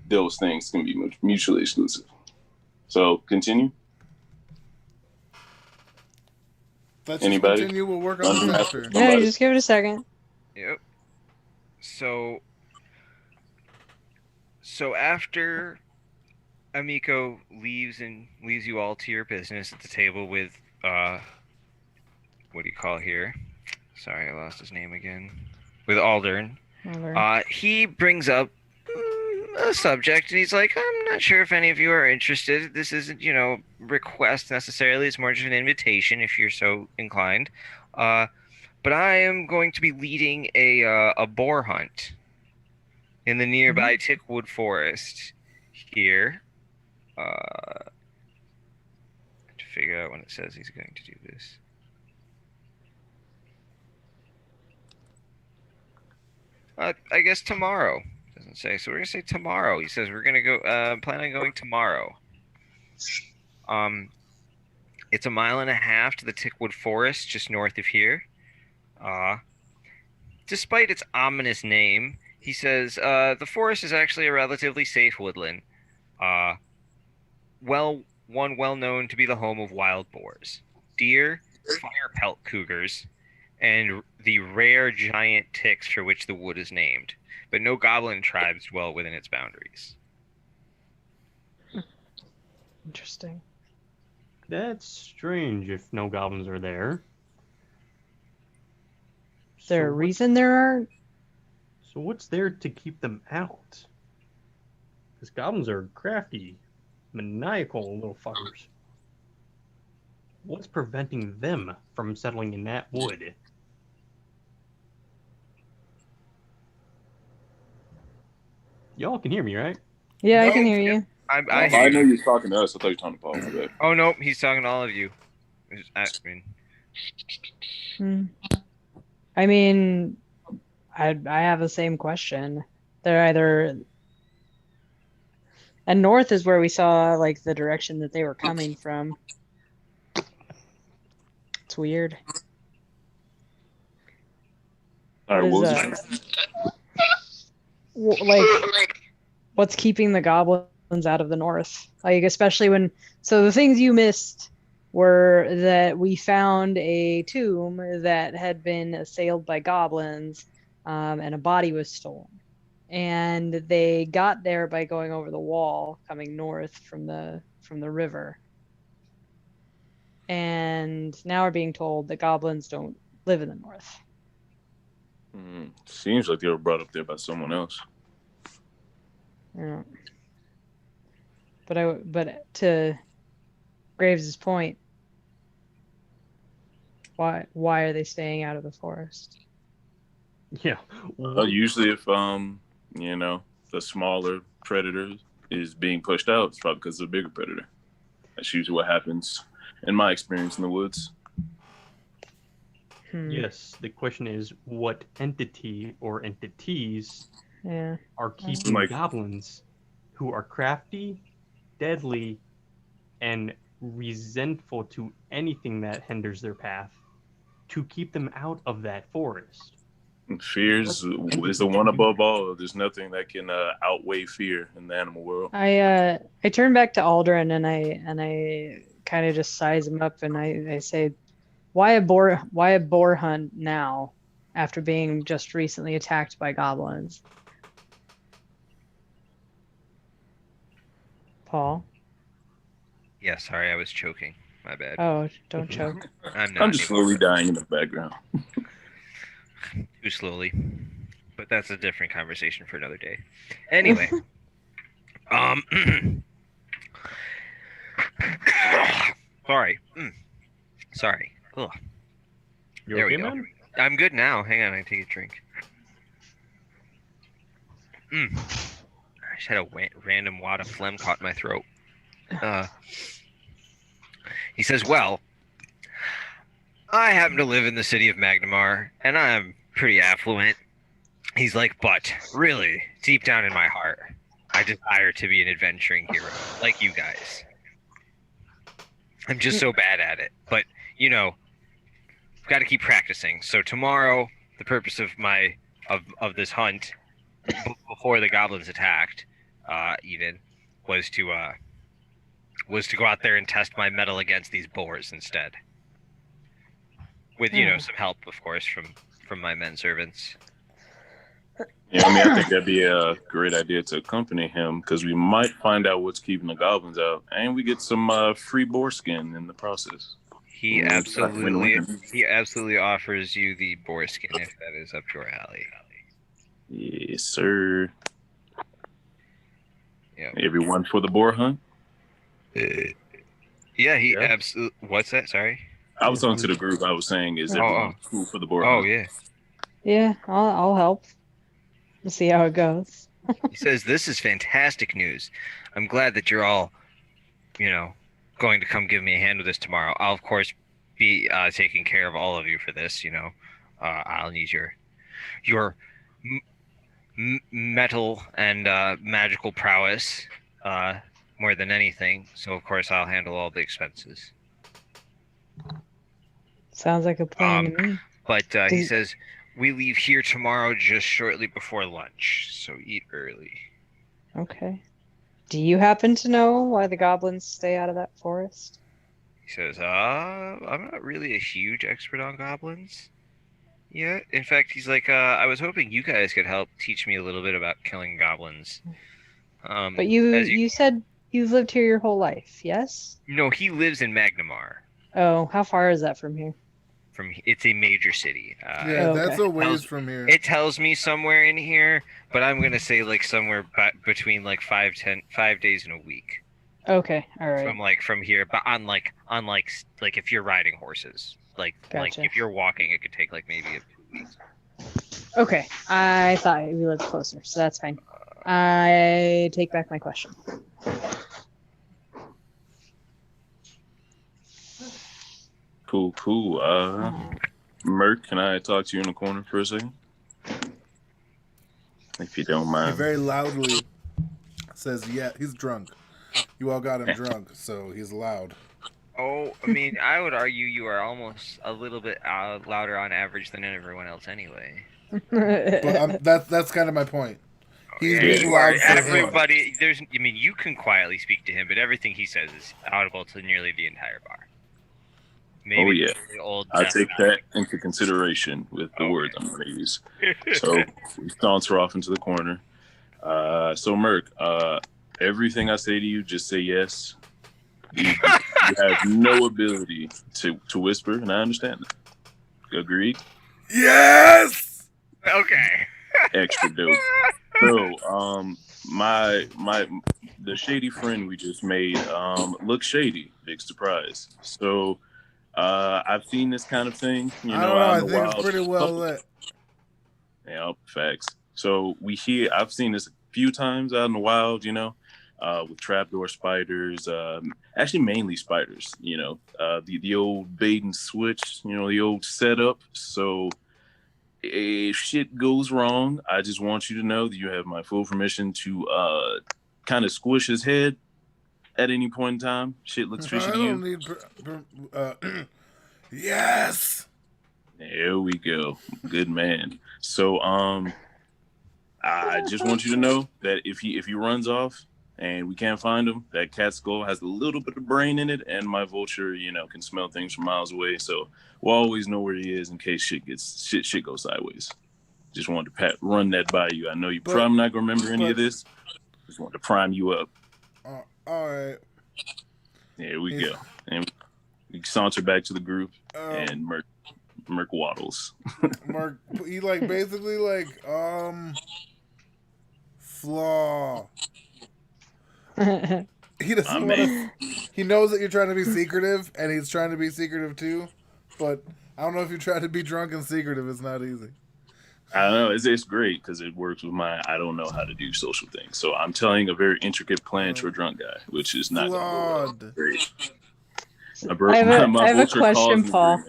those things can be mutually exclusive. So continue. Let's just Anybody? continue. We'll work on this after. Yeah, you just give it a second. Yep. So after Amiko leaves you all to your business at the table with what do you call here? Sorry, I lost his name again. With Aldern. He brings up a subject, and he's like, I'm not sure if any of you are interested. This isn't, request necessarily. It's more just an invitation if you're so inclined. But I am going to be leading a boar hunt in the nearby Tickwood Forest here. To figure out when it says he's going to do this. I guess tomorrow. Doesn't say. So we're gonna say tomorrow. He says we're gonna go. Plan on going tomorrow. It's 1.5 miles to the Tickwood Forest, just north of here. Despite its ominous name, he says the forest is actually a relatively safe woodland. Well one well known to be the home of wild boars, deer, fire pelt cougars, and the rare giant ticks for which the wood is named. But no goblin tribes dwell within its boundaries. Interesting. That's strange if no goblins are there. Is there a So what- reason there aren't? So what's there to keep them out? Because goblins are crafty, maniacal little fuckers. What's preventing them from settling in that wood? Y'all can hear me, right? Yeah, I No. can hear you. I hear I know you. you're talking to us. I thought you were talking to Paul. My bad. Oh no, he's talking to all of you. I mean, Hmm. I mean, I have the same question. They're either and north is where we saw like the direction that they were coming from. It's weird. All right, What what is was it? like what's keeping the goblins out of the north? Like especially when so the things you missed were that we found a tomb that had been assailed by goblins, and a body was stolen. And they got there by going over the wall coming north from the river. And now we're being told that goblins don't live in the north. Seems like they were brought up there by someone else. Yeah. But to Graves's point, why are they staying out of the forest? Yeah. Usually, if you know, the smaller predator is being pushed out, it's probably because of a bigger predator. That's usually what happens in my experience in the woods. Yes, the question is what entity or entities Yeah. are keeping Like- goblins who are crafty, deadly, and resentful to anything that hinders their path to keep them out of that forest. Fear is the one above all. There's nothing that can outweigh fear in the animal world. I turn back to Aldrin and I kind of just size him up and I say, why a boar hunt now after being just recently attacked by goblins? Paul? yeah, sorry, I was choking. My bad. Oh, don't choke. I'm not I'm just anymore. slowly dying in the background. Too slowly. But that's a different conversation for another day. Anyway, sorry. Sorry. Ugh. You There we okay, go. man? I'm good now. Hang on, I take a drink. I just had a random wad of phlegm caught in my throat. He says, well, I happen to live in the city of Magnamar, and I'm pretty affluent. He's like, but really, deep down in my heart, I desire to be an adventuring hero, like you guys. I'm just so bad at it. But, you know, I've got to keep practicing. So tomorrow, the purpose of my of this hunt, before the goblins attacked, Eden, was to go out there and test my mettle against these boars instead. With, you know, some help, of course, from my men servants. Yeah, I mean, I think that'd be a great idea to accompany him because we might find out what's keeping the goblins out, and we get some free boar skin in the process. He Win-win. absolutely offers you the boar skin if that is up your alley. Yes, sir. Yeah. Everyone for the boar hunt? Yeah, he Yeah. absolutely. What's that? Sorry. I was talking to the group. I was saying, is everyone cool for the boar Oh hunt? yeah. Yeah, I'll help. We'll see how it goes. He says this is fantastic news. I'm glad that you're all, you know, going to come give me a hand with this tomorrow. I'll of course be taking care of all of you for this. You know, I'll need your metal and magical prowess more than anything. So of course I'll handle all the expenses. Sounds like a plan to me. But he Does- says we leave here tomorrow just shortly before lunch, so eat early. Okay. Do you happen to know why the goblins stay out of that forest? He says, I'm not really a huge expert on goblins yet. In fact, he's like, I was hoping you guys could help teach me a little bit about killing goblins. But you As you you said you've lived here your whole life, yes? know, he lives in Magnamar. Oh, how far is that from here? It's a major city. Yeah, Oh, that's okay. a ways from here. It tells me somewhere in here, but I'm gonna say like somewhere between like 5 days and a week Okay, all right. from here. But like if you're riding horses, like Gotcha. if you're walking, it could take like maybe 2 weeks. Okay, I thought we lived closer, so that's fine. I take back my question. Cool. Merc, can I talk to you in the corner for a second? If you don't He mind. very loudly says, "Yeah, he's drunk. You all got him drunk, so he's loud." Oh, I mean, I would argue you are almost a little bit louder on average than everyone else anyway. But that's kind of my point. He's Yeah, being you are. loud for him. Everybody, I mean, you can quietly speak to him, but everything he says is audible to nearly the entire bar. Maybe Oh yeah, the old I death take metal. that into consideration with the Okay. words I'm going to use. So we saunter off into the corner. So Merc, everything I say to you, just say yes. You have no ability to whisper, and I understand that. Agreed? Yes. Okay. Extra dope. So, the shady friend we just made looks shady. Big surprise. So, I've seen this kind of thing, I don't know. out I in the think it's wild. pretty well lit. Yeah, facts. So I've seen this a few times out in the wild, with trapdoor spiders, actually mainly spiders, the old bait and switch, the old setup. So if shit goes wrong, I just want you to know that you have my full permission to kind of squish his head at any point in time. Shit looks fishy I to don't you. need. Yes. There we go. Good man. So I just want you to know that if he runs off and we can't find him, that cat skull has a little bit of brain in it, and my vulture, can smell things from miles away. So we'll always know where he is in case shit goes sideways. Just wanted to run that by you. I know you probably not gonna remember any of this. Just wanted to prime you up. All right. There we go. And we saunter back to the group, and Merc waddles. Mark, he basically flaw. He doesn't want to. He knows that you're trying to be secretive, and he's trying to be secretive too. But I don't know if you try to be drunk and secretive. It's not easy. I don't know. It's great because it works with my I don't know how to do social things. So I'm telling a very intricate plan to a drunk guy, which is not going to go great. I have a question, Paul.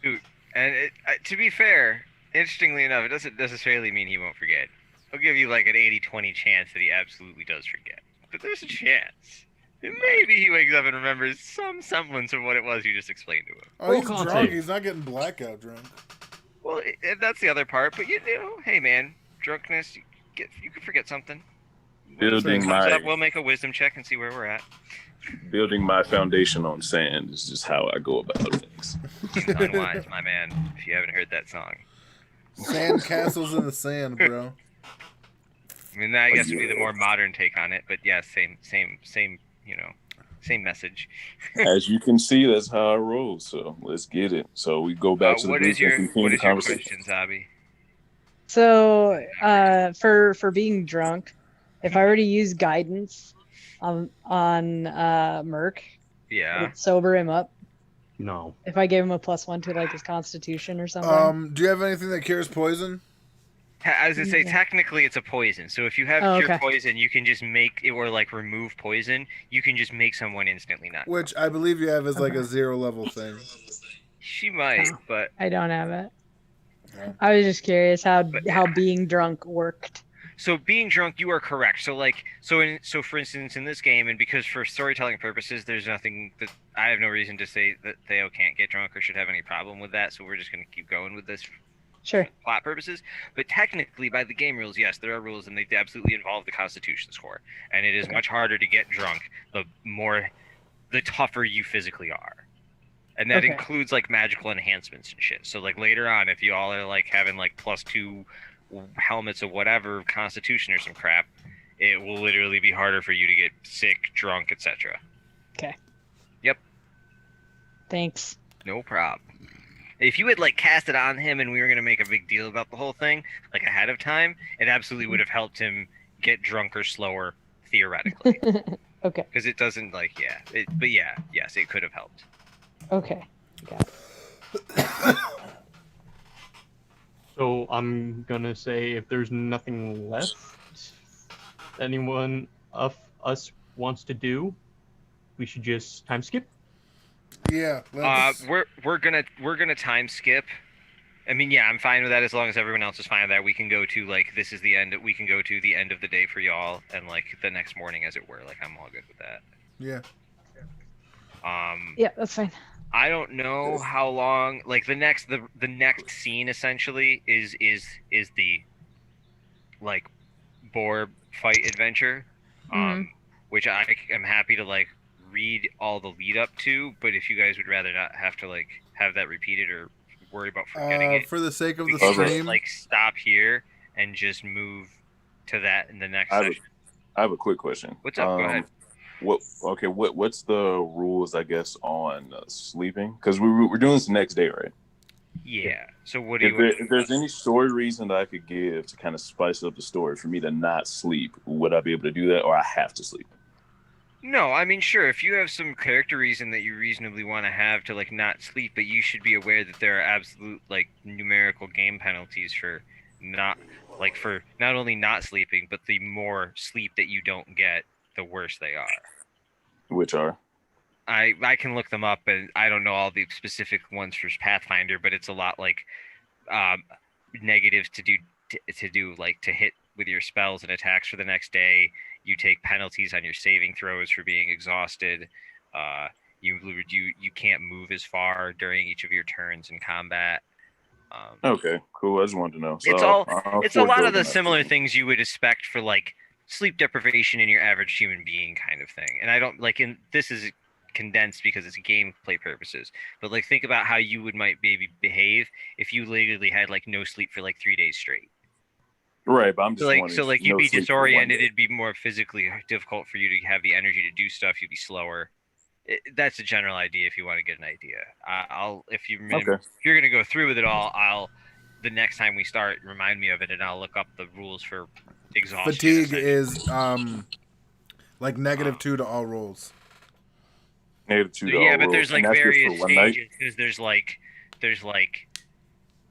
Dude, and to be fair, interestingly enough, it doesn't necessarily mean he won't forget. I'll give you like an 80-20 chance that he absolutely does forget. But there's a chance. Maybe he wakes up and remembers some semblance of what it was you just explained to him. Oh, he's drunk. He's not getting blackout drunk. Well, that's the other part. But hey man, drunkenness, you can forget something. We'll make a wisdom check and see where we're at. Building my foundation on sand is just how I go about things. Unwise, my man. If you haven't heard that song. Sand castles in the sand, bro. I mean, I guess would be the more modern take on it, but yeah, same, same message. As you can see, that's how I roll. So let's get it. So we go back to the group and continue the conversation. Question, Zabi? So, for being drunk, if I were to use guidance on Merc, yeah, would it sober him up? No. If I gave him a +1 to like his constitution or something. Do you have anything that cures poison? I was gonna say, technically it's a poison. So if you have cure poison, you can just make it, or like remove poison. You can just make someone instantly not. Which I believe you have as like a 0 level thing. She might, but I don't have it. Yeah. I was just curious how being drunk worked. So being drunk, you are correct. So for instance, in this game, and because for storytelling purposes, there's nothing that I have no reason to say that Theo can't get drunk or should have any problem with that. So we're just gonna keep going with this Sure. plot purposes. But technically, by the game rules, yes, there are rules, and they absolutely involve the Constitution score. And it is much harder to get drunk the tougher you physically are. And that Okay. includes like magical enhancements and shit. So like later on, if you all are like having like +2 helmets of whatever Constitution or some crap, it will literally be harder for you to get sick, drunk, etc. Okay. Yep. Thanks. No problem. If you had like cast it on him and we were gonna make a big deal about the whole thing like ahead of time, it absolutely would have helped him get drunker slower theoretically. Okay. Because it doesn't like but yeah, yes, it could have helped. Okay. Got it. So I'm gonna say if there's nothing left anyone of us wants to do, we should just time skip. Yeah. Let's... We're gonna time skip. I mean, yeah, I'm fine with that as long as everyone else is fine with that. We can go to like this is the end. We can go to the end of the day for y'all and like the next morning, as it were. Like I'm all good with that. Yeah. Yeah, that's fine. I don't know how long. Like the next scene essentially is the like boar fight adventure, which I am happy to like read all the lead up to. But if you guys would rather not have to like have that repeated or worry about forgetting it, for the sake of we the can stream, just, like stop here and just move to that in the next I session. have a quick question. What's up? Go ahead. What's the rules, I guess, on sleeping? Because we're doing this the next day, right? Yeah. So what do If there's any story reason that I could give to kind of spice up the story for me to not sleep, would I be able to do that, or I have to sleep? No, I mean, sure, if you have some character reason that you reasonably want to have to like not sleep, but you should be aware that there are absolute like numerical game penalties for not only not sleeping, but the more sleep that you don't get, the worse they are. Which are? I can look them up, and I don't know all the specific ones for Pathfinder, but it's a lot like negatives to do like to hit with your spells and attacks for the next day. You take penalties on your saving throws for being exhausted. You can't move as far during each of your turns in combat. Okay, cool. I just wanted to know. So it's a lot of the similar things you would expect for like sleep deprivation in your average human being kind of thing. And I don't like this is condensed because it's gameplay purposes. But like think about how you might maybe behave if you literally had like no sleep for like 3 days straight. Right, but I'm just wondering. So like you'd no be sleep for 1 disoriented. day. It'd be more physically difficult for you to have the energy to do stuff. You'd be slower. That's a general idea. If you want to get an idea, if you're gonna go through with it all, the next time we start, remind me of it, and I'll look up the rules for exhaustion. Fatigue is like -2 to all rolls. -2 to Yeah, all but rolls. there's like And that's just various for 1 night? stages because there's like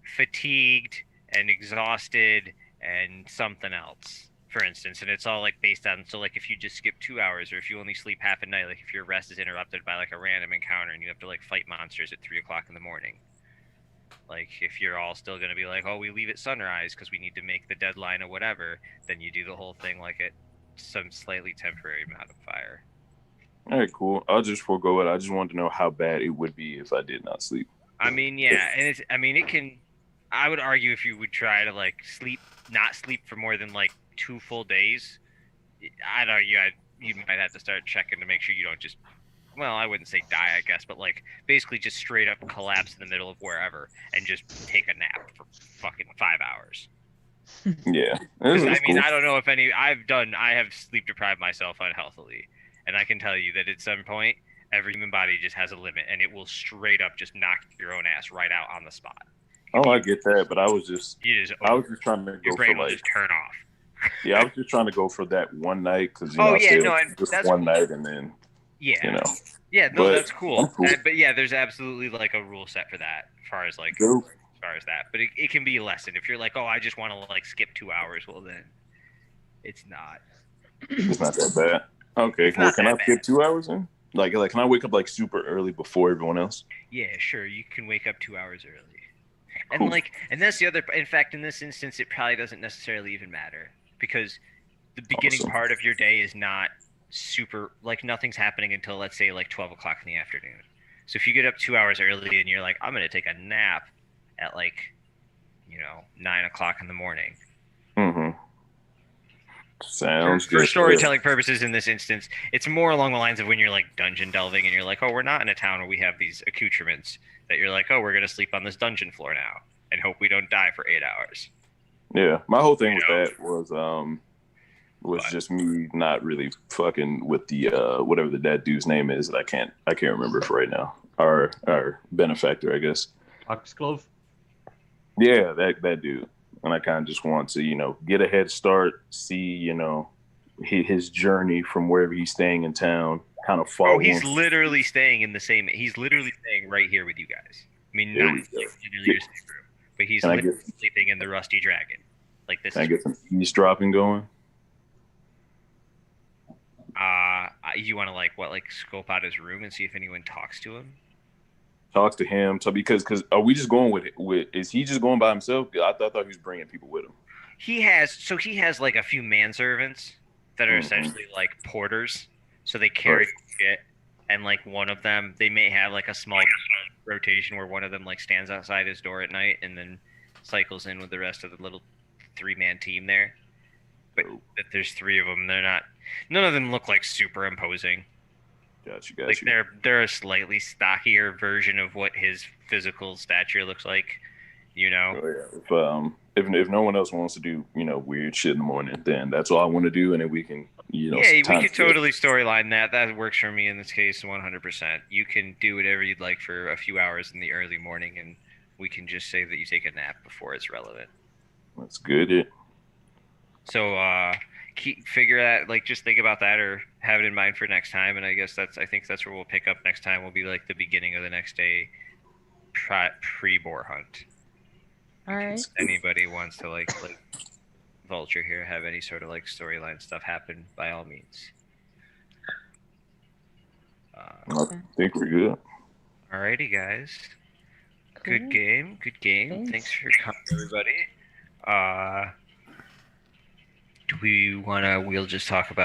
fatigued and exhausted and something else, for instance, and it's all like based on like if you just skip 2 hours or if you only sleep half a night, like if your rest is interrupted by like a random encounter and you have to like fight monsters at 3 o'clock in the morning. Like if you're all still gonna be like, oh, we leave at sunrise because we need to make the deadline or whatever, then you do the whole thing like at some slightly temporary modifier. All right, cool. I'll just forego it. I just wanted to know how bad it would be if I did not sleep. I mean, yeah, and it can. I would argue if you would try to like not sleep for more than like 2 full days, I'd argue you might have to start checking to make sure you don't just. Well, I wouldn't say die, I guess, but like basically just straight up collapse in the middle of wherever and just take a nap for fucking 5 hours. Yeah, I mean, cool. I don't know if I have sleep deprived myself unhealthily, and I can tell you that at some point, every human body just has a limit, and it will straight up just knock your own ass right out on the spot. Oh, I get that, but I was just trying to your go brain for will like just turn off. Yeah, I was just trying to go for that one night because just that's one cool. night and then Yeah, But that's cool. cool. But yeah, there's absolutely like a rule set for that, as far as like Dope. as far as that. But it can be lessened if you're like, oh, I just want to like skip 2 hours. Well, then it's not. It's not that bad. Okay, It's well, not can that I bad. skip 2 hours in? Like, can I wake up like super early before everyone else? Yeah, sure. You can wake up 2 hours early. Cool. And that's the other. In fact, in this instance, it probably doesn't necessarily even matter because the beginning Awesome. part of your day is not super like nothing's happening until let's say like 12 o'clock in the afternoon. So if you get up 2 hours early and you're like, I'm gonna take a nap at like 9 o'clock in the morning. Mm-hmm. Sounds For good. storytelling purposes in this instance, it's more along the lines of when you're like dungeon delving and you're like, oh, we're not in a town where we have these accoutrements that you're like, oh, we're gonna sleep on this dungeon floor now and hope we don't die for 8 hours. Yeah, my whole thing You with know? that was But just me not really fucking with the whatever that dude's name is that I can't remember for right now. Our benefactor, I guess. Foxglove. Yeah, that dude. And I kind of just want to, get a head start, see, his journey from wherever he's staying in town, kind of oh, follow him. he's literally staying in the same. He's literally staying right here with you guys. I mean, There not we go. literally your same room, but he's Can I literally get sleeping in the Rusty Dragon. Like this can I is. get some eavesdropping going? You want to like scope out his room and see if anyone talks to him? Talk to him. Because are we just going with it? Is he just going by himself? I thought he was bringing people with him. He has like a few manservants that are essentially like porters, so they carry shit, and like one of them, they may have like a small rotation where one of them like stands outside his door at night and then cycles in with the rest of the little 3-man team there. But that there's 3 of them, none of them look like super imposing. Got you. Like they're a slightly stockier version of what his physical stature looks like, you know. Oh, yeah. If no one else wants to do weird shit in the morning, then that's all I want to do, and then we can Yeah, we time could totally storyline that. That works for me in this case 100%. You can do whatever you'd like for a few hours in the early morning, and we can just say that you take a nap before it's relevant. That's good. So, figure that, like, just think about that or have it in mind for next time. And I guess I think that's where we'll pick up next time. Will be like the beginning of the next day, pre-boar hunt. All right. If anybody wants to like Vulture here have any sort of like storyline stuff happen, by all means. I think we're good. Alrighty, guys. Cool. Good game. Good game. Thanks for coming, everybody. Do we wanna? We'll just talk about.